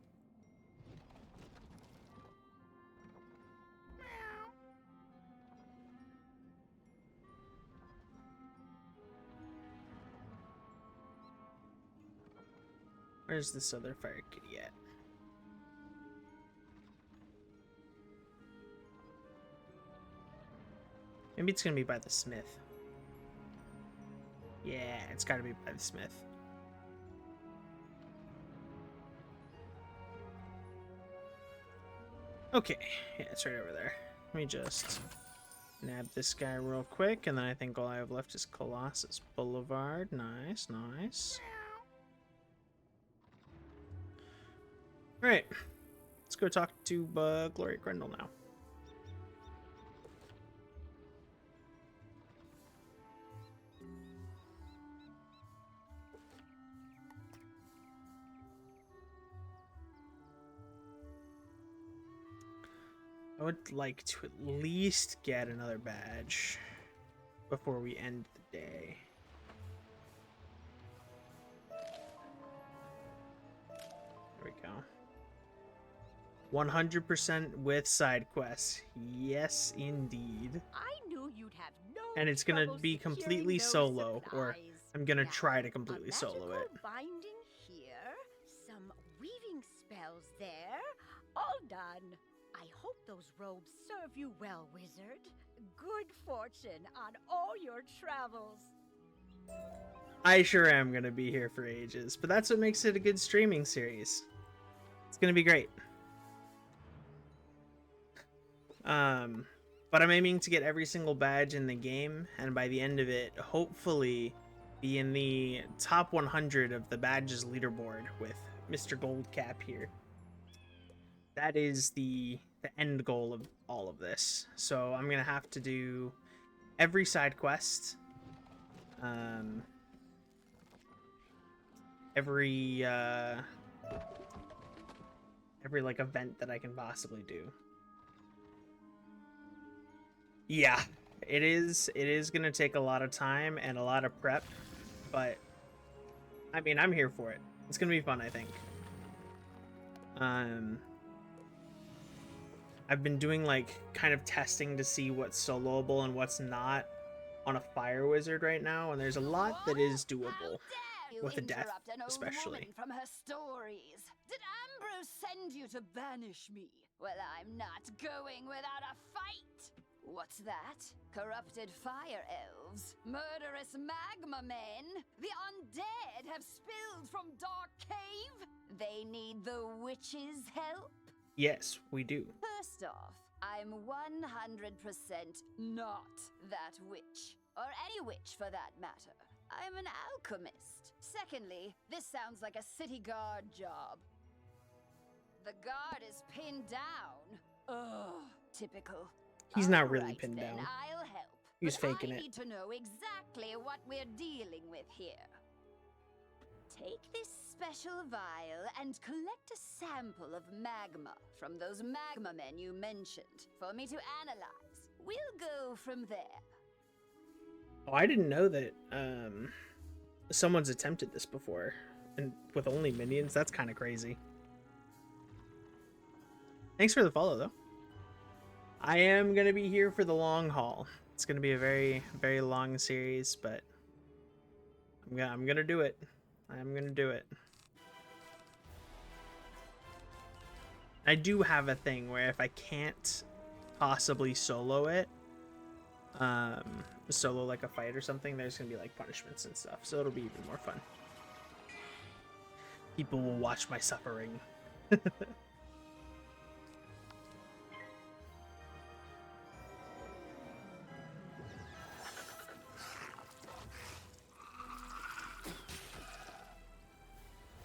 Where's this other fire kitty at? Maybe it's gonna be by the smith. Yeah, it's gotta be by the smith. Okay, yeah, it's right over there. Let me just nab this guy real quick, and then I think all I have left is Colossus Boulevard. Nice, nice. Alright, let's go talk to Gloria Grendel now. I would like to at least get another badge before we end the day. There we go. 100% with side quests. Yes, indeed. I knew you'd have no And it's gonna trouble be securing completely those solo, or supplies. I'm gonna Now, try to completely a solo it. magical binding here, some weaving spells there, all done. I hope those robes serve you well, wizard. Good fortune on all your travels. I sure am gonna be here for ages, but that's what makes it a good streaming series. It's gonna be great. But I'm aiming to get every single badge in the game, and by the end of it, hopefully be in the top 100 of the badges leaderboard with Mr. Goldcap here. That is the end goal of all of this. So I'm gonna have to do every side quest, every like event that I can possibly do. Yeah, it is gonna take a lot of time and a lot of prep, but I mean, I'm here for it. It's gonna be fun, I think. I've been doing like kind of testing to see what's soloable and what's not on a fire wizard right now, and there's a lot that is doable with a death, especially. From her stories. Did Ambrose send you to banish me? Well, I'm not going without a fight. What's that? Corrupted fire elves? Murderous magma men? The undead have spilled from Dark Cave? They need the witch's help? Yes, we do. First off, I'm 100% not that witch. Or any witch for that matter. I'm an alchemist. Secondly, this sounds like a city guard job. The guard is pinned down. Ugh, typical. He's not really pinned down. I'll help. He's faking it. I need to know exactly what we're dealing with here. Take this special vial and collect a sample of magma from those magma men you mentioned for me to analyze. We'll go from there. Oh, I didn't know that someone's attempted this before, and with only minions. That's kind of crazy. Thanks for the follow, though. I am gonna be here for the long haul. It's gonna be a very, very long series, but I'm gonna do it. I'm gonna do it. I do have a thing where if I can't possibly solo it, solo like a fight or something, there's gonna be like punishments and stuff, so it'll be even more fun. People will watch my suffering.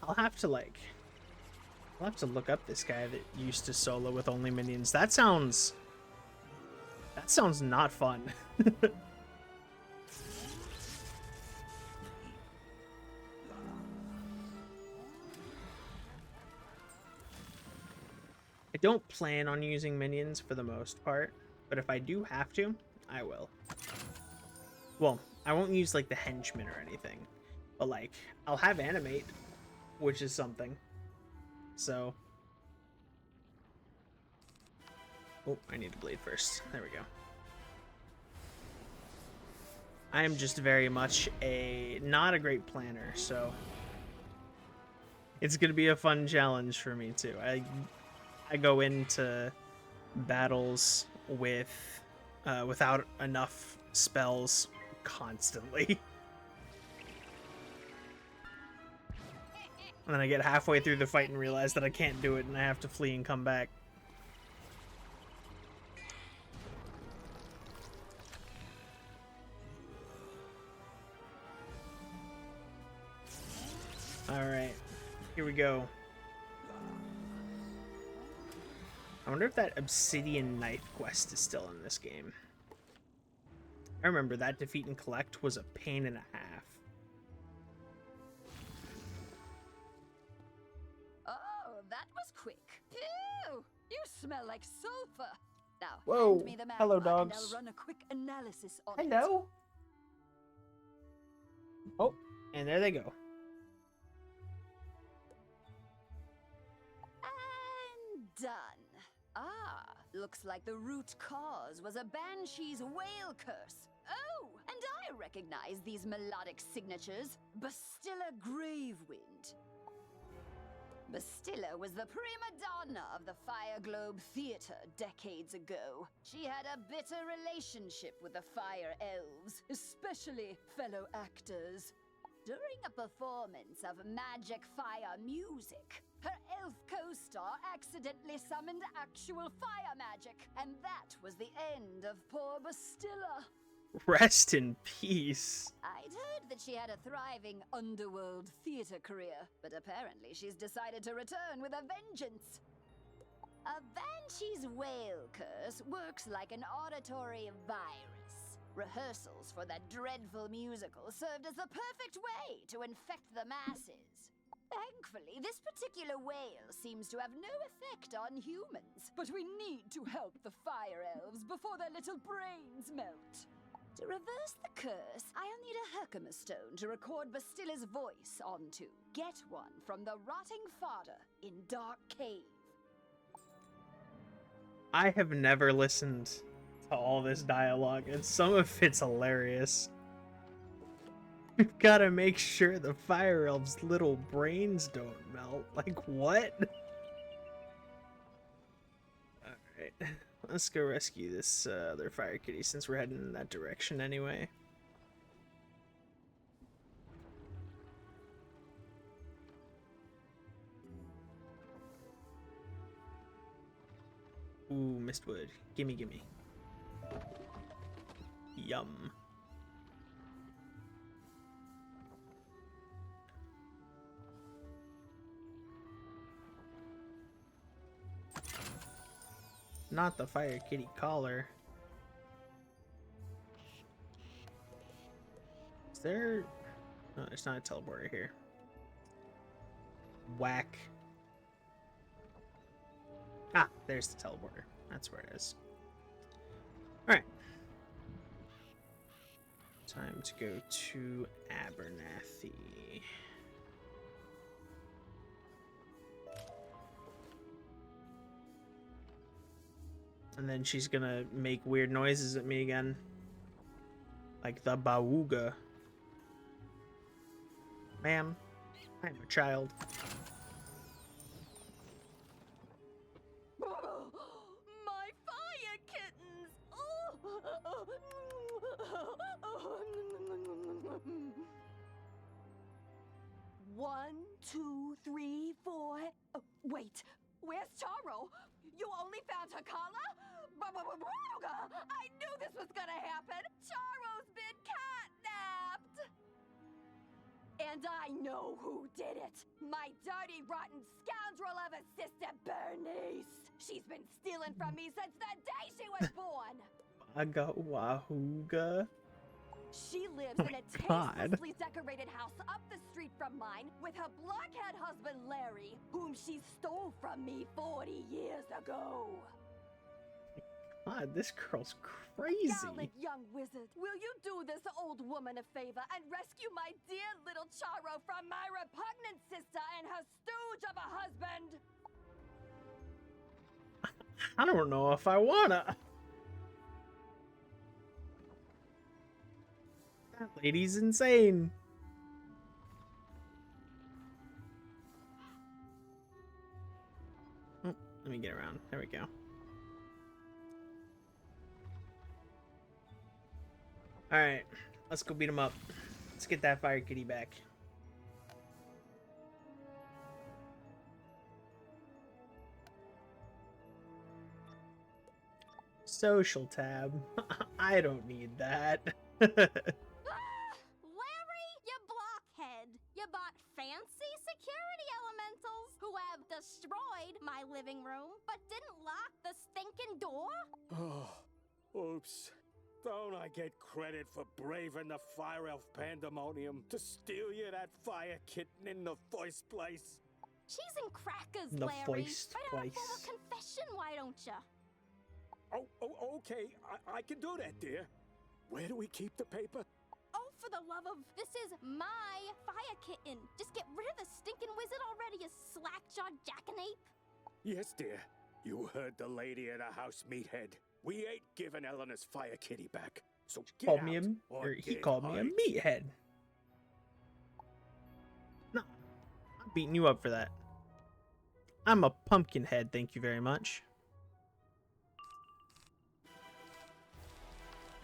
I'll have to look up this guy that used to solo with only minions. That sounds not fun. I don't plan on using minions for the most part, but if I do have to, I will. Well, I won't use like the henchmen or anything, but like I'll have animate, which is something. So, oh, I need to bleed first. There we go. I am just very much not a great planner, so it's gonna be a fun challenge for me too. I go into battles with without enough spells constantly. And then I get halfway through the fight and realize that I can't do it and I have to flee and come back. Alright, here we go. I wonder if that obsidian knife quest is still in this game. I remember that defeat and collect was a pain and a half. That was quick. Phew! You smell like sulfur. Now, whoa. hand me the magma Hello, dogs. and I'll run a quick analysis on Hello. Oh, and there they go. And done. Ah, looks like the root cause was a banshee's whale curse. Oh, and I recognize these melodic signatures. Bastilla Gravewind. Bastilla was the prima donna of the Fire Globe Theater decades ago. She had a bitter relationship with the Fire Elves, especially fellow actors. During a performance of magic fire music, Her elf co-star accidentally summoned actual fire magic, and that was the end of poor Bastilla. Rest in peace. I'd heard that she had a thriving underworld theater career, but apparently she's decided to return with a vengeance. A Banshee's whale curse works like an auditory virus. Rehearsals for that dreadful musical served as the perfect way to infect the masses. Thankfully, this particular whale seems to have no effect on humans, but we need to help the fire elves before their little brains melt. To reverse the curse, I'll need a Herkimer stone to record Bastilla's voice onto. Get one from the rotting fodder in Dark Cave. I have never listened to all this dialogue, and some of it's hilarious. We've got to make sure the fire elves' little brains don't melt. Like, what? Alright, let's go rescue this other fire kitty since we're heading in that direction anyway. Ooh, mistwood. Gimme, gimme. Yum. Not the fire kitty collar. Is there... No, there's not a teleporter here. Whack. Ah, there's the teleporter. That's where it is. Alright. Time to go to Abernathy. And then she's gonna make weird noises at me again. Like the Bawooga. Ma'am, I'm a child. My fire kittens! 1, 2, 3, 4. Oh, wait, where's Charo? You only found her collar? I knew this was gonna happen! Charo's been catnapped! And I know who did it! My dirty, rotten scoundrel of a sister, Bernice! She's been stealing from me since the day she was born! Wahooga. She lives in a tastelessly decorated house up the street from mine with her blockhead husband, Larry, whom she stole from me 40 years ago. God, this girl's crazy. Gallant young wizard, will you do this old woman a favor and rescue my dear little Charo from my repugnant sister and her stooge of a husband? I don't know if I wanna. That lady's insane. Oh, let me get around. There we go. Alright, let's go beat him up. Let's get that fire kitty back. Social tab. I don't need that. Larry, you blockhead! You bought fancy security elementals who have destroyed my living room, but didn't lock the stinking door? Oh, oops. Don't I get credit for braving the fire elf pandemonium to steal you that fire kitten in the first place? Cheese and crackers, The Larry. first Write out a place. formal confession, why don't you? Oh, okay. I can do that, dear. Where do we keep the paper? Oh, for the love of... This is my fire kitten. Just get rid of the stinking wizard already, you slack-jawed jackanape. Yes, dear. You heard the lady at the house, meathead. We ain't giving Eleanor's fire kitty back. So get Called out me or he get called me a hiked. meathead. No, I'm beating you up for that. I'm a pumpkin head, thank you very much.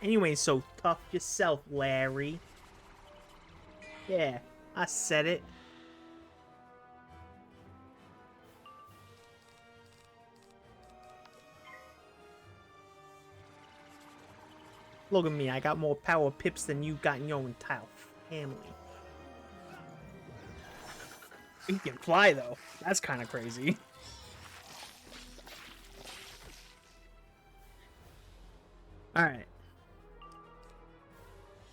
Anyway, so tough yourself, Larry. Yeah, I said it. Look at me, I got more power pips than you got in your entire family. He can fly, though. That's kind of crazy. Alright.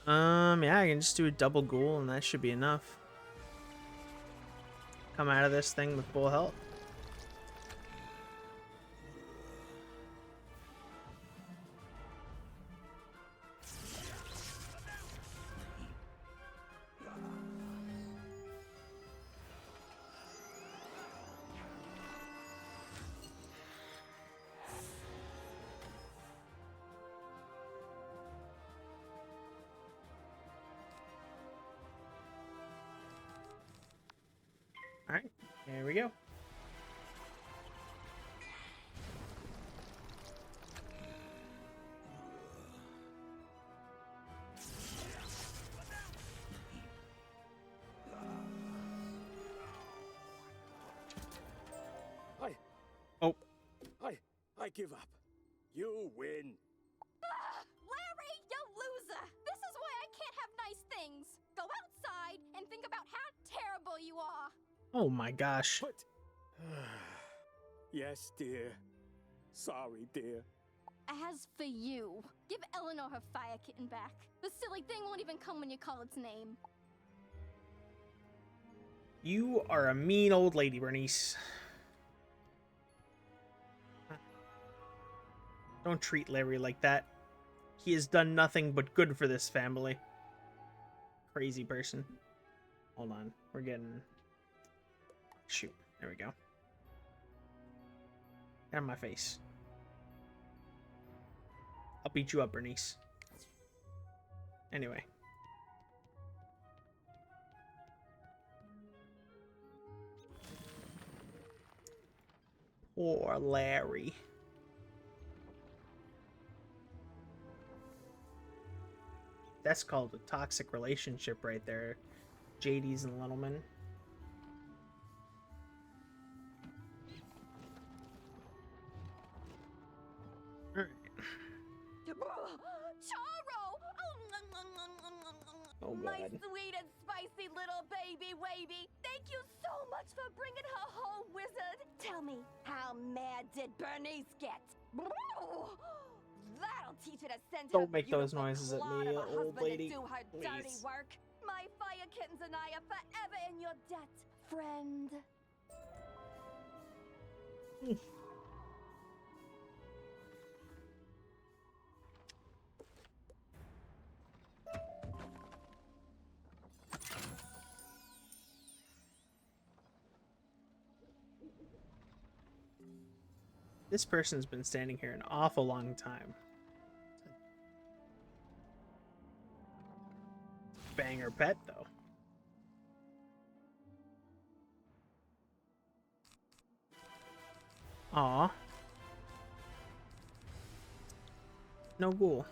Yeah, I can just do a double ghoul and that should be enough. Come out of this thing with full health. Alright, there we go. I give up. You win. Larry, you loser! This is why I can't have nice things. Go outside and think about how terrible you are. Oh my gosh. But... yes, dear. Sorry, dear. As for you, give Eleanor her fire kitten back. The silly thing won't even come when you call its name. You are a mean old lady, Bernice. Don't treat Larry like that. He has done nothing but good for this family. Crazy person. Hold on. We're getting... Shoot. There we go. Get out of my face. I'll beat you up, Bernice. Anyway. Poor Larry. That's called a toxic relationship right there. JD's and Littleman. Alright. Charo! Oh, my God. sweet and spicy little baby wavy. Thank you so much for bringing her home, Wizard. Tell me, how mad did Bernice get? That'll teach her to send Don't her make those beautiful noises at clod me, of a old husband lady. to do her dirty Please. work. My fire kittens and I are forever in your debt, friend. This person's been standing here an awful long time. Banger pet, though. Aw. No ghoul.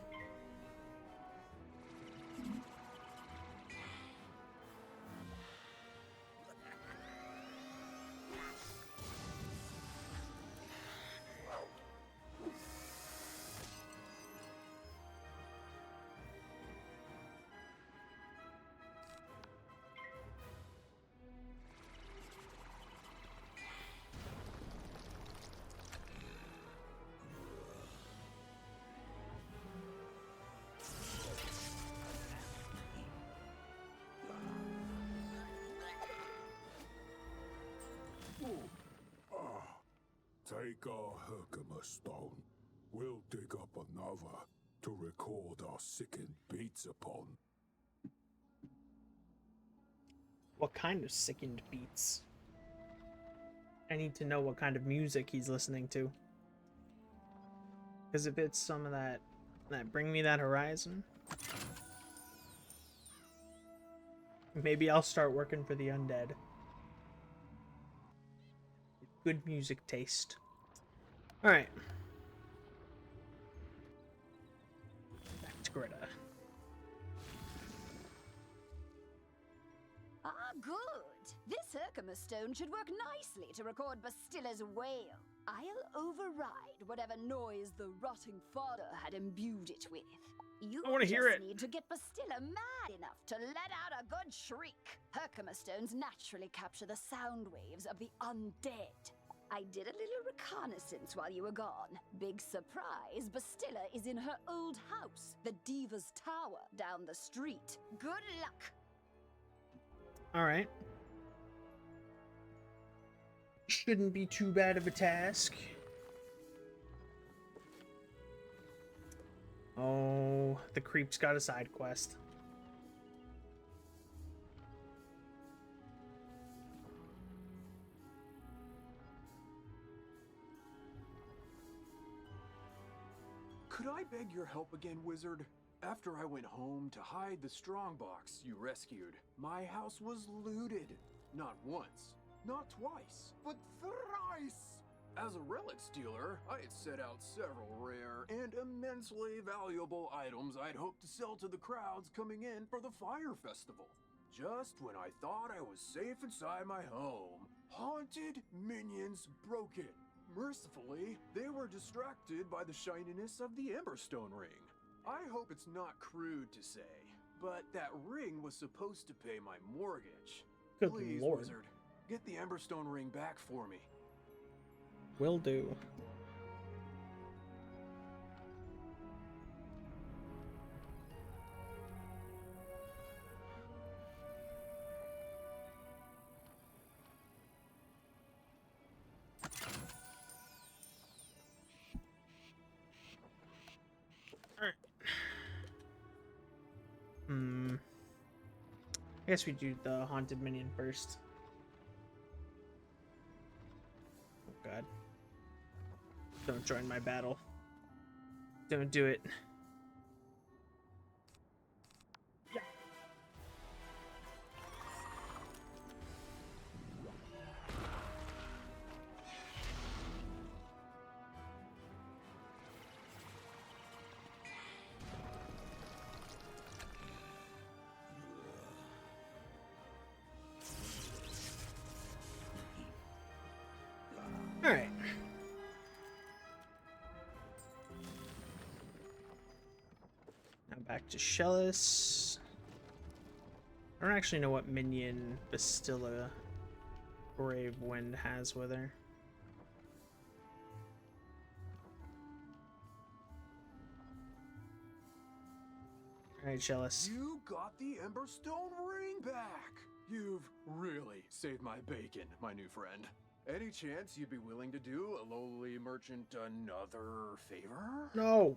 Take our Herkimer stone. We'll dig up another to record our sickened beats upon. What kind of sickened beats? I need to know what kind of music he's listening to. Because if it's some of that Bring Me That Horizon, maybe I'll start working for the undead. Good music taste. Alright. Back to Greta. Ah, good. This Herkimer stone should work nicely to record Bastilla's wail. I'll override whatever noise the rotting fodder had imbued it with. You I want to hear it. need to get Bastilla mad enough to let out a good shriek. Herkimer stones naturally capture the sound waves of the undead. I did a little reconnaissance while you were gone. Big surprise, Bastilla is in her old house, the Diva's Tower down the street. Good luck. All right. Shouldn't be too bad of a task. Oh, the creep's got a side quest. Could I beg your help again, Wizard? After I went home to hide the strongbox you rescued, my house was looted. Not once, not twice, but thrice! As a relic stealer, I had set out several rare and immensely valuable items I'd hoped to sell to the crowds coming in for the fire festival. Just when I thought I was safe inside my home, haunted minions broke in. Mercifully, they were distracted by the shininess of the Emberstone ring. I hope it's not crude to say, but that ring was supposed to pay my mortgage. Good Please, Lord. Wizard, get the Emberstone ring back for me. Will do. Alright. I guess we do the haunted minion first. Oh god. Don't join my battle. Don't do it. Alright. Now back to Shellis. I don't actually know what minion Bastilla Brave Wind has with her. Alright, Shellis. You got the Emberstone ring back! You've really saved my bacon, my new friend. Any chance you'd be willing to do a lowly merchant another favor? No!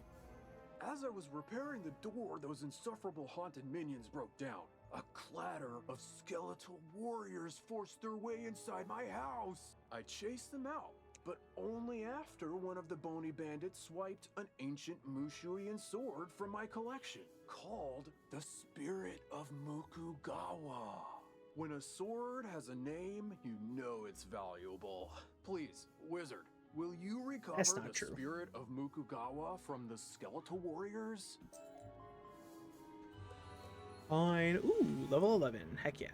As I was repairing the door, those insufferable haunted minions broke down. A clatter of skeletal warriors forced their way inside my house. I chased them out, but only after one of the bony bandits swiped an ancient Mushuian sword from my collection, called the Spirit of Mukugawa. When a sword has a name, you know it's valuable. Please, Wizard, will you recover the Spirit of Mukugawa from the skeletal warriors? Fine. Ooh, level 11. Heck yeah.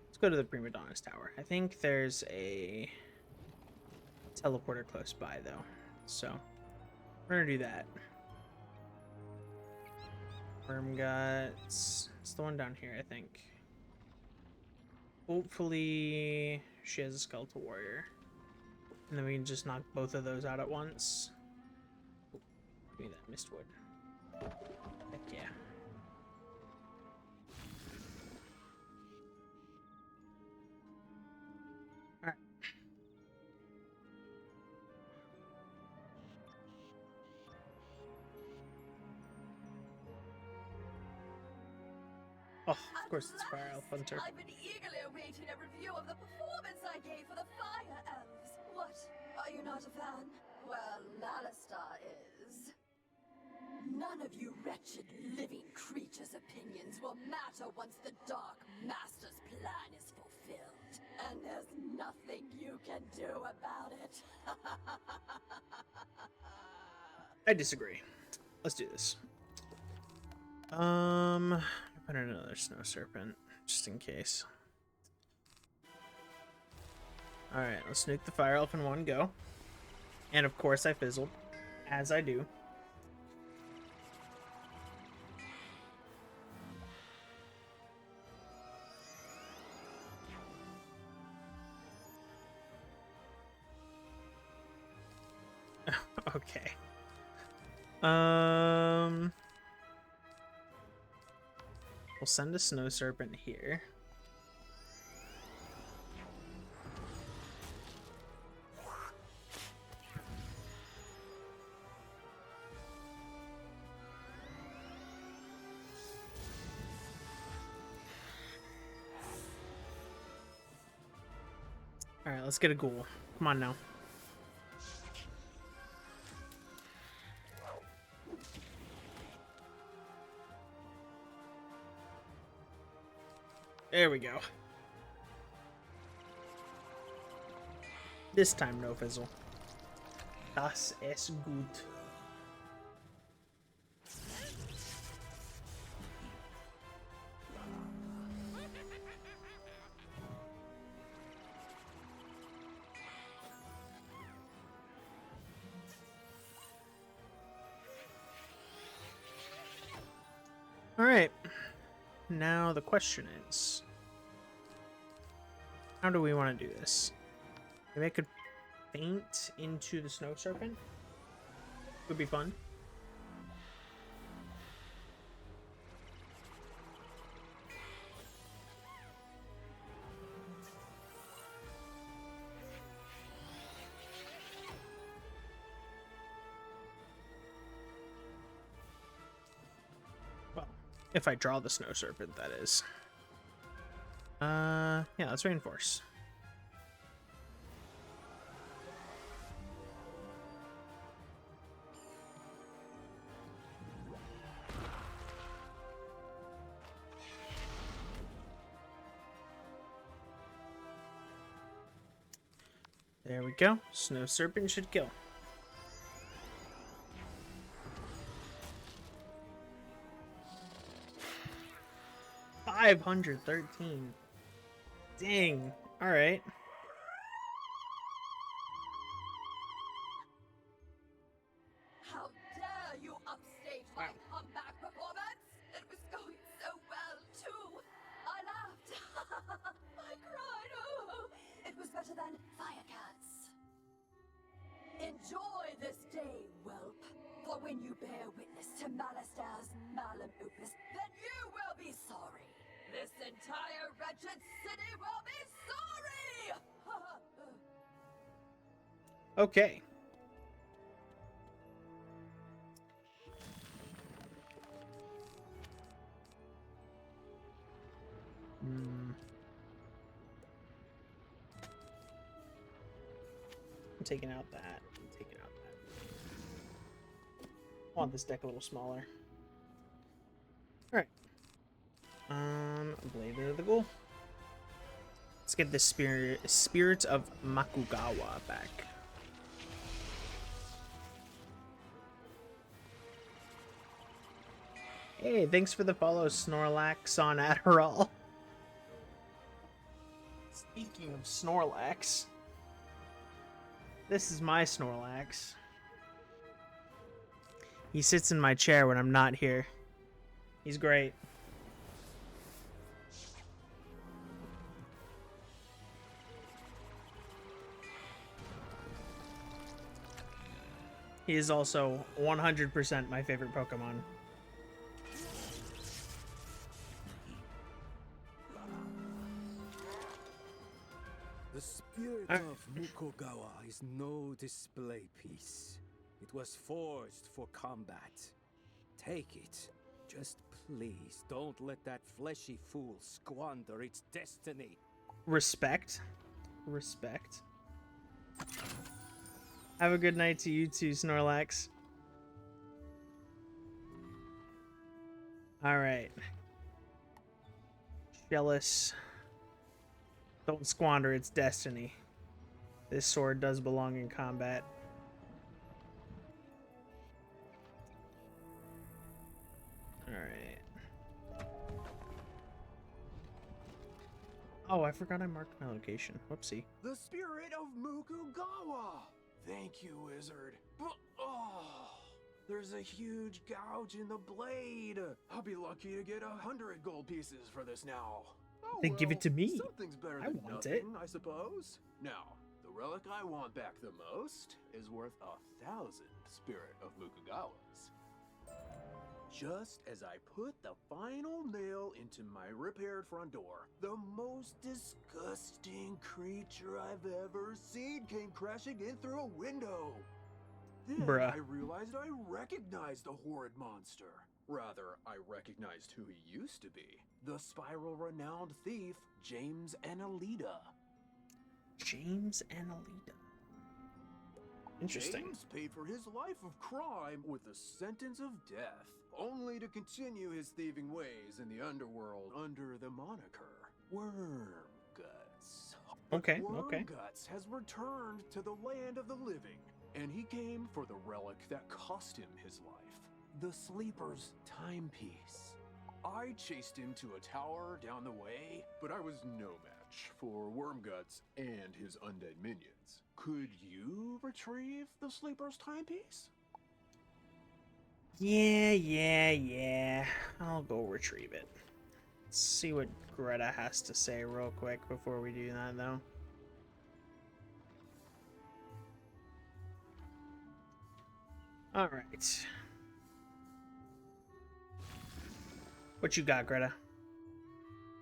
Let's go to the Prima Donna's Tower. I think there's a teleporter close by, though. So, we're gonna do that. Worm Guts. It's the one down here, I think. Hopefully, she has a skeletal warrior. And then we can just knock both of those out at once. Ooh, give me that mistwood. Heck yeah. Alright. Oh, of course it's Fire Elf Hunter. I've been eagerly awaiting a review of the performance I gave for the Fire Elves. What? Are you not a fan? Well, Alistar is. None of you wretched living creatures' opinions will matter once the Dark Master's plan is fulfilled. And there's nothing you can do about it. I disagree. Let's do this. Put in another Snow Serpent, just in case. Alright, let's nuke the Fire Elf in one go. And of course I fizzled, as I do. Okay. We'll send a snow serpent here. All right, let's get a ghoul. Come on now. There we go. This time, no fizzle. Das ist gut. All right. Now the question is, how do we want to do this? Maybe I could faint into the snow serpent. Would be fun. Well, if I draw the snow serpent, that is. Yeah, let's reinforce. There we go. Snow serpent should kill. $513. Dang. All right. How dare you upstage my comeback performance? It was going so well, too. I laughed. I cried. Oh, it was better than Firecats. Enjoy this day, whelp. For when you bear witness to Malaster's malum opus, then you will be sorry. This entire wretched city will be sorry! Okay. I'm taking out that. I'm taking out that. I want this deck a little smaller. Alright. Blade of the Ghoul. Let's get the spirit of Makugawa back. Hey, thanks for the follow, Snorlax on Adderall. Speaking of Snorlax, this is my Snorlax. He sits in my chair when I'm not here. He's great. He is also 100% my favorite Pokemon. The spirit of Mukogawa is no display piece. It was forged for combat. Take it. Just please don't let that fleshy fool squander its destiny. Respect. Respect. Have a good night to you too, Snorlax. Alright. Jealous. Don't squander its destiny. This sword does belong in combat. Alright. Oh, I forgot I marked my location. Whoopsie. The spirit of Mukugawa! Thank you, Wizard. Oh, there's a huge gouge in the blade. I'll be lucky to get 100 gold pieces for this now. Oh, Then give it to me. Something's better I than want nothing, it. I suppose. Now, the relic I want back the most is worth 1,000 Spirit of Mukagawa's. Just as I put the final nail into my repaired front door, the most disgusting creature I've ever seen came crashing in through a window. Then Bruh. I realized I recognized the horrid monster. Rather, I recognized who he used to be. The spiral-renowned thief, James Annalita. James Annalita. Interesting. James paid for his life of crime with a sentence of death, only to continue his thieving ways in the underworld under the moniker Wormguts. Okay, Wormguts has returned to the land of the living, and he came for the relic that cost him his life, the Sleeper's timepiece. I chased him to a tower down the way, but I was no match for Wormguts and his undead minions. Could you retrieve the Sleeper's timepiece? Yeah. I'll go retrieve it. Let's see what Greta has to say real quick before we do that, though. Alright. What you got, Greta?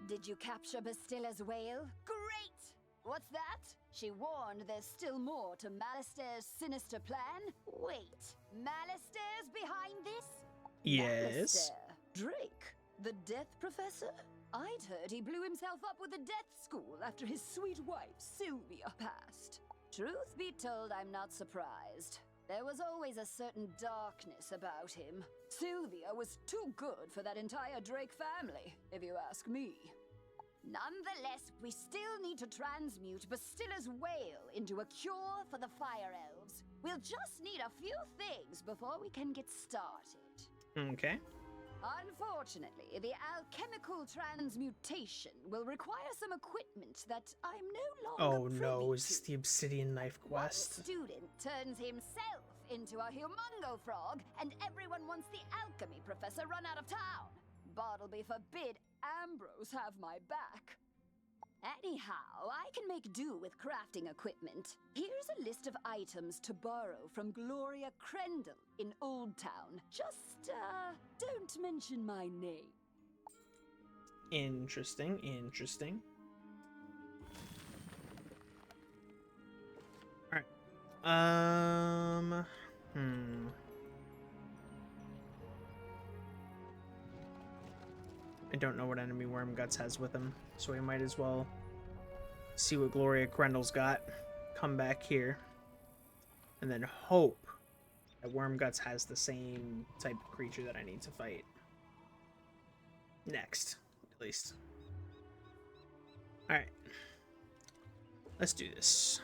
Did you capture Bastilla's whale? Great! What's that? She warned there's still more to Malister's sinister plan? Wait, Malister's behind this? Yes. Malister? Drake? The Death Professor? I'd heard he blew himself up with a death school after his sweet wife, Sylvia, passed. Truth be told, I'm not surprised. There was always a certain darkness about him. Sylvia was too good for that entire Drake family, if you ask me. Nonetheless, we still need to transmute Bastilla's whale into a cure for the Fire Elves. We'll just need a few things before we can get started. Okay. Unfortunately, the alchemical transmutation will require some equipment that I'm no longer Oh no, is this the obsidian knife quest? One student turns himself into a humongo frog, and everyone wants the alchemy professor run out of town. Bartleby forbid Ambrose have my back. Anyhow, I can make do with crafting equipment. Here's a list of items to borrow from Gloria Crendel in Old Town. Just, don't mention my name. Interesting. Alright. I don't know what enemy Wormguts has with him, so we might as well see what Gloria Crendel's got. Come back here. And then hope that Wormguts has the same type of creature that I need to fight. Next, at least. Alright. Let's do this.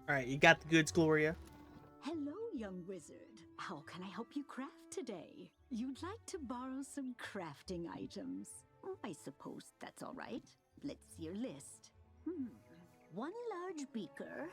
Alright, you got the goods, Gloria. Hello, young wizard. How can I help you craft today? You'd like to borrow some crafting items. I suppose that's all right. Let's see your list. One large beaker,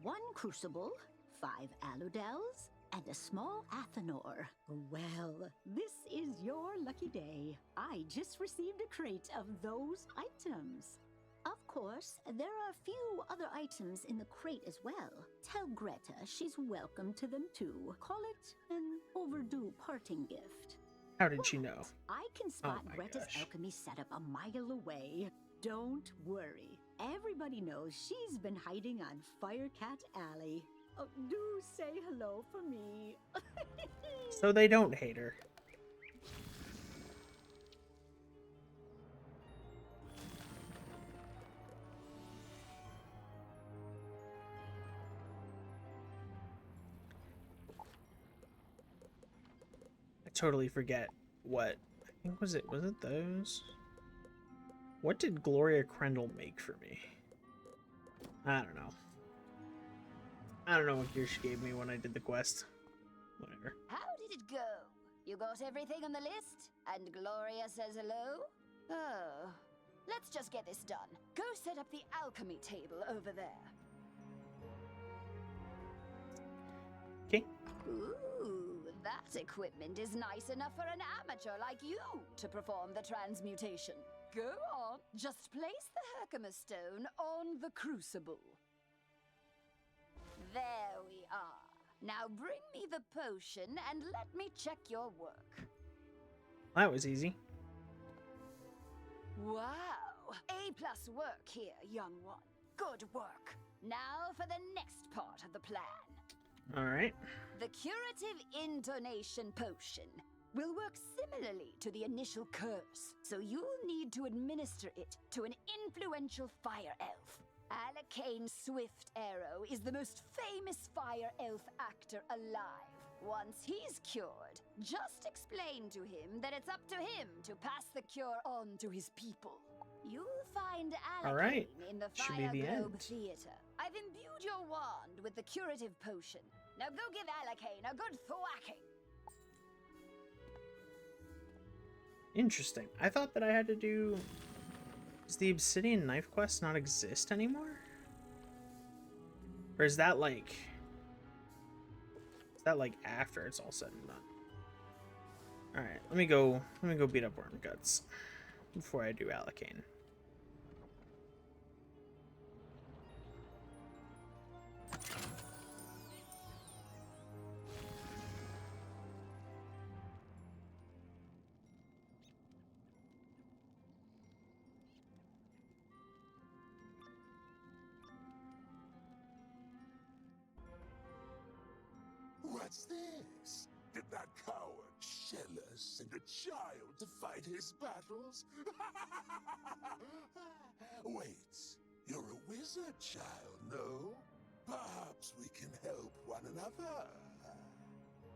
1 crucible, 5 aludels, and a small athanor. Well, this is your lucky day. I just received a crate of those items. Of course, there are a few other items in the crate as well. Tell Greta she's welcome to them too. Call it an overdue parting gift. How did she know? I can spot my Greta's gosh. alchemy setup a mile away. Don't worry. Everybody knows she's been hiding on Firecat Alley. Oh, do say hello for me. So they don't hate her. I totally forget what. I think was it those? What did Gloria Crendel make for me? I don't know. I don't know what gear she gave me when I did the quest. Whatever. How did it go? You got everything on the list? And Gloria says hello? Oh. Let's just get this done. Go set up the alchemy table over there. Okay. Ooh, that equipment is nice enough for an amateur like you to perform the transmutation. Go on. Just place the Herkimer stone on the crucible. There we are. Now bring me the potion and let me check your work. That was easy. Wow! A+ work here, young one. Good work. Now for the next part of the plan. Alright. The curative intonation potion will work similarly to the initial curse, so you'll need to administer it to an influential fire elf. Alakane Swift Arrow is the most famous fire elf actor alive. Once he's cured, just explain to him that it's up to him to pass the cure on to his people. You'll find Alakane in the Fire Globe Theater. I've imbued your wand with the curative potion. Now go give Alakane a good thwacking. Interesting. I thought that I had to do... Does the Obsidian Knife quest not exist anymore? Or is that like... Is that like after it's all said and done? Alright, let me go beat up Worm Guts before I do Alakane. What's this? Did that coward shell us, send a child to fight his battles? Wait, you're a wizard child, no? Perhaps we can help one another.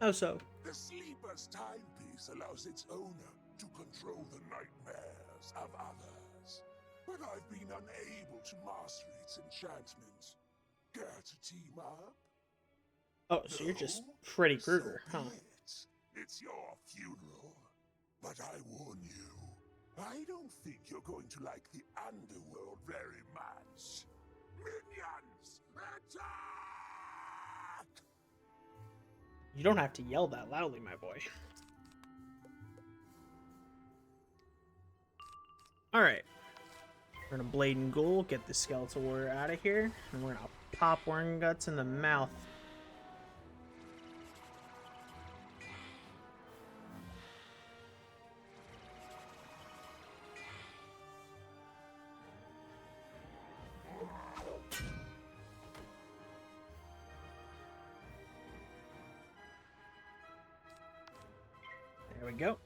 How so? The Sleeper's timepiece allows its owner to control the nightmares of others. But I've been unable to master its enchantment. Care to team up? Oh, so you're just Freddy Krueger, huh? It's your funeral. But I warn you, I don't think you're going to like the underworld very much. Minions, attack! You don't have to yell that loudly, my boy. Alright. We're gonna Blade and Ghoul, get the Skeletal Warrior out of here, and we're gonna pop Worm Guts in the mouth. There we go.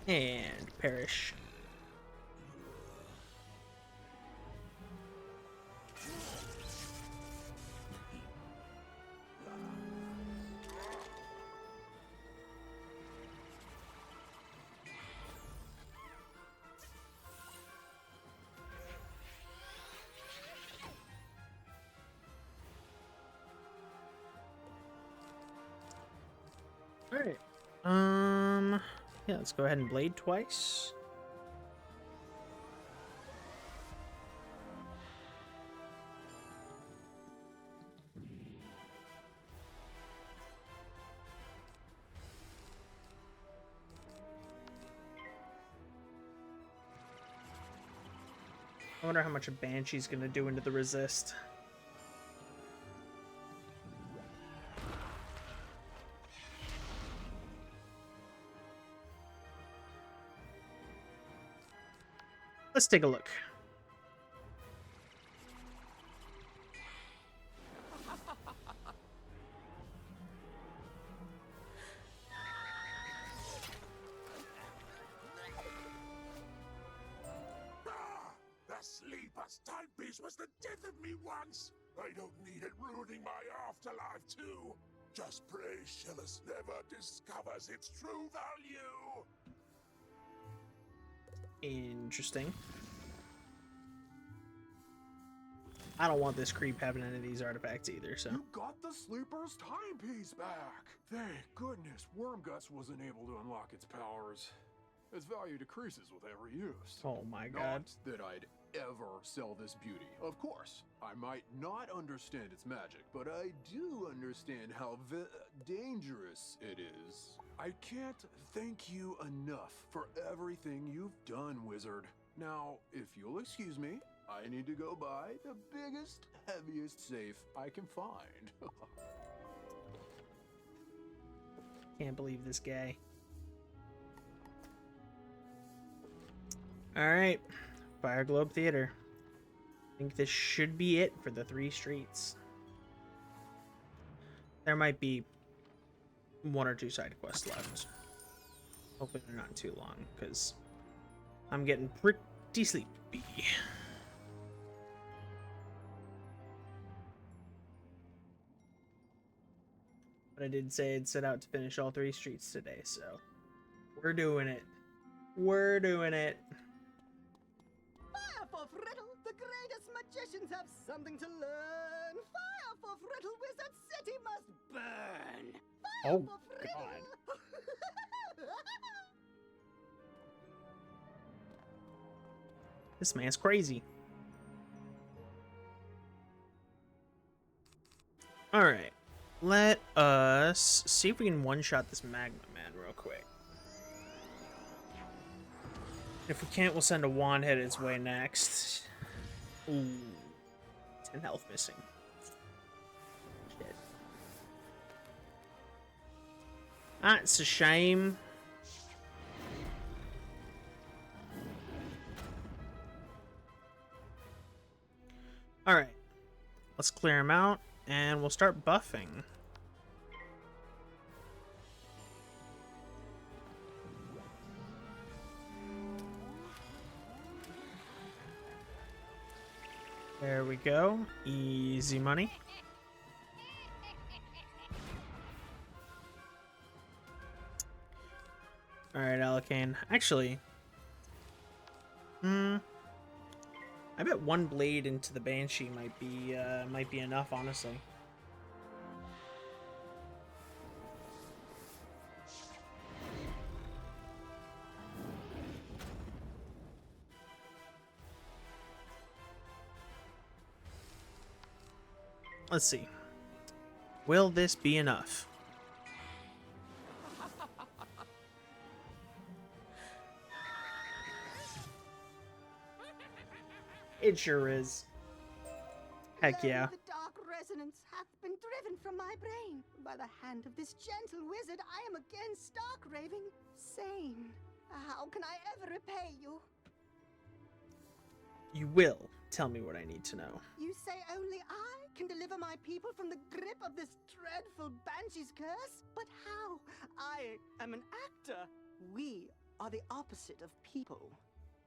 And perish. Alright. Yeah, let's go ahead and blade twice. I wonder how much a Banshee's gonna do into the resist. Let's take a look. The Sleeper's timepiece was the death of me once. I don't need it ruining my afterlife too. Just pray Shellus never discovers its true value. Interesting. I don't want this creep having any of these artifacts either, so. You got the Sleeper's timepiece back! Thank goodness Wormguts wasn't able to unlock its powers. Its value decreases with every use. Oh my god. Not that I'd ever sell this beauty. Of course, I might not understand its magic, but I do understand how dangerous it is. I can't thank you enough for everything you've done, Wizard. Now, if you'll excuse me, I need to go buy the biggest, heaviest safe I can find. Can't believe this guy. Alright, Fire Globe Theater. I think this should be it for the 3 streets. There might be 1 or 2 side quests left. Hopefully they're not too long, because I'm getting pretty sleepy. But I did say I'd set out to finish all 3 streets today, so we're doing it. We're doing it. Fire for Friddle! The greatest magicians have something to learn! Fire for Friddle! Wizard City must burn! Fire Oh, for Friddle! God. This man's crazy. Alright. Let us see if we can one-shot this Magma Man real quick. If we can't, we'll send a wand head its way next. Ooh. 10 health missing. Shit. That's a shame. Alright. Let's clear him out, and we'll start buffing. There we go. Easy money. Alright, Alicane. Actually, I bet 1 blade into the Banshee might be enough, honestly. Let's see. Will this be enough? It sure is. Heck yeah. The dark resonance hath been driven from my brain. By the hand of this gentle wizard, I am again stark raving sane. How can I ever repay you? You will tell me what I need to know. You say only I can deliver my people from the grip of this dreadful Banshee's curse? But how? I am an actor. We are the opposite of people.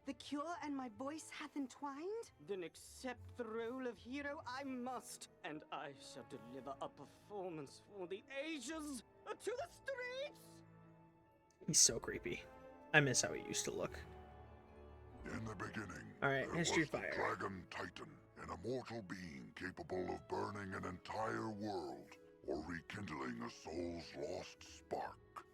The cure and my voice hath entwined? Then accept the role of hero I must, and I shall deliver a performance for the ages, to the streets! He's so creepy. I miss how he used to look. In the beginning, Alright, there History was the Fire. Dragon Titan, an immortal being capable of burning an entire world or rekindling a soul's lost spark.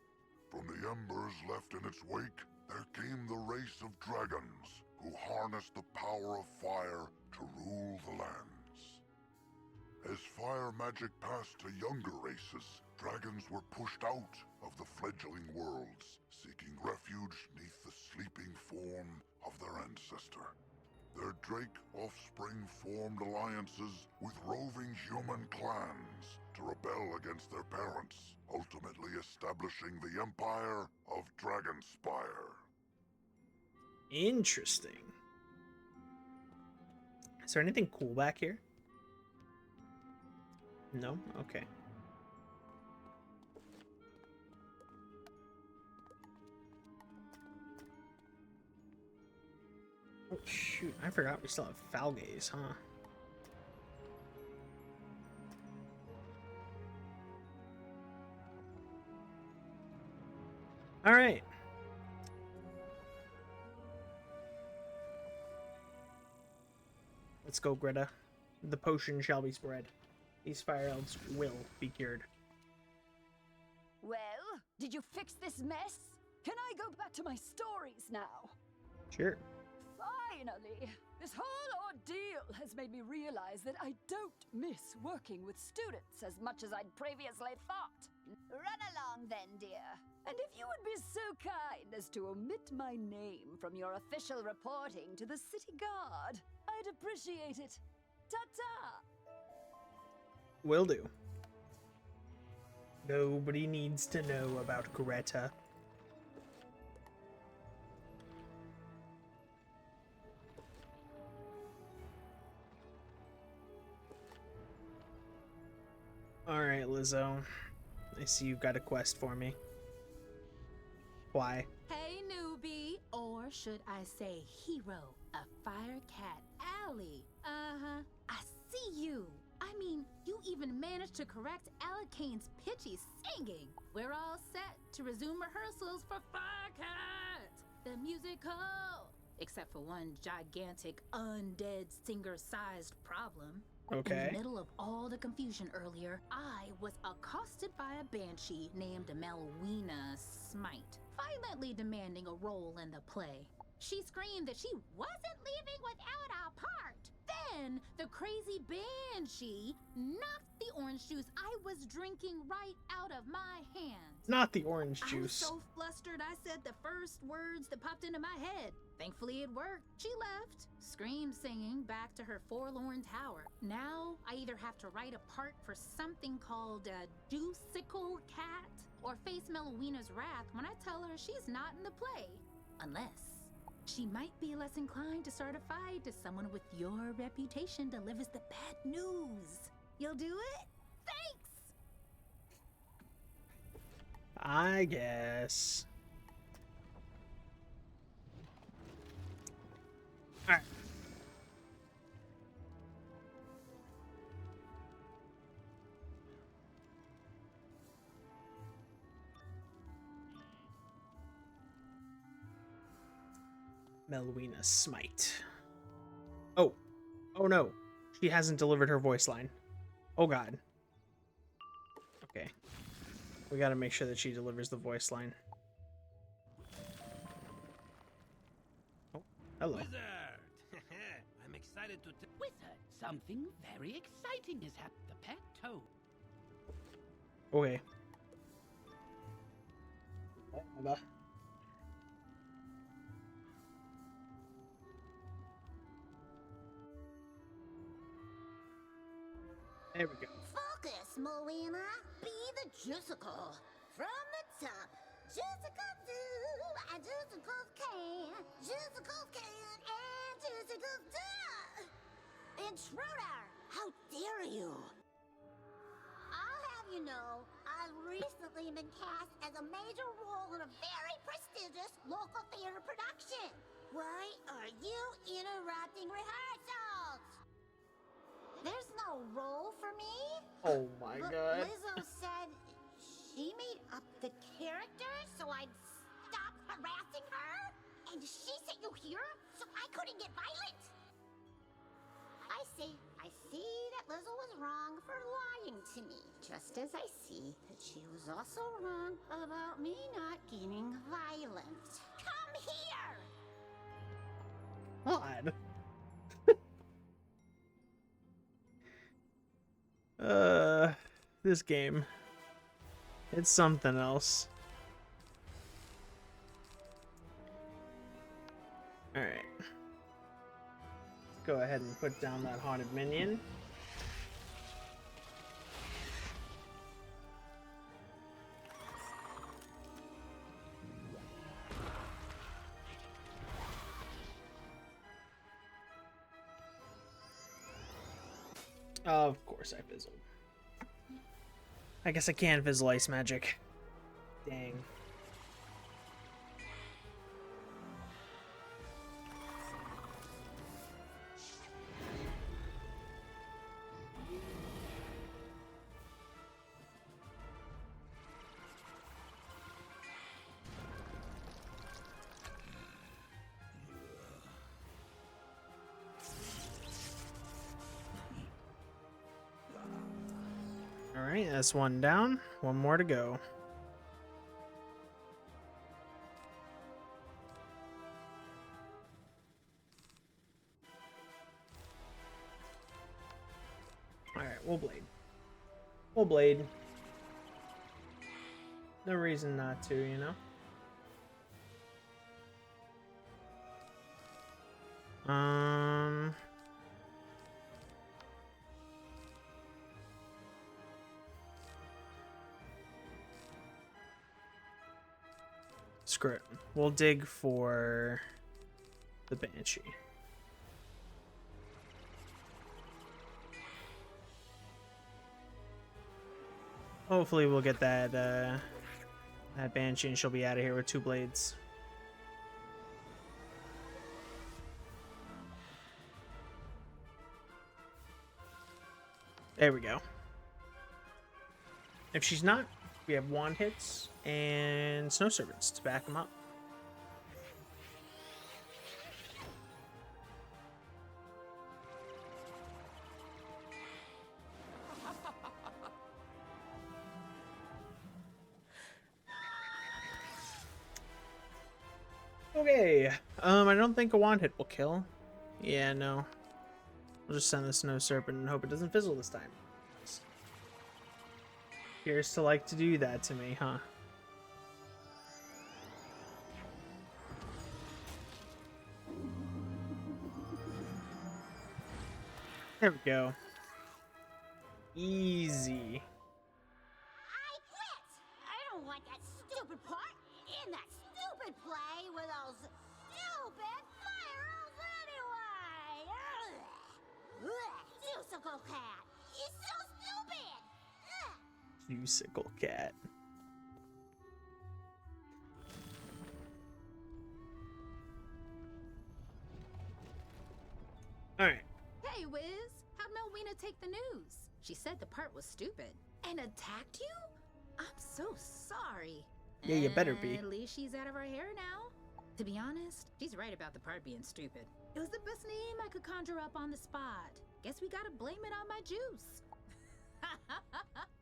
From the embers left in its wake, there came the race of dragons who harnessed the power of fire to rule the lands. As fire magic passed to younger races, dragons were pushed out of the fledgling worlds, seeking refuge neath the sleeping form of their ancestor. Their drake offspring formed alliances with roving human clans to rebel against their parents, ultimately establishing the empire of Dragonspire. Interesting. Is there anything cool back here? No? Okay. Oh shoot, I forgot we still have Falgaze, huh? Alright. Let's go, Greta. the potion shall be spread. These fire elves will be cured. Well, did you fix this mess? Can I go back to my stories now? Sure. Finally! This whole ordeal has made me realize that I don't miss working with students as much as I'd previously thought. Run along then, dear. And if you would be so kind as to omit my name from your official reporting to the city guard, I'd appreciate it. Ta-ta! Will do. Nobody needs to know about Greta. Alright, Lizzo. I see you've got a quest for me. Why? Hey, newbie, or should I say hero of Firecat Alley. Uh-huh, I see you. I mean, you even managed to correct Alicane's pitchy singing. We're all set to resume rehearsals for Firecat, the musical. Except for one gigantic undead singer-sized problem. Okay. In the middle of all the confusion earlier, I was accosted by a banshee named Melwina Smite, violently demanding a role in the play. She screamed that she wasn't leaving without a part. Then the crazy banshee knocked the orange juice I was drinking right out of my hand. Not the orange I was juice. so flustered I said the first words that popped into my head. Thankfully it worked. She left, scream singing back to her forlorn tower. Now I either have to write a part for something called a Juicicle Cat or face Melwina's wrath when I tell her she's not in the play. Unless she might be less inclined to start a fight to someone with your reputation delivers the bad news. You'll do it? Thanks! I guess. Alright. Melwina Smite. Oh. Oh no. She hasn't delivered her voice line. Oh god. Okay. We gotta make sure that she delivers the voice line. Oh, hello. Wizard! I'm excited to Wizard, something very exciting has happened. The pet toad. Okay. There we go. Focus, Moana. Be the Juicicle. From the top. Juicicles do, and Juicicles can. Juicicles can, and Juicicles do. Intruder! How dare you! I'll have you know, I've recently been cast as a major role in a very prestigious local theater production. Why are you interrupting rehearsals? There's no role for me? Oh my god. Lizzo said she made up the character so I'd stop harassing her? And she sent you here so I couldn't get violent? I see that Lizzo was wrong for lying to me. Just as I see that she was also wrong about me not getting violent. Come here! God. This game. It's something else. Alright. Let's go ahead and put down that haunted minion. Of course I fizzled. I guess I can fizzle ice magic. Dang. That's one down. One more to go. Alright, we'll blade. We'll blade. No reason not to, you know? Screw it. We'll dig for the Banshee. Hopefully we'll get that that Banshee and she'll be out of here with 2 blades. There we go. If she's not, we have wand hits and snow servants to back them up. Okay, I don't think a wand hit will kill. Yeah, no. We'll just send the snow serpent and hope it doesn't fizzle this time. Appears to like to do that to me, huh? There we go. Easy. I quit! I don't want that stupid part in that stupid play with those stupid fire elves anyway! Musical cat! He's so stupid! Musical cat. Alright. Hey, Wiz. How'd Melwina take the news? She said the part was stupid. And attacked you? I'm so sorry. Yeah, you better be. At least she's out of her hair now. To be honest, she's right about the part being stupid. It was the best name I could conjure up on the spot. Guess we gotta blame it on my juice.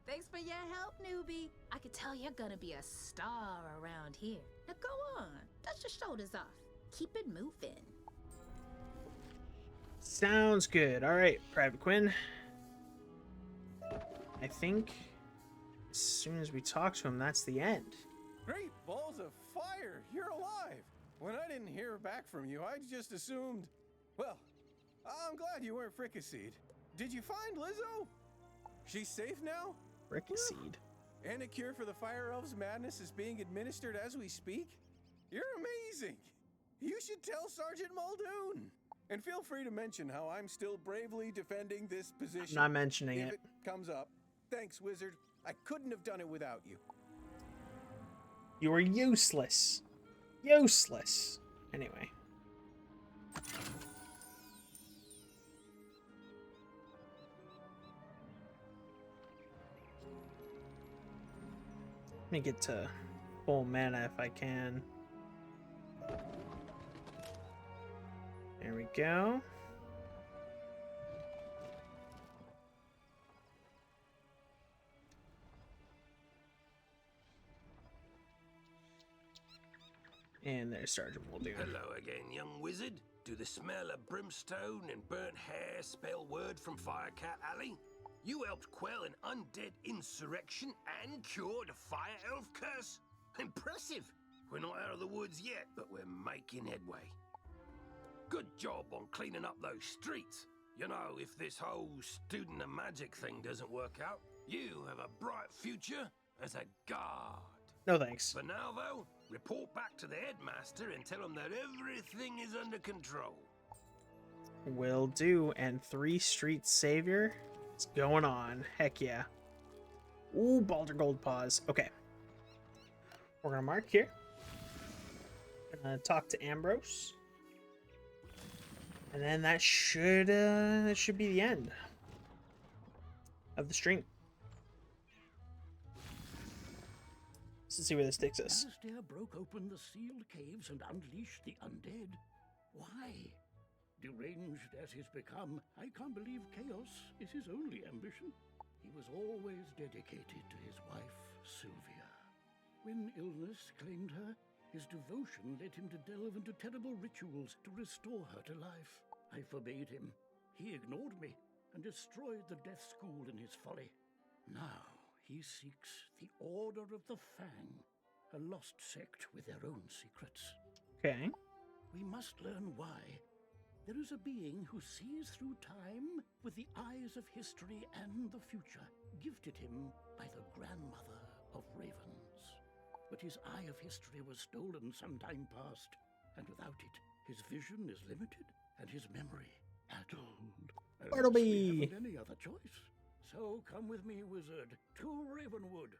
Thanks for your help, newbie. I could tell you're gonna be a star around here. Now go on, dust your shoulders off. Keep it moving. Sounds good. Alright, Private Quinn. I think as soon as we talk to him, that's the end. Great balls of fire! You're alive! When I didn't hear back from you, I just assumed... Well, I'm glad you weren't fricasseed. Did you find Lizzo? She's safe now? Fricasseed. And a cure for the Fire Elves' madness is being administered as we speak? You're amazing! You should tell Sergeant Muldoon! And feel free to mention how I'm still bravely defending this position. I'm not mentioning if it. it comes up. Thanks, Wizard. I couldn't have done it without you. You were useless. Useless. Anyway. Let me get to full mana if I can. There we go. And there's Sergeant Muldoon. Hello again, young wizard. Do the smell of brimstone and burnt hair spell word from Firecat Alley? You helped quell an undead insurrection and cured a fire elf curse? Impressive! We're not out of the woods yet, but we're making headway. Good job on cleaning up those streets. You know, if this whole student of magic thing doesn't work out, you have a bright future as a guard. No thanks. For now, though, report back to the headmaster and tell him that everything is under control. Will do. And 3 Street Savior. What's going on? Heck yeah. Ooh, Balder Gold Paws. Okay. We're gonna mark here. Talk to Ambrose. And then that should be the end of the stream. Let's see where this takes us. Alistair broke open the sealed caves and unleashed the undead. Why? Deranged as he's become, I can't believe chaos is his only ambition. He was always dedicated to his wife, Sylvia. When illness claimed her, his devotion led him to delve into terrible rituals to restore her to life. I forbade him. He ignored me and destroyed the death school in his folly. Now he seeks the Order of the Fang, a lost sect with their own secrets. Okay. We must learn why. There is a being who sees through time with the eyes of history and the future, gifted him by the grandmother of ravens. But his eye of history was stolen some time past, and without it, his vision is limited and his memory addled. Bartleby! We haven't any other choice. So come with me, wizard, to Ravenwood.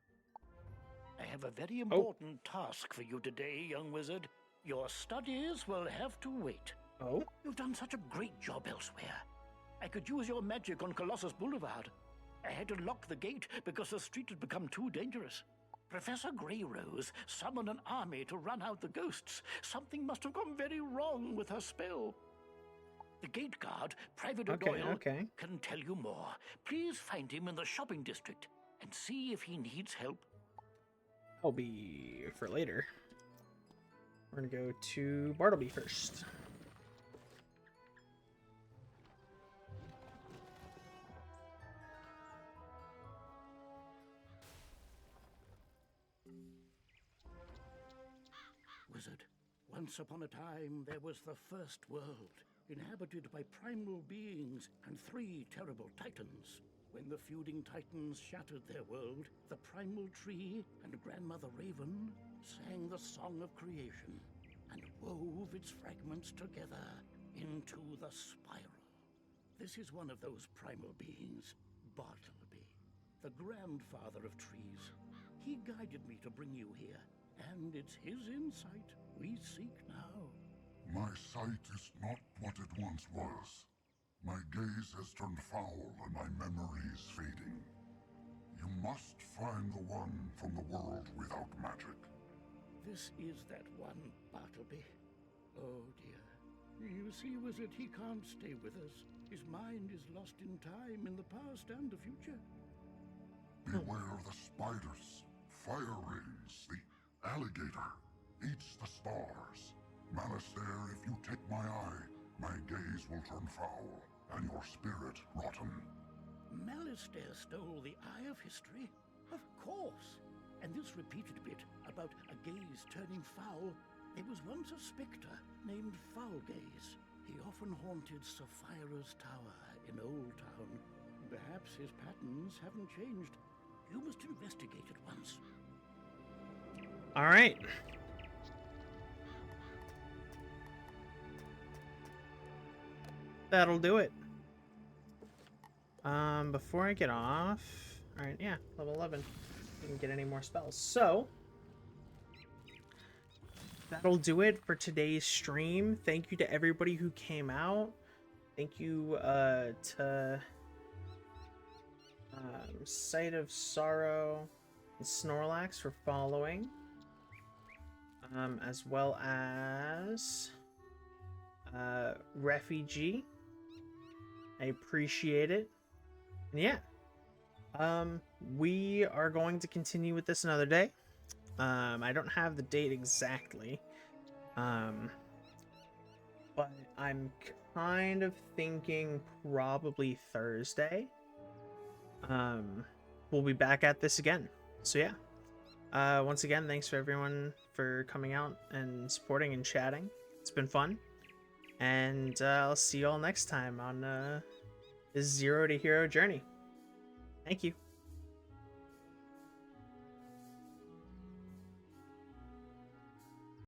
I have a very important task for you today, young wizard. Your studies will have to wait. Oh? You've done such a great job elsewhere. I could use your magic on Colossus Boulevard. I had to lock the gate because the street had become too dangerous. Professor Greyrose summoned an army to run out the ghosts. Something must have gone very wrong with her spell. The gate guard, Private O'Doyle, can tell you more. Please find him in the shopping district and see if he needs help. I'll be for later. We're gonna go to Bartleby first. Wizard, once upon a time there was the first world, inhabited by primal beings and 3 terrible titans. When the feuding titans shattered their world, the primal tree and Grandmother Raven sang the song of creation and wove its fragments together into the spiral. This is one of those primal beings, Bartleby, the grandfather of trees. He guided me to bring you here, and it's his insight we seek now. My sight is not what it once was. My gaze has turned foul and my memory is fading. You must find the one from the world without magic. This is that one, Bartleby. Oh dear. You see, wizard, he can't stay with us. His mind is lost in time, in the past and the future. Beware the spiders, fire rains, the alligator eats the stars. Malistaire, if you take my eye, my gaze will turn foul, and your spirit rotten. Malistaire stole the eye of history? Of course! And this repeated bit about a gaze turning foul, there was once a spectre named Foulgaze. He often haunted Sapphira's tower in Old Town. Perhaps his patterns haven't changed. You must investigate it once. All right. That'll do it. Before I get off, all right, yeah, level 11. Didn't get any more spells, so that'll do it for today's stream. Thank you to everybody who came out. Thank you to Sight of Sorrow and Snorlax for following, as well as Refugee. I appreciate it. And yeah, we are going to continue with this another day. I don't have the date exactly, but I'm kind of thinking probably Thursday. We'll be back at this again. So yeah, once again, thanks for everyone for coming out and supporting and chatting. It's been fun. And I'll see you all next time on this Zero to Hero journey. Thank you.